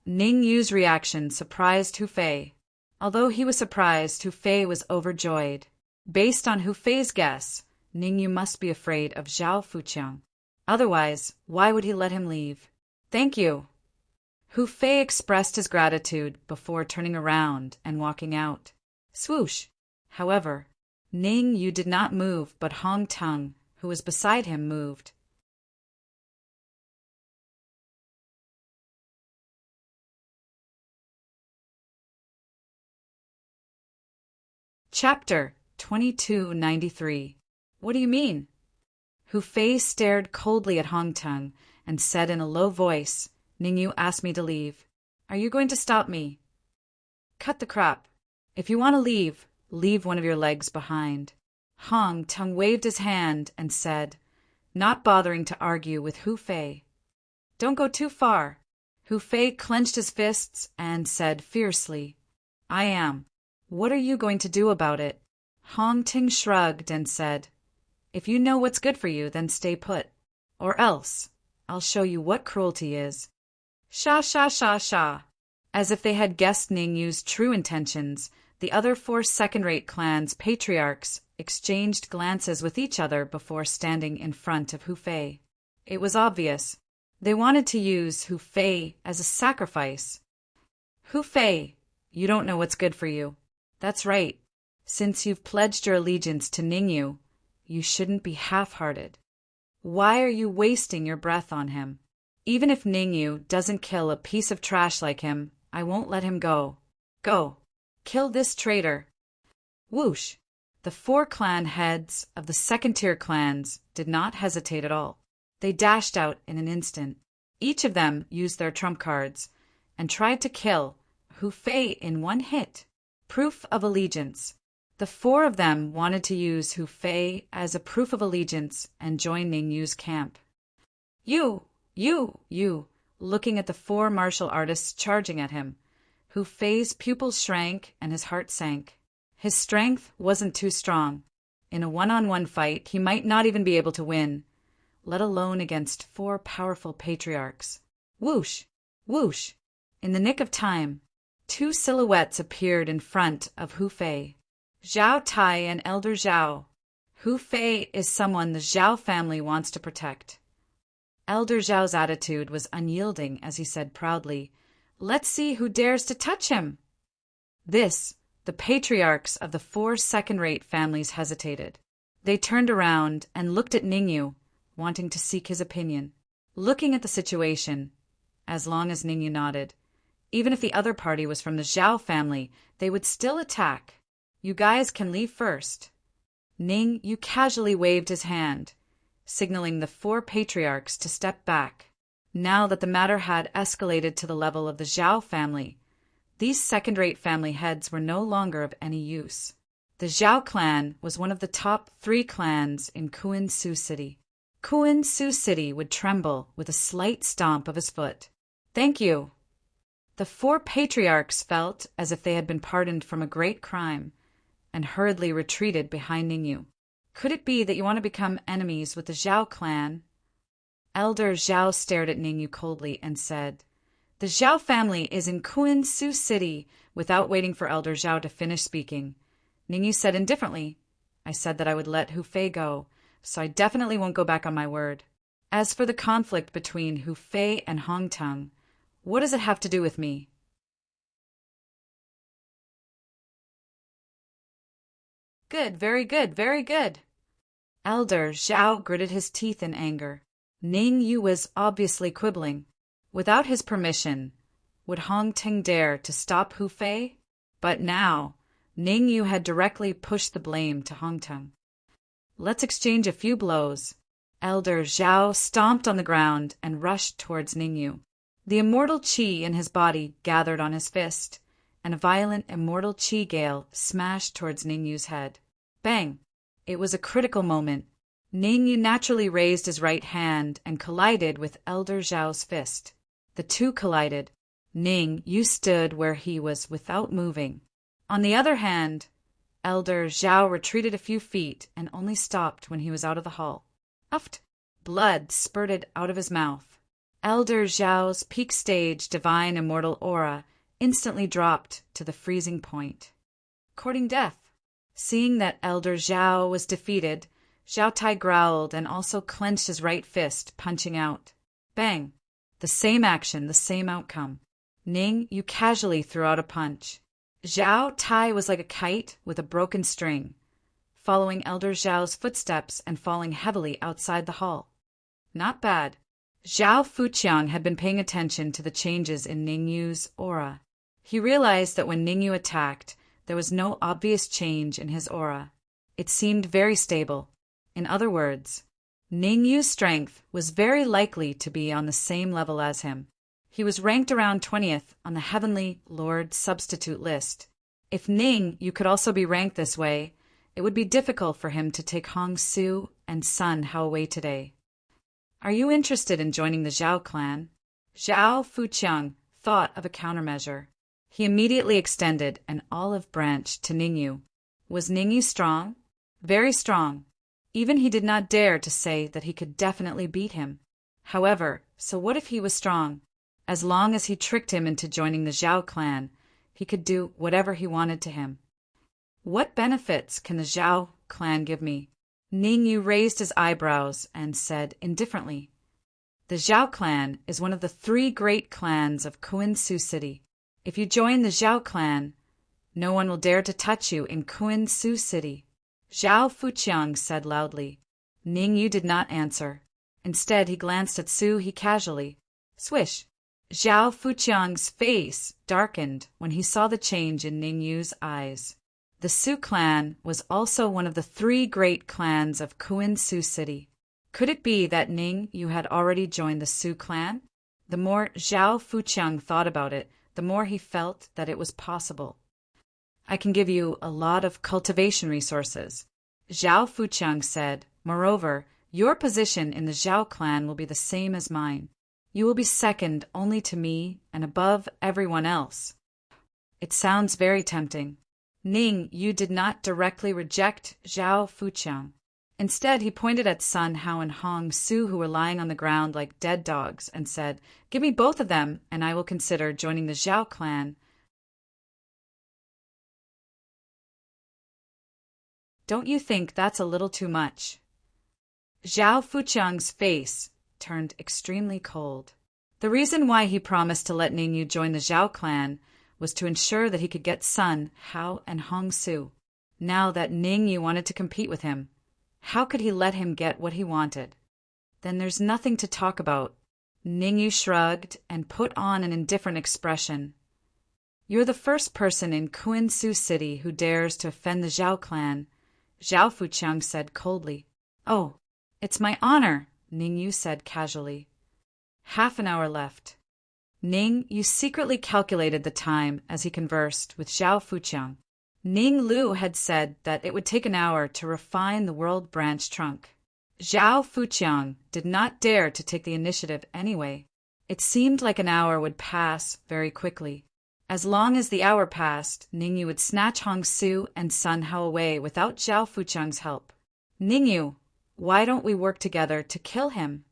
Ningyu's reaction surprised Hu Fei. Although he was surprised, Hu Fei was overjoyed. Based on Hu Fei's guess, Ningyu must be afraid of Zhao Fuqiang. Otherwise, why would he let him leave? "Thank you." Hu Fei expressed his gratitude before turning around and walking out. Swoosh! However, Ningyu did not move, but Hong Tung, who was beside him, moved. Chapter 2293. What do you mean? Hu Fei stared coldly at Hong Tung and said in a low voice, "Ningyu asked me to leave. Are you going to stop me?" "Cut the crap. If you want to leave, leave one of your legs behind." Hong Tung waved his hand and said, not bothering to argue with Hu Fei, "Don't go too far." Hu Fei clenched his fists and said fiercely, "I am. What are you going to do about it?" Hong Tung shrugged and said, "If you know what's good for you, then stay put. Or else, I'll show you what cruelty is." Sha! As if they had guessed Ningyu's true intentions, the other 4 second-rate clans' patriarchs exchanged glances with each other before standing in front of Hu Fei. It was obvious. They wanted to use Hu Fei as a sacrifice. "Hu Fei, you don't know what's good for you. That's right. Since you've pledged your allegiance to Ningyu, you shouldn't be half-hearted. Why are you wasting your breath on him? Even if Ningyu doesn't kill a piece of trash like him, I won't let him go. Go. Kill this traitor." Whoosh! The 4 clan heads of the second-tier clans did not hesitate at all. They dashed out in an instant. Each of them used their trump cards and tried to kill Hu Fei in one hit. Proof of allegiance. The 4 of them wanted to use Hu Fei as a proof of allegiance and join Ning Yu's camp. You, looking at the 4 martial artists charging at him. Hu Fei's pupils shrank and his heart sank. His strength wasn't too strong. In a one-on-one fight, he might not even be able to win, let alone against 4 powerful patriarchs. Whoosh! Whoosh! In the nick of time, 2 silhouettes appeared in front of Hu Fei. Zhao Tai and Elder Zhao. Hu Fei is someone the Zhao family wants to protect. Elder Zhao's attitude was unyielding as he said proudly, "Let's see who dares to touch him." The patriarchs of the 4 second-rate families hesitated. They turned around and looked at Ningyu, wanting to seek his opinion. Looking at the situation, as long as Ningyu nodded, even if the other party was from the Zhao family, they would still attack. "You guys can leave first." Ningyu casually waved his hand, signaling the 4 patriarchs to step back. Now that the matter had escalated to the level of the Zhao family, these second-rate family heads were no longer of any use. The Zhao clan was one of the top 3 clans in Kuin-Su City. Kuin-Su City would tremble with a slight stomp of his foot. "Thank you." The 4 patriarchs felt as if they had been pardoned from a great crime, and hurriedly retreated behind Ningyu. "Could it be that you want to become enemies with the Zhao clan?" Elder Zhao stared at Ningyu coldly and said, "The Zhao family is in Kuin-Su City." Without waiting for Elder Zhao to finish speaking, Ningyu said indifferently, "I said that I would let Hu Fei go, so I definitely won't go back on my word. As for the conflict between Hu Fei and Hong Teng, what does it have to do with me?" "Good, very good, very good." Elder Zhao gritted his teeth in anger. Ningyu was obviously quibbling. Without his permission, would Hong Teng dare to stop Hu Fei? But now, Ningyu had directly pushed the blame to Hong Teng. "Let's exchange a few blows." Elder Zhao stomped on the ground and rushed towards Ningyu. The immortal qi in his body gathered on his fist, and a violent immortal qi gale smashed towards Ningyu's head. Bang! It was a critical moment. Ningyu naturally raised his right hand and collided with Elder Zhao's fist. The 2 collided. Ningyu stood where he was without moving. On the other hand, Elder Zhao retreated a few feet and only stopped when he was out of the hall. Uft! Blood spurted out of his mouth. Elder Zhao's peak stage divine immortal aura instantly dropped to the freezing point. Courting death. Seeing that Elder Zhao was defeated, Zhao Tai growled and also clenched his right fist, punching out. Bang! The same action, the same outcome. Ningyu casually threw out a punch. Zhao Tai was like a kite with a broken string, following Elder Zhao's footsteps and falling heavily outside the hall. Not bad. Zhao Fuqiang had been paying attention to the changes in Ningyu's aura. He realized that when Ningyu attacked, there was no obvious change in his aura. It seemed very stable. In other words, Ningyu's strength was very likely to be on the same level as him. He was ranked around 20th on the Heavenly Lord substitute list. If Ningyu could also be ranked this way, it would be difficult for him to take Hong Su and Sun Hao away today. Are you interested in joining the Zhao clan? Zhao Fuqiang thought of a countermeasure. He immediately extended an olive branch to Ningyu. Was Ningyu strong? Very strong. Even he did not dare to say that he could definitely beat him. However, so what if he was strong? As long as he tricked him into joining the Zhao clan, he could do whatever he wanted to him. What benefits can the Zhao clan give me? Ningyu raised his eyebrows and said indifferently, "The Zhao clan is one of the 3 great clans of Kuin-Su City. If you join the Zhao clan, no one will dare to touch you in Kuin-Su City." Zhao Fuqiang said loudly. Ningyu did not answer. Instead, he glanced at Su He casually. Swish! Zhao Fuqiang's face darkened when he saw the change in Ningyu's eyes. The Sioux clan was also one of the three great clans of Kuen Sioux City. Could it be that Ning Yu had already joined the Sioux clan? The more Zhao Fuqiang thought about it, the more he felt that it was possible. I can give you a lot of cultivation resources, Zhao Fuqiang said. Moreover, your position in the Zhao clan will be the same as mine. You will be second only to me and above everyone else. It sounds very tempting. Ning Yu did not directly reject Zhao Fuqiang. Instead, he pointed at Sun Hao and Hong Su, who were lying on the ground like dead dogs, and said, "Give me both of them, and I will consider joining the Zhao clan." Don't you think that's a little too much? Zhao Fuqiang's face turned extremely cold. The reason why he promised to let Ning Yu join the Zhao clan was to ensure that he could get Sun Hao and Hong Su. Now that Ning Yu wanted to compete with him, how could he let him get what he wanted? Then there's nothing to talk about. Ning Yu shrugged and put on an indifferent expression. You're the first person in Kuen Sioux City who dares to offend the Zhao clan, Zhao Fuqiang said coldly. Oh, it's my honor, Ning Yu said casually. Half an hour left. Ning Yu secretly calculated the time as he conversed with Zhao Fuqiang. Ning Lu had said that it would take an hour to refine the world branch trunk. Zhao Fuqiang did not dare to take the initiative anyway. It seemed like an hour would pass very quickly. As long as the hour passed, Ning Yu would snatch Hong Su and Sun Hao away without Zhao Fuqiang's help. Ning Yu, why don't we work together to kill him?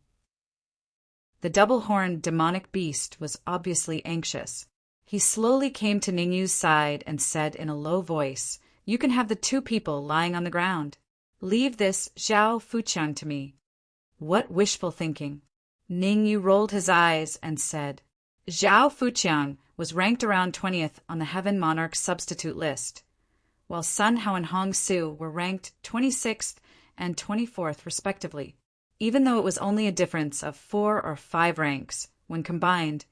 The double-horned demonic beast was obviously anxious. He slowly came to Ning Yu's side and said in a low voice, "You can have the two people lying on the ground. Leave this Zhao Fuqiang to me." What wishful thinking! Ning Yu rolled his eyes and said, Zhao Fuqiang was ranked around 20th on the Heaven Monarch substitute list, while Sun Hao and Hong Su were ranked 26th and 24th respectively. Even though it was only a difference of 4 or 5 ranks, when combined,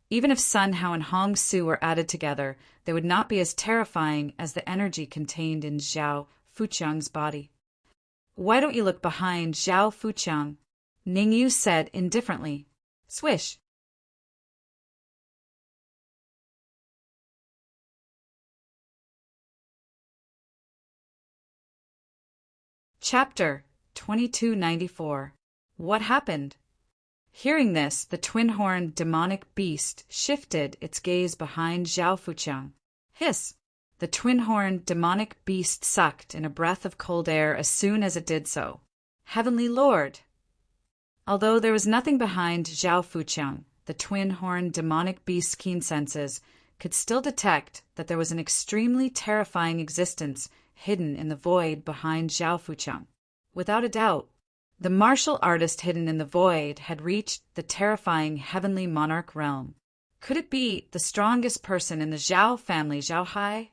even if Sun Hao and Hong Su were added together, they would not be as terrifying as the energy contained in Zhao Fuqiang's body. Why don't you look behind Zhao Fuqiang? Ning Yu said indifferently. Swish. Chapter 2294. What happened? Hearing this, the twin-horned demonic beast shifted its gaze behind Zhao Fuqiang. Hiss! The twin-horned demonic beast sucked in a breath of cold air as soon as it did so. Heavenly Lord! Although there was nothing behind Zhao Fuqiang, the twin-horned demonic beast's keen senses could still detect that there was an extremely terrifying existence hidden in the void behind Zhao Fuqiang. Without a doubt, the martial artist hidden in the void had reached the terrifying heavenly monarch realm. Could it be the strongest person in the Zhao family, Zhao Hai?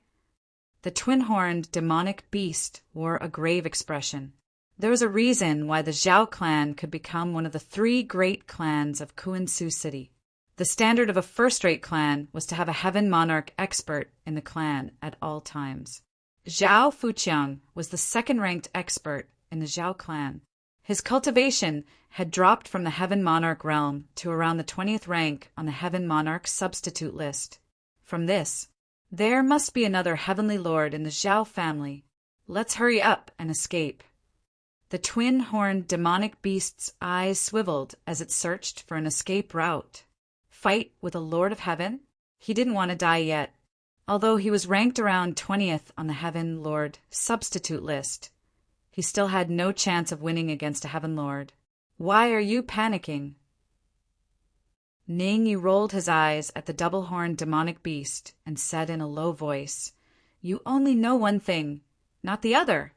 The twin-horned demonic beast wore a grave expression. There was a reason why the Zhao clan could become one of the 3 great clans of Kuen Sioux City. The standard of a first-rate clan was to have a heaven monarch expert in the clan at all times. Zhao Fuqiang was the second-ranked expert in the Zhao clan. His cultivation had dropped from the Heaven Monarch realm to around the 20th rank on the Heaven Monarch substitute list. From this, there must be another Heavenly Lord in the Zhao family. Let's hurry up and escape. The twin-horned demonic beast's eyes swiveled as it searched for an escape route. Fight with a Lord of Heaven? He didn't want to die yet. Although he was ranked around 20th on the Heaven Lord substitute list, he still had no chance of winning against a Heaven Lord. Why are you panicking? Ning Yu rolled his eyes at the double-horned demonic beast and said in a low voice, "You only know one thing, not the other."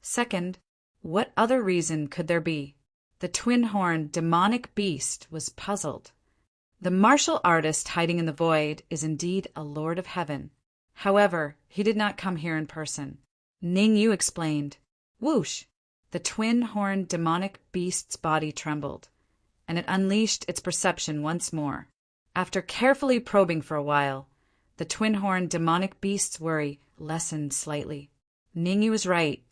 Second, what other reason could there be? The twin-horned demonic beast was puzzled. The martial artist hiding in the void is indeed a Lord of Heaven. However, he did not come here in person. Ning Yu explained. Whoosh! The twin-horned demonic beast's body trembled, and it unleashed its perception once more. After carefully probing for a while, the twin-horned demonic beast's worry lessened slightly. Ningyu was right.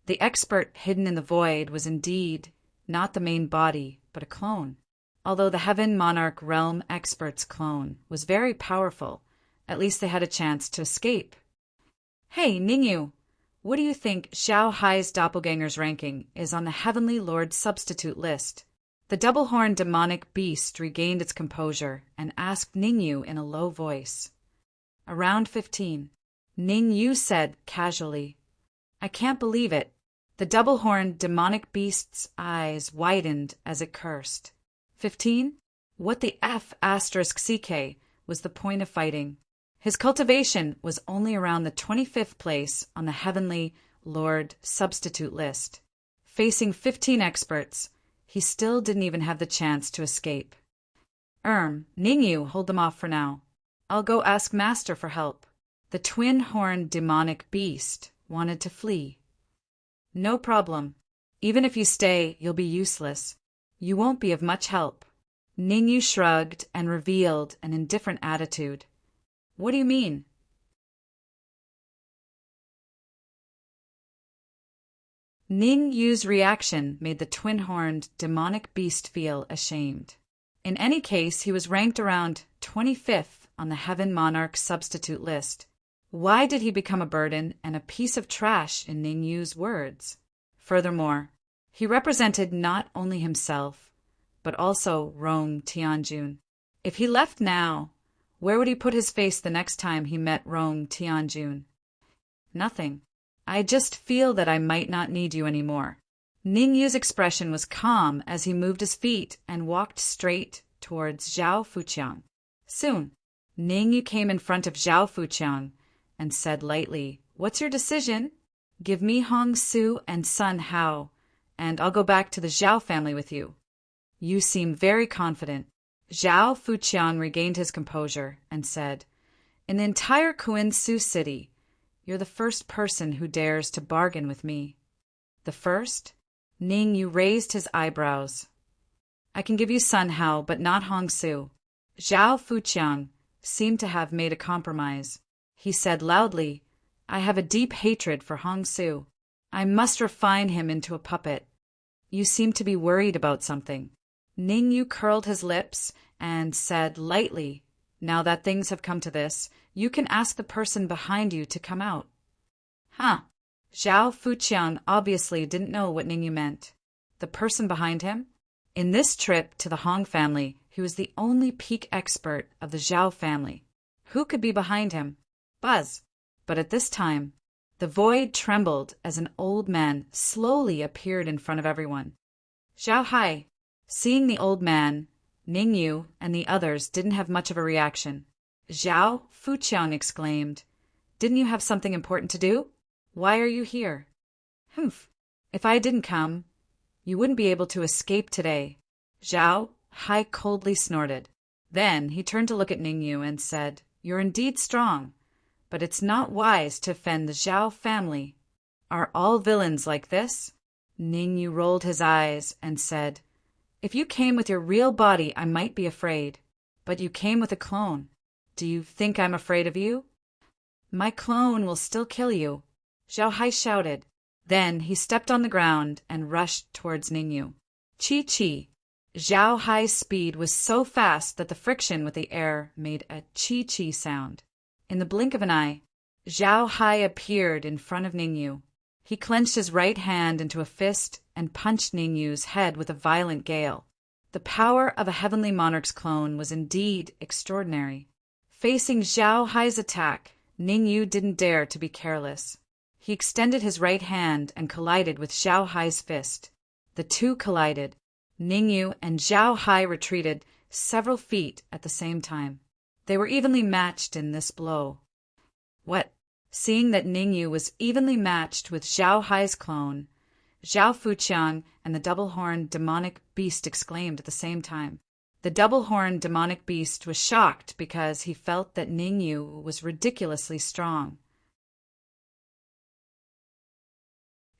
The expert hidden in the void was indeed not the main body, but a clone. Although the Heaven Monarch Realm expert's clone was very powerful, at least they had a chance to escape. Hey, Ningyu, what do you think Xiao Hai's doppelganger's ranking is on the Heavenly Lord substitute list? The double-horned demonic beast regained its composure and asked Ningyu in a low voice. Around 15. Ningyu said casually, I can't believe it. The double-horned demonic beast's eyes widened as it cursed. 15? What the F***CK was the point of fighting? His cultivation was only around the 25th place on the Heavenly Lord substitute list. Facing 15 experts, he still didn't even have the chance to escape. Ningyu, hold them off for now. I'll go ask Master for help. The twin-horned demonic beast wanted to flee. No problem. Even if you stay, you'll be useless. You won't be of much help. Ningyu shrugged and revealed an indifferent attitude. What do you mean? Ningyu's reaction made the twin-horned demonic beast feel ashamed. In any case, he was ranked around 25th on the Heaven Monarch substitute list. Why did he become a burden and a piece of trash in Ningyu's words? Furthermore, he represented not only himself, but also Rong Tianjun. If he left now, where would he put his face the next time he met Rong Tianjun? Nothing. I just feel that I might not need you anymore. Ningyu's expression was calm as he moved his feet and walked straight towards Zhao Fuqiang. Soon, Ningyu came in front of Zhao Fuqiang and said lightly, What's your decision? Give me Hong Su and Sun Hao, and I'll go back to the Zhao family with you. You seem very confident. Zhao Fuqiang regained his composure and said, In the entire Kuin-Su city, you're the first person who dares to bargain with me. The first? Ningyu raised his eyebrows. I can give you Sun Hao, but not Hong Su. Zhao Fuqiang seemed to have made a compromise. He said loudly, I have a deep hatred for Hong Su. I must refine him into a puppet. You seem to be worried about something. Ningyu curled his lips and said lightly, Now that things have come to this, you can ask the person behind you to come out. Huh. Zhao Fuqiang obviously didn't know what Ningyu meant. The person behind him? In this trip to the Hong family, he was the only peak expert of the Zhao family. Who could be behind him? Buzz. But at this time, the void trembled as an old man slowly appeared in front of everyone. Zhao Hai. Seeing the old man, Ningyu and the others didn't have much of a reaction. Zhao Fuqiang exclaimed, Didn't you have something important to do? Why are you here? Humph. If I didn't come, you wouldn't be able to escape today. Zhao Hai coldly snorted. Then he turned to look at Ningyu and said, You're indeed strong, but it's not wise to offend the Zhao family. Are all villains like this? Ningyu rolled his eyes and said, If you came with your real body, I might be afraid. But you came with a clone. Do you think I'm afraid of you? My clone will still kill you, Zhao Hai shouted. Then he stepped on the ground and rushed towards Ningyu. Chi-chi. Zhao Hai's speed was so fast that the friction with the air made a chi-chi sound. In the blink of an eye, Zhao Hai appeared in front of Ningyu. He clenched his right hand into a fist and punched Ningyu's head with a violent gale. The power of a Heavenly Monarch's clone was indeed extraordinary. Facing Zhao Hai's attack, Ningyu didn't dare to be careless. He extended his right hand and collided with Zhao Hai's fist. The two collided. Ningyu and Zhao Hai retreated several feet at the same time. They were evenly matched in this blow. What? Seeing that Ningyu was evenly matched with Zhao Hai's clone, Zhao Fuqiang and the double-horned demonic beast exclaimed at the same time. The double-horned demonic beast was shocked because he felt that Ningyu was ridiculously strong.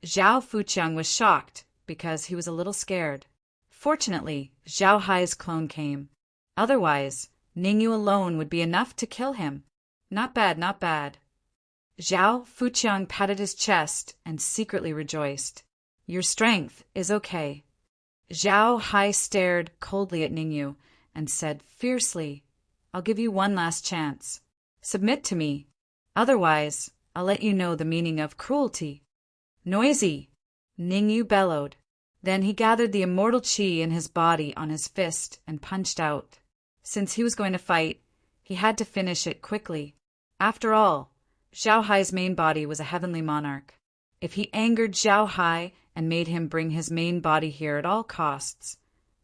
Zhao Fuqiang was shocked because he was a little scared. Fortunately, Zhao Hai's clone came. Otherwise, Ningyu alone would be enough to kill him. Not bad, not bad. Zhao Fuqiang patted his chest and secretly rejoiced. Your strength is okay. Zhao Hai stared coldly at Ningyu and said fiercely, I'll give you one last chance. Submit to me. Otherwise, I'll let you know the meaning of cruelty. Noisy! Ningyu bellowed. Then he gathered the immortal qi in his body on his fist and punched out. Since he was going to fight, he had to finish it quickly. After all, Zhao Hai's main body was a heavenly monarch. If he angered Zhao Hai and made him bring his main body here at all costs,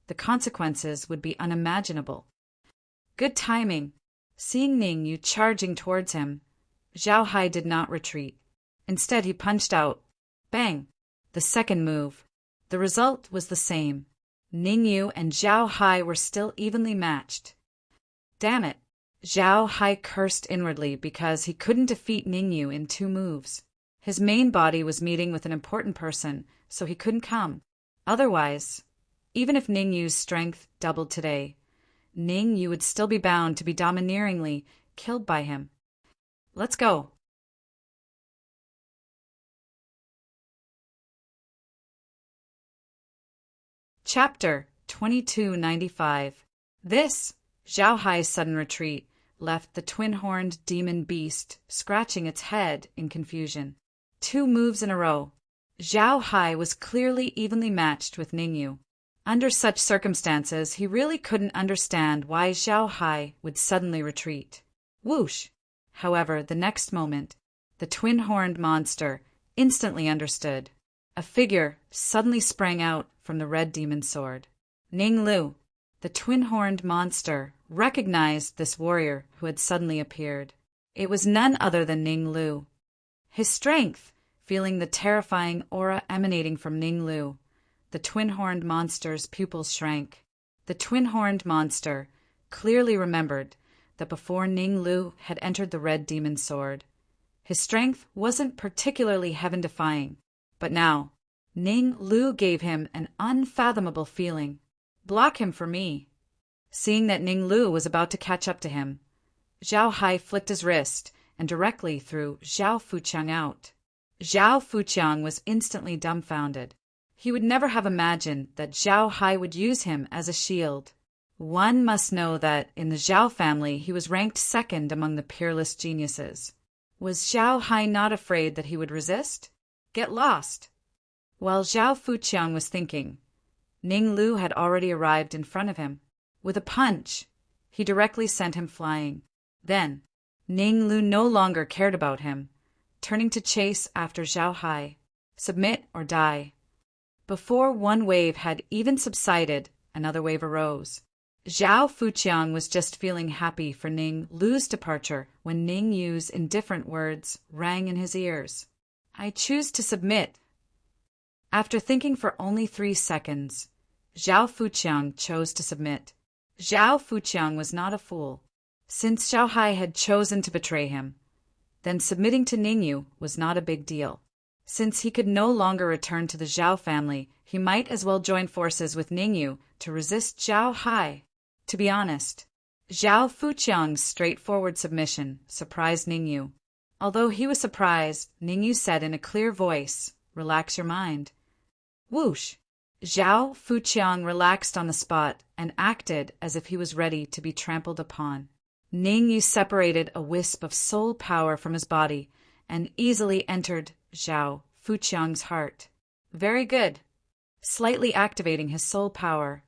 the consequences would be unimaginable. Good timing. Seeing Ningyu charging towards him, Zhao Hai did not retreat. Instead, he punched out. Bang! The second move. The result was the same. Ningyu and Zhao Hai were still evenly matched. Damn it! Zhao Hai cursed inwardly because he couldn't defeat Ningyu in 2 moves. His main body was meeting with an important person, so he couldn't come. Otherwise, even if Ningyu's strength doubled today, Ningyu would still be bound to be domineeringly killed by him. Let's go. Chapter 2295. This, Zhao Hai's sudden retreat, left the twin-horned demon beast scratching its head in confusion. 2 moves in a row. Zhao Hai was clearly evenly matched with Ningyu. Under such circumstances, he really couldn't understand why Zhao Hai would suddenly retreat. Whoosh! However, the next moment, the twin-horned monster instantly understood. A figure suddenly sprang out from the red demon sword. Ning Lu, the twin-horned monster, recognized this warrior who had suddenly appeared. It was none other than Ning Lu. His strength, feeling the terrifying aura emanating from Ning Lu, the twin-horned monster's pupils shrank. The twin-horned monster clearly remembered that before Ning Lu had entered the red demon sword, his strength wasn't particularly heaven-defying, but now Ning Lu gave him an unfathomable feeling. Block him for me. Seeing that Ning Lu was about to catch up to him, Zhao Hai flicked his wrist and directly threw Zhao Fuqiang out. Zhao Fuqiang was instantly dumbfounded. He would never have imagined that Zhao Hai would use him as a shield. One must know that in the Zhao family he was ranked 2nd among the peerless geniuses. Was Zhao Hai not afraid that he would resist? Get lost! While Zhao Fuqiang was thinking, Ning Lu had already arrived in front of him. With a punch, he directly sent him flying. Then, Ning Lu no longer cared about him, turning to chase after Zhao Hai. Submit or die. Before one wave had even subsided, another wave arose. Zhao Fuqiang was just feeling happy for Ning Lu's departure when Ning Yu's indifferent words rang in his ears. I choose to submit. After thinking for only 3 seconds, Zhao Fuqiang chose to submit. Zhao Fuqiang was not a fool. Since Zhao Hai had chosen to betray him, then submitting to Ningyu was not a big deal. Since he could no longer return to the Zhao family, he might as well join forces with Ningyu to resist Zhao Hai. To be honest, Zhao Fuqiang's straightforward submission surprised Ningyu. Although he was surprised, Ningyu said in a clear voice, "Relax your mind." Whoosh! Zhao Fuqiang relaxed on the spot and acted as if he was ready to be trampled upon. Ningyu separated a wisp of soul power from his body and easily entered Zhao Fuqiang's heart. Very good. Slightly activating his soul power,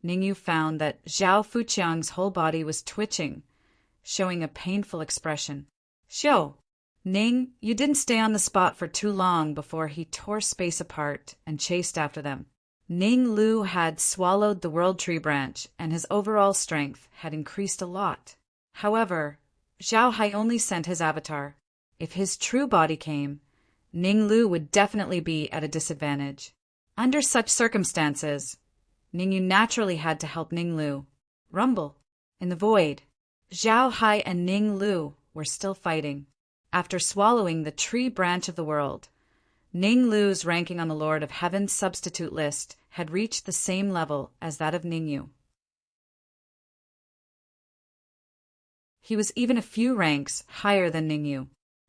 Ningyu found that Zhao Fuqiang's whole body was twitching, showing a painful expression. Xiao, Ning, you didn't stay on the spot for too long before he tore space apart and chased after them. Ning Lu had swallowed the World Tree branch, and his overall strength had increased a lot. However, Zhao Hai only sent his avatar. If his true body came, Ning Lu would definitely be at a disadvantage. Under such circumstances, Ningyu naturally had to help Ning Lu. Rumble. In the void, Zhao Hai and Ning Lu were still fighting. After swallowing the tree branch of the world, Ning Lu's ranking on the Lord of Heaven's substitute list had reached the same level as that of Ningyu. He was even a few ranks higher than Ningyu.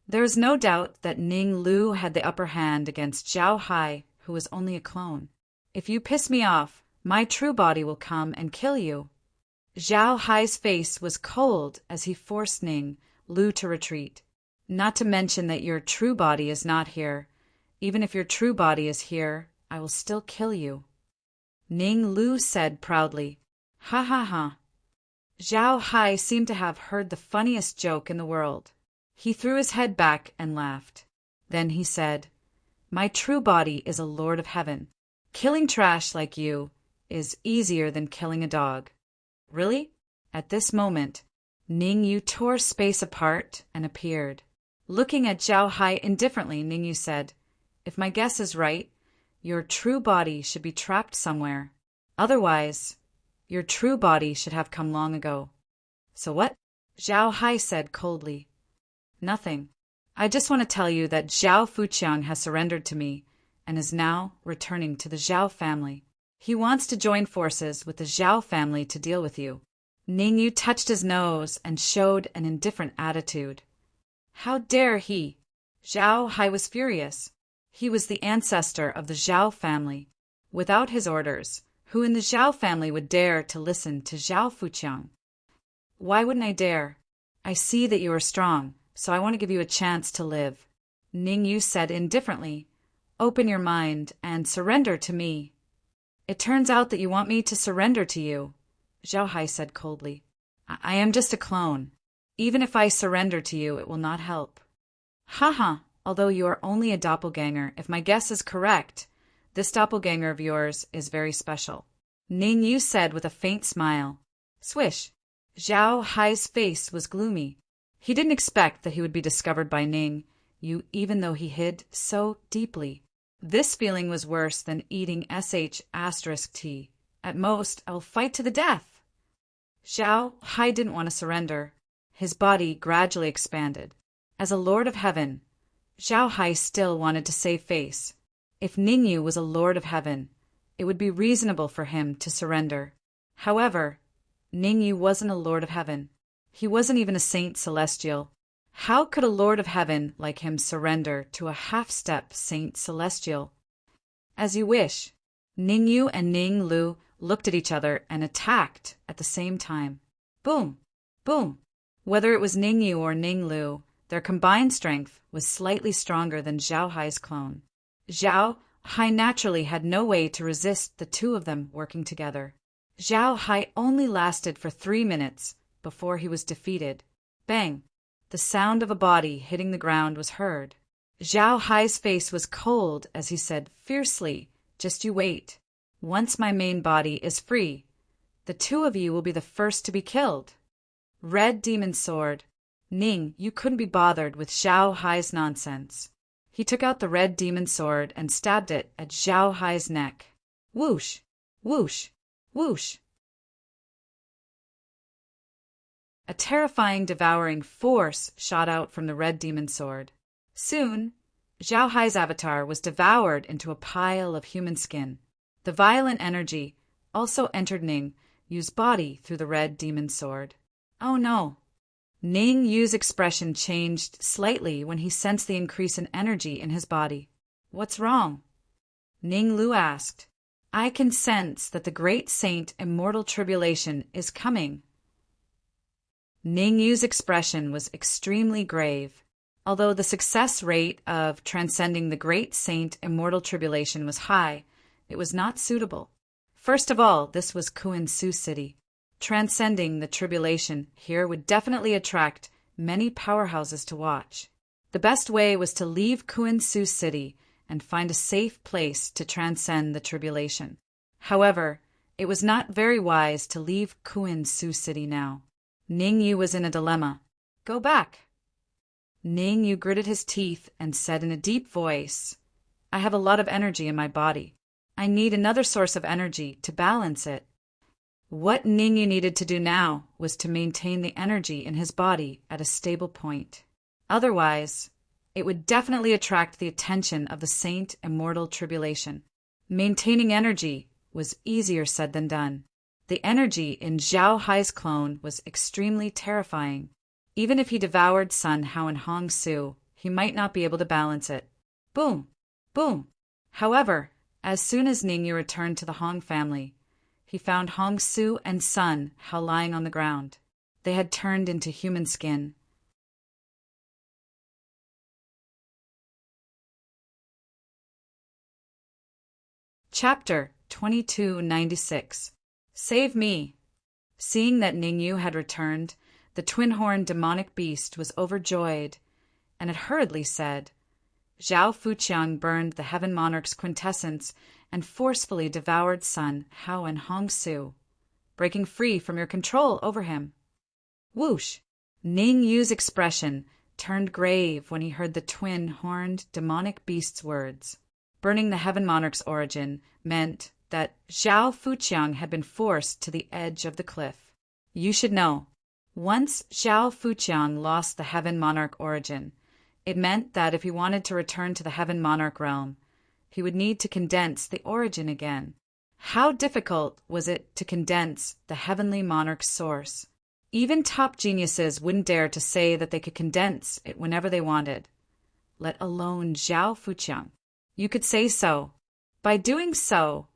There is no doubt that Ning Lu had the upper hand against Zhao Hai, who was only a clone. If you piss me off, my true body will come and kill you. Zhao Hai's face was cold as he forced Ning Lu to retreat. Not to mention that your true body is not here. Even if your true body is here, I will still kill you. Ning Lu said proudly. Ha ha ha. Zhao Hai seemed to have heard the funniest joke in the world. He threw his head back and laughed. Then he said, My true body is a lord of heaven. Killing trash like you is easier than killing a dog. Really? At this moment, Ning Yu tore space apart and appeared. Looking at Zhao Hai indifferently, Ning Yu said, If my guess is right, your true body should be trapped somewhere. Otherwise, your true body should have come long ago. So what? Zhao Hai said coldly. Nothing. I just want to tell you that Zhao Fuqiang has surrendered to me and is now returning to the Zhao family. He wants to join forces with the Zhao family to deal with you. Ning Yu touched his nose and showed an indifferent attitude. How dare he? Zhao Hai was furious. He was the ancestor of the Zhao family. Without his orders, who in the Zhao family would dare to listen to Zhao Fuqiang? Why wouldn't I dare? I see that you are strong, so I want to give you a chance to live. Ning Yu said indifferently, Open your mind and surrender to me. It turns out that you want me to surrender to you, Zhao Hai said coldly. I am just a clone. Even if I surrender to you, it will not help. Haha, although you are only a doppelganger, if my guess is correct, this doppelganger of yours is very special. Ning Yu said with a faint smile. Swish. Zhao Hai's face was gloomy. He didn't expect that he would be discovered by Ning Yu, even though he hid so deeply. This feeling was worse than eating sh*t. At most, I'll fight to the death. Zhao Hai didn't want to surrender. His body gradually expanded. As a lord of heaven, Zhao Hai still wanted to save face. If Ning Yu was a lord of heaven, it would be reasonable for him to surrender. However, Ning Yu wasn't a lord of heaven. He wasn't even a saint celestial. How could a lord of heaven like him surrender to a half-step saint celestial? As you wish. Ning Yu and Ning Lu looked at each other and attacked at the same time. Boom! Boom! Whether it was Ning Yu or Ning Lu, their combined strength was slightly stronger than Zhao Hai's clone. Zhao Hai naturally had no way to resist the two of them working together. Zhao Hai only lasted for 3 minutes before he was defeated. Bang! The sound of a body hitting the ground was heard. Zhao Hai's face was cold as he said fiercely, Just you wait. Once my main body is free, the two of you will be the first to be killed. Red Demon Sword. Ning, you couldn't be bothered with Zhao Hai's nonsense. He took out the red demon sword and stabbed it at Zhao Hai's neck. Whoosh! Whoosh! Whoosh! A terrifying, devouring force shot out from the red demon sword. Soon, Zhao Hai's avatar was devoured into a pile of human skin. The violent energy also entered Ning Yu's body through the red demon sword. Oh no! Ning Yu's expression changed slightly when he sensed the increase in energy in his body. What's wrong? Ning Lu asked. I can sense that the great saint Immortal Tribulation is coming. Ning Yu's expression was extremely grave. Although the success rate of transcending the great saint Immortal Tribulation was high, it was not suitable. First of all, this was Kuan-Su City. Transcending the tribulation here would definitely attract many powerhouses to watch. The best way was to leave Kuan-Su City and find a safe place to transcend the tribulation. However, it was not very wise to leave Kuan-Su City now. Ning Yu was in a dilemma. Go back. Ning Yu gritted his teeth and said in a deep voice, I have a lot of energy in my body. I need another source of energy to balance it. What Ning Yu needed to do now was to maintain the energy in his body at a stable point. Otherwise, it would definitely attract the attention of the Saint Immortal Tribulation. Maintaining energy was easier said than done. The energy in Zhao Hai's clone was extremely terrifying. Even if he devoured Sun Hao and Hong Su, he might not be able to balance it. Boom! Boom! However, as soon as Ningyu returned to the Hong family, he found Hong Su and Sun lying on the ground. They had turned into human skin. Chapter 2296. Save me! Seeing that Ningyu had returned, the twin-horned demonic beast was overjoyed, and it hurriedly said, Zhao Fuqiang burned the Heaven Monarch's quintessence and forcefully devoured Sun, Hao, and Hong Su, breaking free from your control over him. Whoosh! Ningyu's expression turned grave when he heard the twin-horned demonic beast's words. Burning the Heaven Monarch's origin meant that Zhao Fuqiang had been forced to the edge of the cliff. You should know, once Zhao Fuqiang lost the Heaven Monarch origin, it meant that if he wanted to return to the Heaven Monarch realm, he would need to condense the origin again. How difficult was it to condense the Heavenly Monarch's source? Even top geniuses wouldn't dare to say that they could condense it whenever they wanted, let alone Zhao Fuqiang. You could say so. By doing so,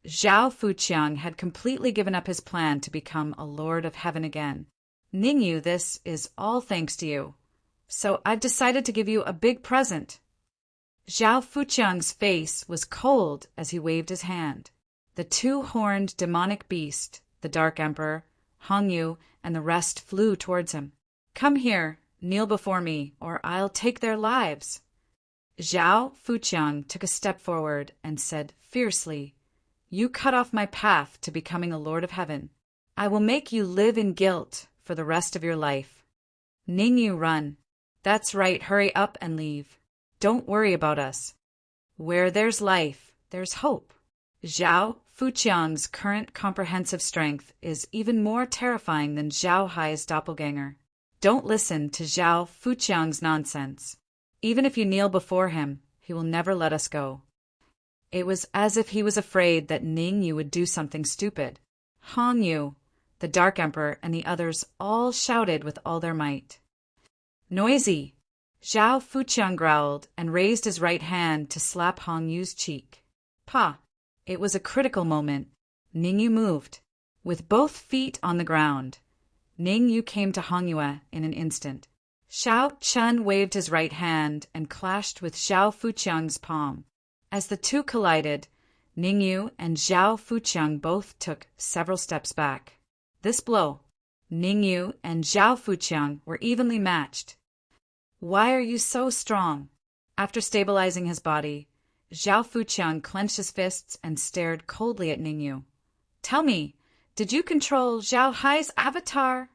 Zhao Fuqiang had completely given up his plan to become a Lord of Heaven again. Ningyu, this is all thanks to you. So I've decided to give you a big present. Zhao Fuqiang's face was cold as he waved his hand. The two-horned demonic beast, the Dark Emperor, Hongyu, and the rest flew towards him. Come here, kneel before me, or I'll take their lives. Zhao Fuqiang took a step forward and said fiercely, You cut off my path to becoming a Lord of Heaven. I will make you live in guilt for the rest of your life. Ningyu, run. That's right, hurry up and leave. Don't worry about us. Where there's life, there's hope. Zhao Fuqiang's current comprehensive strength is even more terrifying than Zhao Hai's doppelganger. Don't listen to Zhao Fuqiang's nonsense. Even if you kneel before him, he will never let us go. It was as if he was afraid that Ningyu would do something stupid. Hongyu, the Dark Emperor, and the others all shouted with all their might. Noisy! Zhao Fuqiang growled and raised his right hand to slap Hongyu's cheek. Pa! It was a critical moment. Ningyu moved. With both feet on the ground, Ningyu came to Hongyu in an instant. Xiao Chun waved his right hand and clashed with Zhao Fuqiang's palm. As the two collided, Ningyu and Zhao Fuqiang both took several steps back. This blow, Ningyu and Zhao Fuqiang were evenly matched. Why are you so strong? After stabilizing his body, Zhao Fuqiang clenched his fists and stared coldly at Ningyu. Tell me, did you control Zhao Hai's avatar?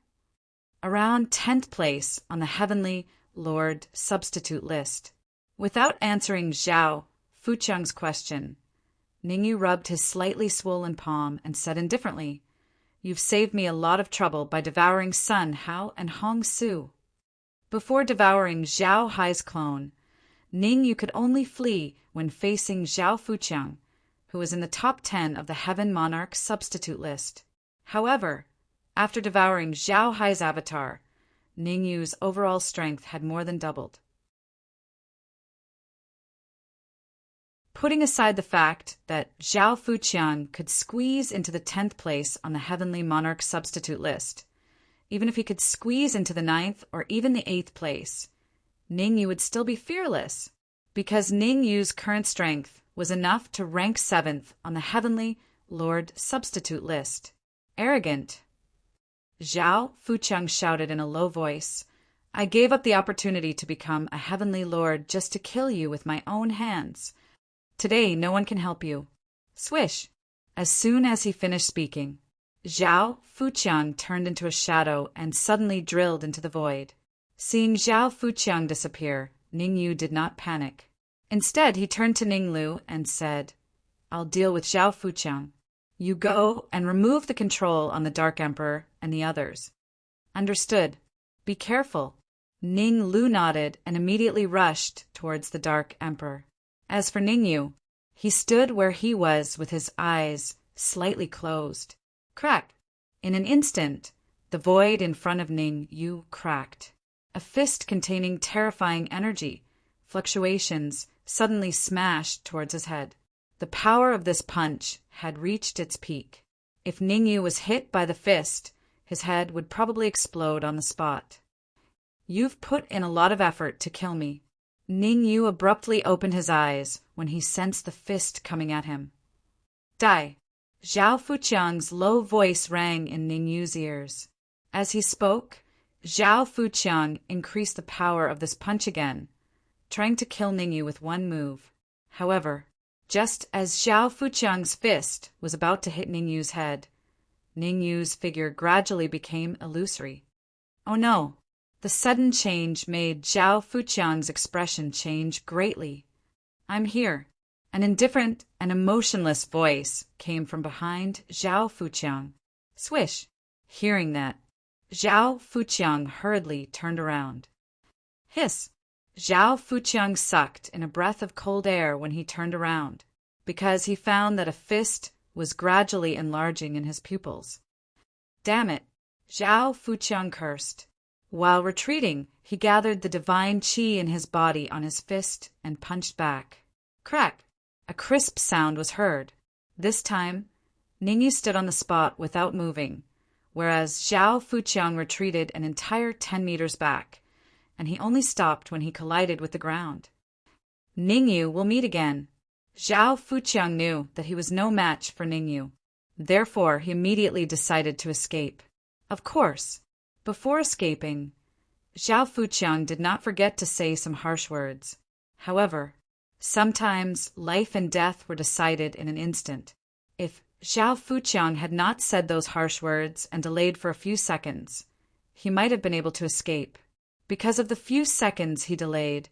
Around 10th place on the Heavenly Lord substitute list. Without answering Zhao Fuqiang's question, Ningyu rubbed his slightly swollen palm and said indifferently, You've saved me a lot of trouble by devouring Sun, Hao, and Hong Su. Before devouring Zhao Hai's clone, Ningyu could only flee when facing Zhao Fuqiang, who was in the top 10 of the Heaven Monarch substitute list. However, after devouring Zhao Hai's avatar, Ningyu's overall strength had more than doubled. Putting aside the fact that Zhao Fuqiang could squeeze into the 10th place on the Heavenly Monarch substitute list, even if he could squeeze into the 9th or even the 8th place, Ningyu would still be fearless, because Ningyu's current strength was enough to rank 7th on the Heavenly Lord substitute list. Arrogant. Zhao Fuqiang shouted in a low voice, I gave up the opportunity to become a Heavenly Lord just to kill you with my own hands. Today no one can help you. Swish! As soon as he finished speaking, Zhao Fuqiang turned into a shadow and suddenly drilled into the void. Seeing Zhao Fuqiang disappear, Ningyu did not panic. Instead, he turned to Ninglu and said, I'll deal with Zhao Fuqiang. You go and remove the control on the Dark Emperor and the others. Understood. Be careful. Ninglu nodded and immediately rushed towards the Dark Emperor. As for Ningyu, he stood where he was with his eyes slightly closed. Crack! In an instant, the void in front of Ningyu cracked. A fist containing terrifying energy, fluctuations, suddenly smashed towards his head. The power of this punch had reached its peak. If Ningyu was hit by the fist, his head would probably explode on the spot. "You've put in a lot of effort to kill me." Ningyu abruptly opened his eyes when he sensed the fist coming at him. "Die!" Zhao Fuqiang's low voice rang in Ningyu's ears. As he spoke, Zhao Fuqiang increased the power of this punch again, trying to kill Ningyu with one move. However, just as Zhao Fuqiang's fist was about to hit Ningyu's head, Ningyu's figure gradually became illusory. Oh no! The sudden change made Zhao Fuqiang's expression change greatly. "I'm here." An indifferent and emotionless voice came from behind Zhao Fuqiang. Swish! Hearing that, Zhao Fuqiang hurriedly turned around. Hiss! Zhao Fuqiang sucked in a breath of cold air when he turned around, because he found that a fist was gradually enlarging in his pupils. "Damn it!" Zhao Fuqiang cursed. While retreating, he gathered the divine qi in his body on his fist and punched back. Crack! A crisp sound was heard. This time, Ningyu stood on the spot without moving, whereas Zhao Fuqiang retreated an entire 10 meters back, and he only stopped when he collided with the ground. Ningyu will meet again. Zhao Fuqiang knew that he was no match for Ningyu. Therefore, he immediately decided to escape. Of course, before escaping, Zhao Fuqiang did not forget to say some harsh words. However, sometimes life and death were decided in an instant. If Zhao Fuqiang had not said those harsh words and delayed for a few seconds, he might have been able to escape. Because of the few seconds he delayed,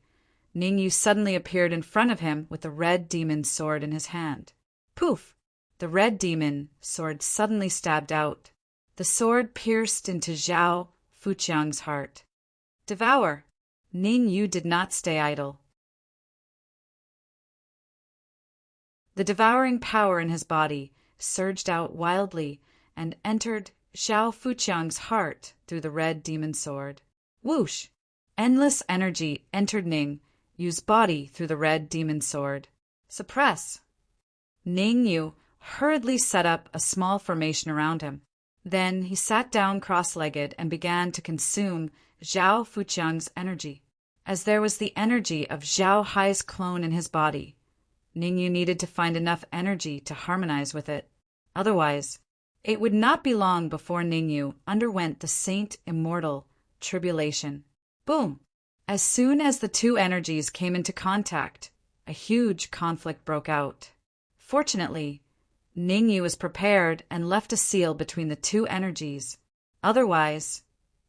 Ningyu suddenly appeared in front of him with the red demon sword in his hand. Poof! The red demon sword suddenly stabbed out. The sword pierced into Zhao Fuqiang's heart. Devour! Ningyu did not stay idle. The devouring power in his body surged out wildly and entered Zhao Fuqiang's heart through the red demon sword. Whoosh! Endless energy entered Ningyu's body through the red demon sword. Suppress! Ningyu hurriedly set up a small formation around him. Then he sat down cross-legged and began to consume Zhao Fuqiang's energy. As there was the energy of Zhao Hai's clone in his body, Ningyu needed to find enough energy to harmonize with it. Otherwise, it would not be long before Ningyu underwent the Saint Immortal tribulation. Boom! As soon as the two energies came into contact, a huge conflict broke out. Fortunately, Ningyu was prepared and left a seal between the two energies. Otherwise,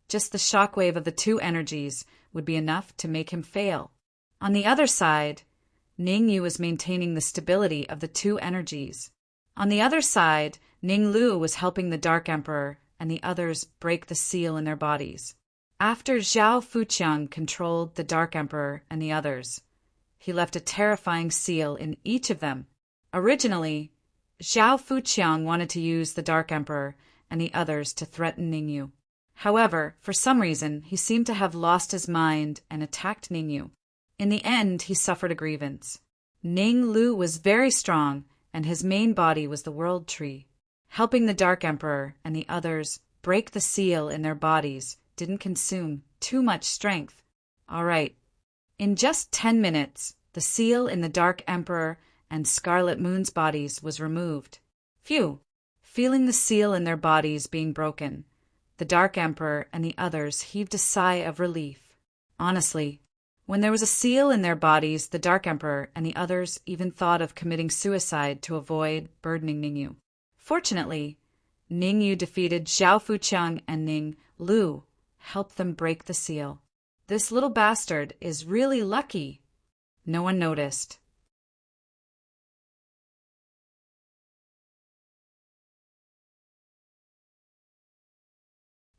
just the shockwave of the two energies would be enough to make him fail. On the other side, Ningyu was maintaining the stability of the two energies. On the other side, Ninglu was helping the Dark Emperor and the others break the seal in their bodies. After Zhao Fuqiang controlled the Dark Emperor and the others, he left a terrifying seal in each of them. Originally, Zhao Fuqiang wanted to use the Dark Emperor and the others to threaten Ningyu. However, for some reason, he seemed to have lost his mind and attacked Ningyu. In the end, he suffered a grievance. Ninglu was very strong, and his main body was the World Tree. Helping the Dark Emperor and the others break the seal in their bodies didn't consume too much strength. All right. In just 10 minutes, the seal in the Dark Emperor and Scarlet Moon's bodies was removed. Phew! Feeling the seal in their bodies being broken, the Dark Emperor and the others heaved a sigh of relief. Honestly, when there was a seal in their bodies, the Dark Emperor and the others even thought of committing suicide to avoid burdening Ningyu. Fortunately, Ningyu defeated Zhao Fuqiang and Ninglu, helped them break the seal. This little bastard is really lucky. No one noticed.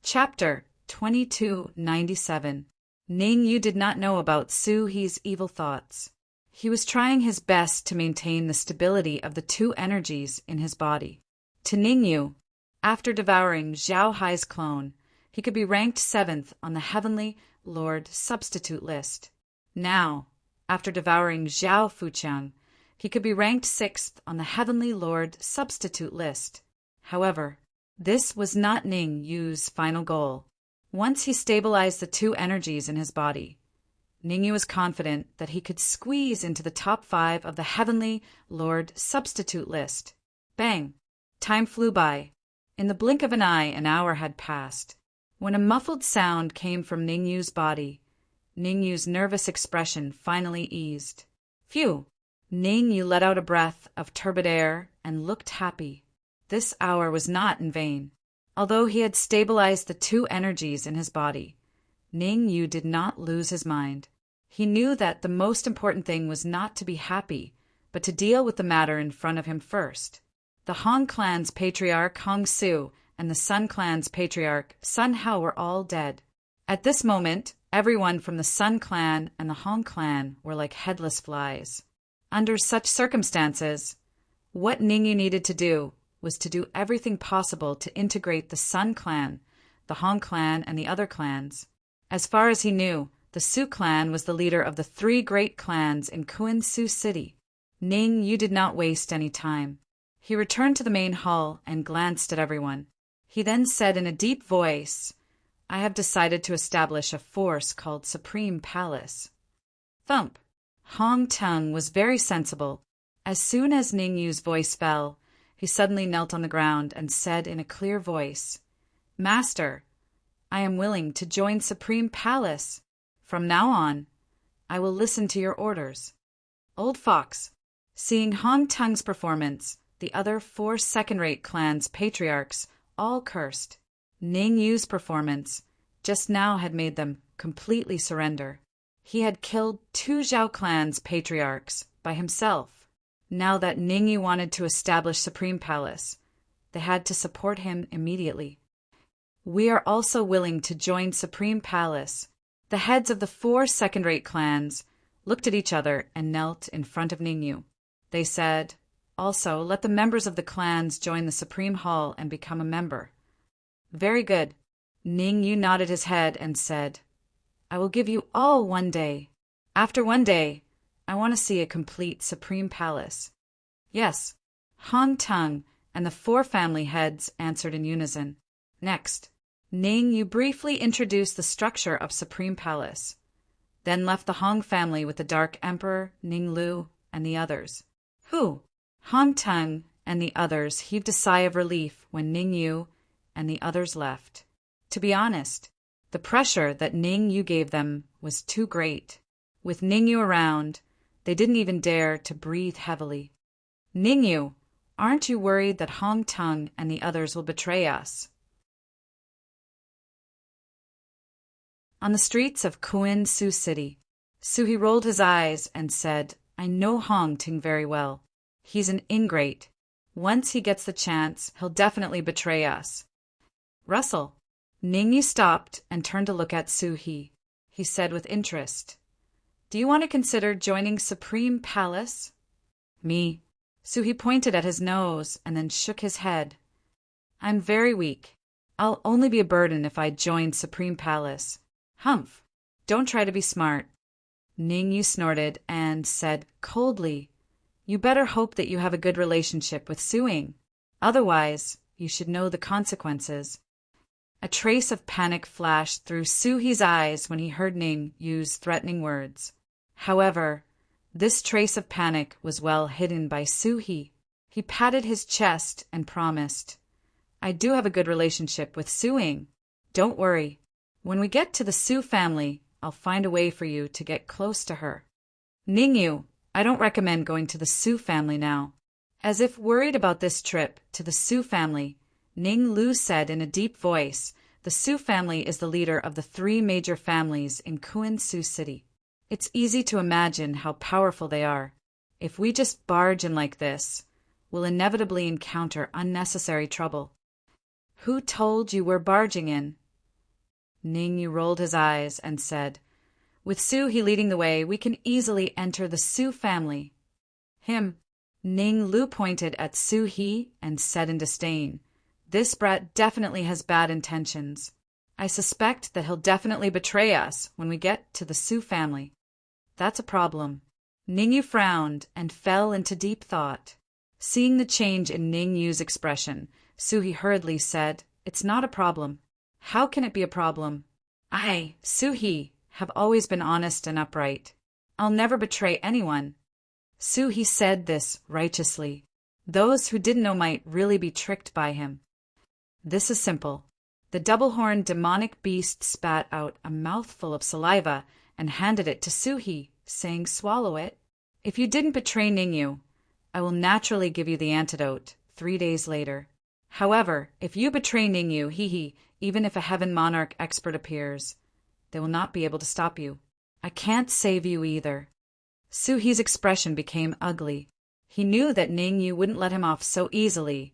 Chapter 2297. Ningyu did not know about Su He's evil thoughts. He was trying his best to maintain the stability of the two energies in his body. To Ningyu, after devouring Zhao Hai's clone, he could be ranked 7th on the heavenly Lord Substitute list. Now, after devouring Zhao Fuqiang, he could be ranked 6th on the Heavenly Lord Substitute list. However, this was not Ning Yu's final goal. Once he stabilized the two energies in his body, Ning Yu was confident that he could squeeze into the top 5 of the Heavenly Lord Substitute list. Bang! Time flew by. In the blink of an eye, an hour had passed. When a muffled sound came from Ning Yu's body, Ning Yu's nervous expression finally eased. Phew! Ning Yu let out a breath of turbid air and looked happy. This hour was not in vain. Although he had stabilized the two energies in his body, Ning Yu did not lose his mind. He knew that the most important thing was not to be happy, but to deal with the matter in front of him first. The Hong clan's patriarch Hong Su and the Sun clan's patriarch Sun Hao were all dead. At this moment, everyone from the Sun clan and the Hong clan were like headless flies. Under such circumstances, what Ning Yu needed to do was to do everything possible to integrate the Sun clan, the Hong clan, and the other clans. As far as he knew, the Su clan was the leader of the 3 great clans in Kuan-Su City. Ning Yu did not waste any time. He returned to the main hall and glanced at everyone. He then said in a deep voice, "I have decided to establish a force called Supreme Palace." Thump! Hong Tung was very sensible. As soon as Ning Yu's voice fell, he suddenly knelt on the ground and said in a clear voice, "Master, I am willing to join Supreme Palace. From now on, I will listen to your orders." Old Fox. Seeing Hong Tung's performance, the other 4 second-rate clans' patriarchs all cursed. Ning Yu's performance just now had made them completely surrender. He had killed 2 Zhao clan's patriarchs by himself. Now that Ning Yu wanted to establish Supreme Palace, they had to support him immediately. "We are also willing to join Supreme Palace." The heads of the 4 second-rate clans looked at each other and knelt in front of Ning Yu. They said, "Also, let the members of the clans join the Supreme Hall and become a member." "Very good." Ning Yu nodded his head and said, "I will give you all 1 day. After 1 day, I want to see a complete Supreme Palace." "Yes." Hong Tung and the 4 family heads answered in unison. Next, Ning Yu briefly introduced the structure of Supreme Palace, then left the Hong family with the Dark Emperor, Ning Lu, and the others. Who? Hong Tung and the others heaved a sigh of relief when Ning Yu and the others left. To be honest, the pressure that Ning Yu gave them was too great. With Ning Yu around, they didn't even dare to breathe heavily. "Ning Yu, aren't you worried that Hong Tung and the others will betray us?" On the streets of Kuan-Su City, Suhi rolled his eyes and said, "I know Hong Ting very well. He's an ingrate. Once he gets the chance, he'll definitely betray us." "Russell." Ning Yu stopped and turned to look at Suhi. He said with interest, "Do you want to consider joining Supreme Palace?" "Me." Suhi pointed at his nose and then shook his head. "I'm very weak. I'll only be a burden if I join Supreme Palace." "Humph. Don't try to be smart." Ning Yu snorted and said coldly, "You better hope that you have a good relationship with Suing. Otherwise, you should know the consequences." A trace of panic flashed through Suhi's eyes when he heard Ning use threatening words. However, this trace of panic was well hidden by Suhi. He patted his chest and promised, "I do have a good relationship with Suing. Don't worry. When we get to the Su family, I'll find a way for you to get close to her." "Ning Yu, I don't recommend going to the Su family now." As if worried about this trip to the Su family, Ning Lu said in a deep voice, "The Su family is the leader of the 3 major families in Kuan-Su City. It's easy to imagine how powerful they are. If we just barge in like this, we'll inevitably encounter unnecessary trouble." "Who told you we're barging in?" Ning Yu rolled his eyes and said, "With Suhi leading the way, we can easily enter the Su family." "Him." Ning Lu pointed at Suhi and said in disdain, "This brat definitely has bad intentions." I suspect that he'll definitely betray us when we get to the Sioux family. That's a problem. Ningyu frowned and fell into deep thought. Seeing the change in Ningyu's expression, Suhi hurriedly said, "It's not a problem." "How can it be a problem?" "I, Suhi, have always been honest and upright. I'll never betray anyone." Suhi said this righteously. Those who didn't know might really be tricked by him. "This is simple." The double-horned demonic beast spat out a mouthful of saliva and handed it to Suhi, saying, "Swallow it. If you didn't betray Ningyu, I will naturally give you the antidote 3 days later. However, if you betray Ningyu, even if a heaven monarch expert appears, they will not be able to stop you. I can't save you either." Suhi's expression became ugly. He knew that Ningyu wouldn't let him off so easily,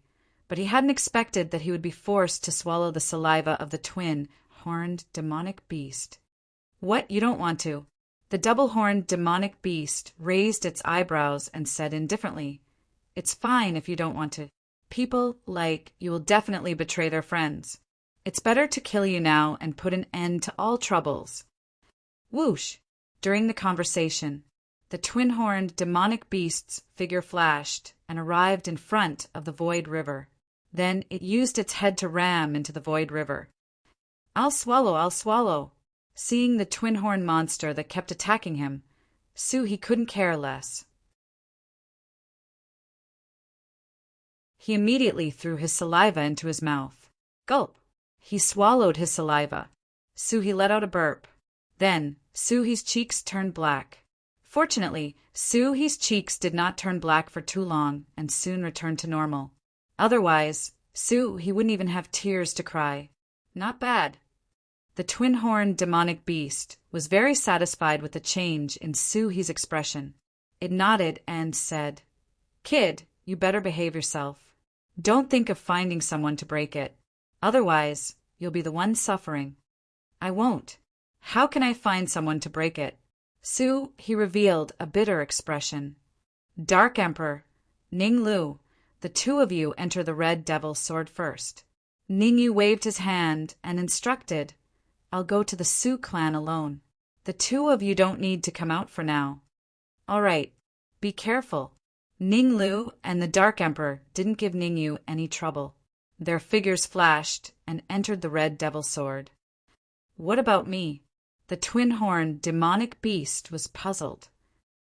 but he hadn't expected that he would be forced to swallow the saliva of the twin-horned demonic beast. "What, you don't want to?" The double-horned demonic beast raised its eyebrows and said indifferently, "It's fine if you don't want to. People like you will definitely betray their friends. It's better to kill you now and put an end to all troubles." Whoosh! During the conversation, the twin-horned demonic beast's figure flashed and arrived in front of the Void River. Then it used its head to ram into the Void River. I'll swallow." Seeing the twin-horned monster that kept attacking him, Suhi couldn't care less. He immediately threw his saliva into his mouth. Gulp! He swallowed his saliva. Suhi let out a burp. Then Suhi's cheeks turned black. Fortunately, Suhi's cheeks did not turn black for too long and soon returned to normal. Otherwise, Suhi wouldn't even have tears to cry. Not bad. The twin-horned demonic beast was very satisfied with the change in Suhi's expression. It nodded and said, "Kid, you better behave yourself. Don't think of finding someone to break it. Otherwise, you'll be the one suffering." "I won't. How can I find someone to break it?" He revealed a bitter expression. "Dark Emperor, Ning Lu, the two of you enter the Red Devil Sword first." Ningyu waved his hand and instructed, "I'll go to the Sioux clan alone. The two of you don't need to come out for now." "All right. Be careful." Ning Lu and the Dark Emperor didn't give Ningyu any trouble. Their figures flashed and entered the Red Devil Sword. "What about me?" The twin-horned demonic beast was puzzled.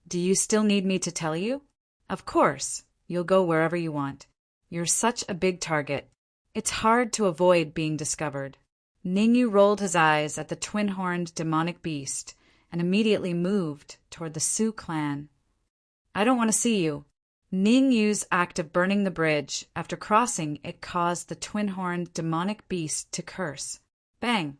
"Do you still need me to tell you?" "Of course. You'll go wherever you want. You're such a big target. It's hard to avoid being discovered." Ningyu rolled his eyes at the twin-horned demonic beast and immediately moved toward the Sioux clan. "I don't want to see you." Ningyu's act of burning the bridge after crossing it caused the twin-horned demonic beast to curse. Bang!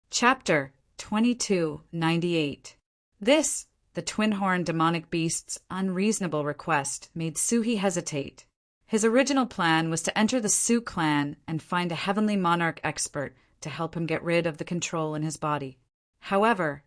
Chapter 2298. The twin-horned demonic beast's unreasonable request made Suhi hesitate. His original plan was to enter the Sioux clan and find a heavenly monarch expert to help him get rid of the control in his body. However,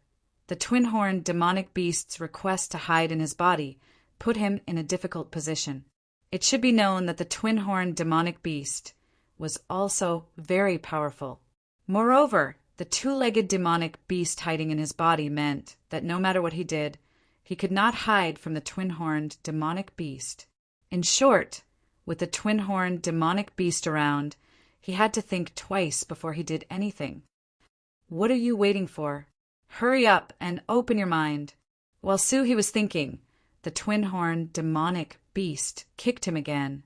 the twin-horned demonic beast's request to hide in his body put him in a difficult position. It should be known that the twin-horned demonic beast was also very powerful. Moreover, the two-legged demonic beast hiding in his body meant that no matter what he did, he could not hide from the twin-horned demonic beast. In short, with the twin-horned demonic beast around, he had to think twice before he did anything. "What are you waiting for? Hurry up and open your mind." While Suhi was thinking, the twin-horned demonic beast kicked him again.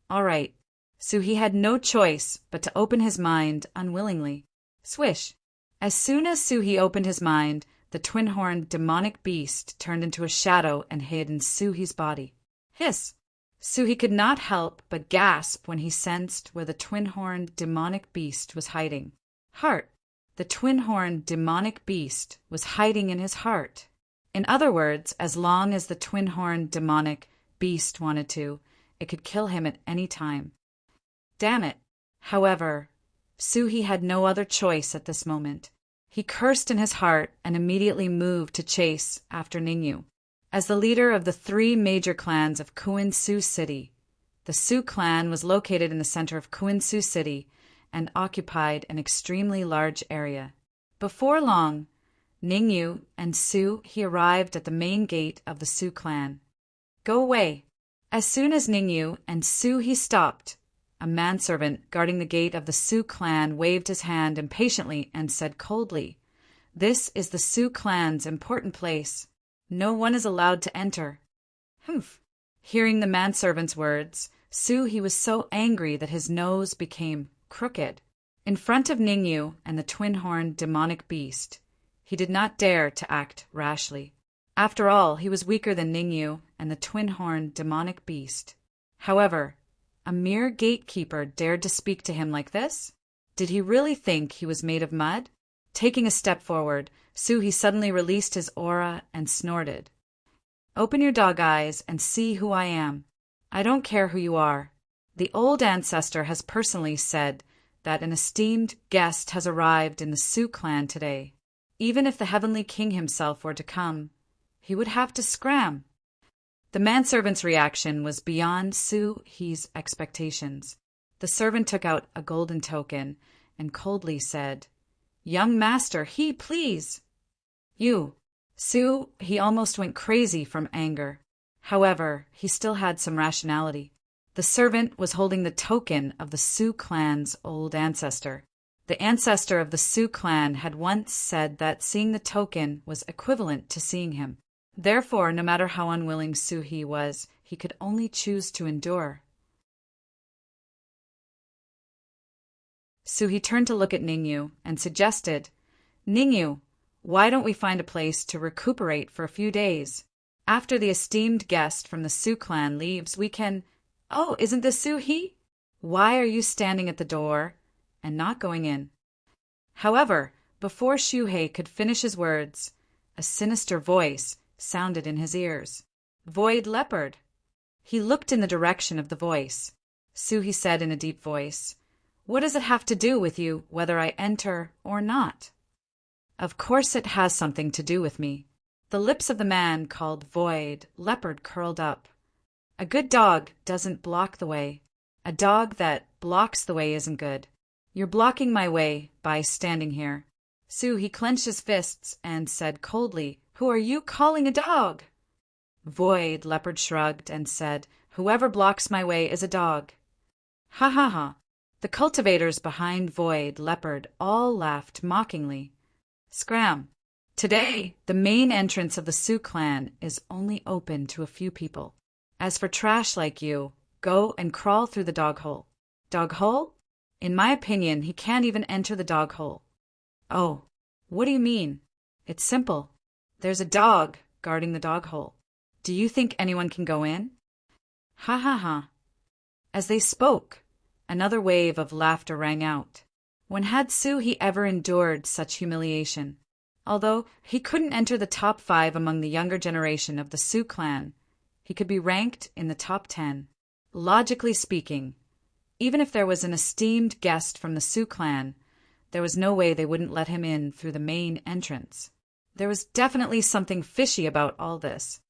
All right, Suhi had no choice but to open his mind unwillingly. Swish! As soon as Suhi opened his mind, the twin-horned demonic beast turned into a shadow and hid in Suhi's body. Hiss! Suhi could not help but gasp when he sensed where the twin-horned demonic beast was hiding. Heart! The twin-horned demonic beast was hiding in his heart. In other words, as long as the twin-horned demonic beast wanted to, it could kill him at any time. Damn it! However, Suhi had no other choice at this moment. He cursed in his heart and immediately moved to chase after Ningyu. As the leader of the three major clans of Sioux City, the Sioux clan was located in the center of Sioux City and occupied an extremely large area. Before long, Ningyu and Su he arrived at the main gate of the Sioux clan. Go away. As soon as Ningyu and Su he stopped, a manservant guarding the gate of the Sioux clan waved his hand impatiently and said coldly, "This is the Sioux clan's important place. No one is allowed to enter." Humph! Hearing the manservant's words, Su he was so angry that his nose became crooked. In front of Ningyu and the twin-horned demonic beast, he did not dare to act rashly. After all, he was weaker than Ningyu and the twin-horned demonic beast. However, a mere gatekeeper dared to speak to him like this? Did he really think he was made of mud? Taking a step forward, Su he suddenly released his aura and snorted. "Open your dog eyes and see who I am. I don't care who you are. The old ancestor has personally said that an esteemed guest has arrived in the Sioux clan today. Even if the Heavenly King himself were to come, he would have to scram." The manservant's reaction was beyond Su he's expectations. The servant took out a golden token and coldly said, "Young master, please." "You." Su he almost went crazy from anger. However, he still had some rationality. The servant was holding the token of the Sioux clan's old ancestor. The ancestor of the Sioux clan had once said that seeing the token was equivalent to seeing him. Therefore, no matter how unwilling Su he was, he could only choose to endure. Su he turned to look at Ningyu and suggested, "Ningyu, why don't we find a place to recuperate for a few days? After the esteemed guest from the Sioux clan leaves, we can— Oh, isn't this Su he? Why are you standing at the door and not going in?" However, before Shuhei could finish his words, a sinister voice sounded in his ears. "Void Leopard." He looked in the direction of the voice. Su he said in a deep voice, "What does it have to do with you whether I enter or not?" "Of course it has something to do with me." The lips of the man called Void Leopard curled up. "A good dog doesn't block the way. A dog that blocks the way isn't good. You're blocking my way by standing here." Su he clenched his fists and said coldly, "Who are you calling a dog?" Void Leopard shrugged and said, "Whoever blocks my way is a dog." Ha ha ha. The cultivators behind Void Leopard all laughed mockingly. Scram. Today, the main entrance of the Sioux clan is only open to a few people. As for trash like you, go and crawl through the dog hole. Dog hole? In my opinion, he can't even enter the dog hole. Oh, what do you mean? It's simple. There's a dog guarding the dog hole. Do you think anyone can go in? Ha ha ha. As they spoke, another wave of laughter rang out. When had Su he ever endured such humiliation? Although he couldn't enter the top 5 among the younger generation of the Sioux clan, he could be ranked in the top 10. Logically speaking, even if there was an esteemed guest from the Sioux clan, there was no way they wouldn't let him in through the main entrance. There was definitely something fishy about all this.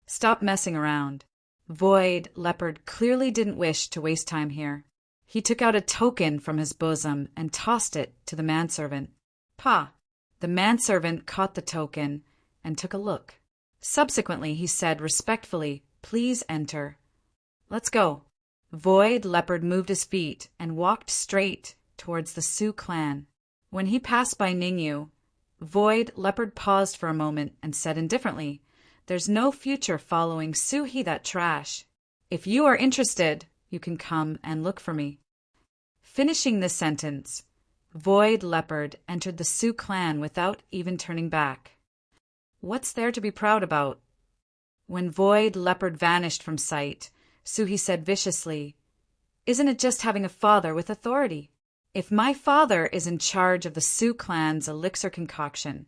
Stop messing around. Void Leopard clearly didn't wish to waste time here. He took out a token from his bosom and tossed it to the manservant. "Pa." The manservant caught the token and took a look. Subsequently, he said respectfully, "Please enter." "Let's go." Void Leopard moved his feet and walked straight towards the Sioux clan. When he passed by Ningyu, Void Leopard paused for a moment and said indifferently, "There's no future following Su he that trash. If you are interested, you can come and look for me." Finishing this sentence, Void Leopard entered the Sioux clan without even turning back. What's there to be proud about? When Void Leopard vanished from sight, Su he said viciously, "Isn't it just having a father with authority? If my father is in charge of the Sioux clan's elixir concoction,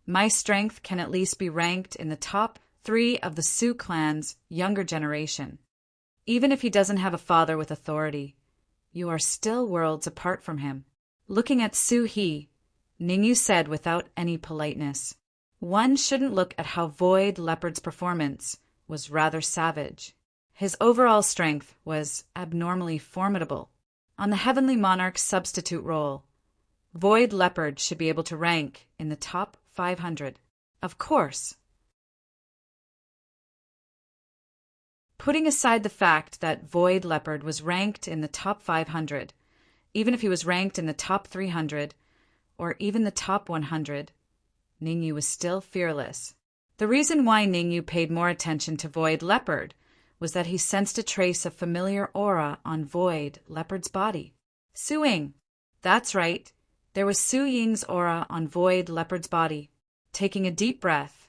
my strength can at least be ranked in the top 3 of the Sioux clan's younger generation. Even if he doesn't have a father with authority, you are still worlds apart from him." Looking at Su he, Ningyu said without any politeness, One shouldn't look at how Void Leopard's performance was rather savage. His overall strength was abnormally formidable. On the Heavenly Monarch's substitute role, Void Leopard should be able to rank in the top 500. Of course. Putting aside the fact that Void Leopard was ranked in the top 500, even if he was ranked in the top 300, or even the top 100, Ningyu was still fearless. The reason why Ningyu paid more attention to Void Leopard was that he sensed a trace of familiar aura on Void Leopard's body. Su Ying. That's right. There was Su Ying's aura on Void Leopard's body. Taking a deep breath,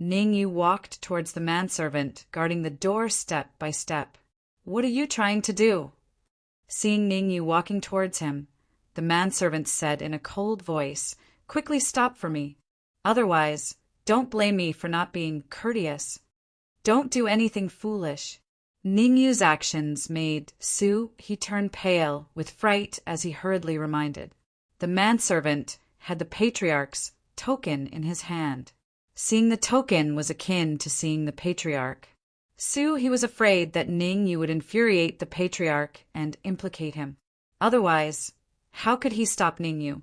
Ningyu walked towards the manservant, guarding the door step by step. What are you trying to do? Seeing Ningyu walking towards him, the manservant said in a cold voice, Quickly stop for me. Otherwise, don't blame me for not being courteous. Don't do anything foolish. Ningyu's actions made he turn pale with fright as he hurriedly reminded. The manservant had the patriarch's token in his hand. Seeing the token was akin to seeing the patriarch. He was afraid that Ningyu would infuriate the patriarch and implicate him. Otherwise, how could he stop Ningyu?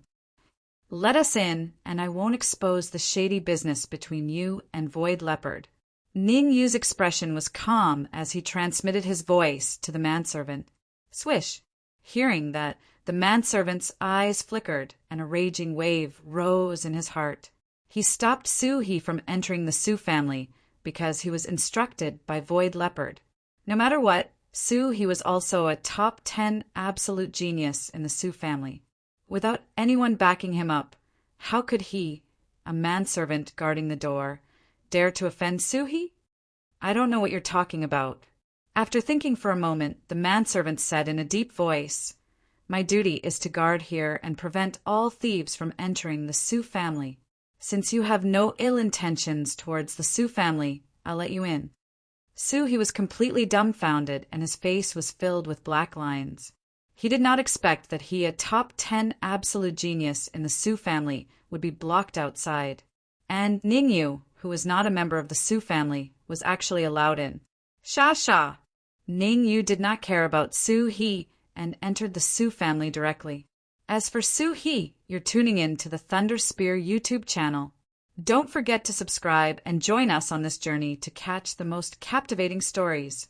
Let us in, and I won't expose the shady business between you and Void Leopard. Ningyu's expression was calm as he transmitted his voice to the manservant. Swish! Hearing that, the manservant's eyes flickered and a raging wave rose in his heart. He stopped Su-He from entering the Su family because he was instructed by Void Leopard. No matter what, Su-He was also a top 10 absolute genius in the Su family. Without anyone backing him up, how could he, a manservant guarding the door, dare to offend Su-He? I don't know what you're talking about. After thinking for a moment, the manservant said in a deep voice, My duty is to guard here and prevent all thieves from entering the Su family. Since you have no ill intentions towards the Su family, I'll let you in. Su-He was completely dumbfounded and his face was filled with black lines. He did not expect that he, a top 10 absolute genius in the Su family, would be blocked outside. And Ningyu, who was not a member of the Su family, was actually allowed in. Sha! Ningyu did not care about Su-He and entered the Su family directly. As for Su-He, you're tuning in to the Thunder Spear YouTube channel. Don't forget to subscribe and join us on this journey to catch the most captivating stories.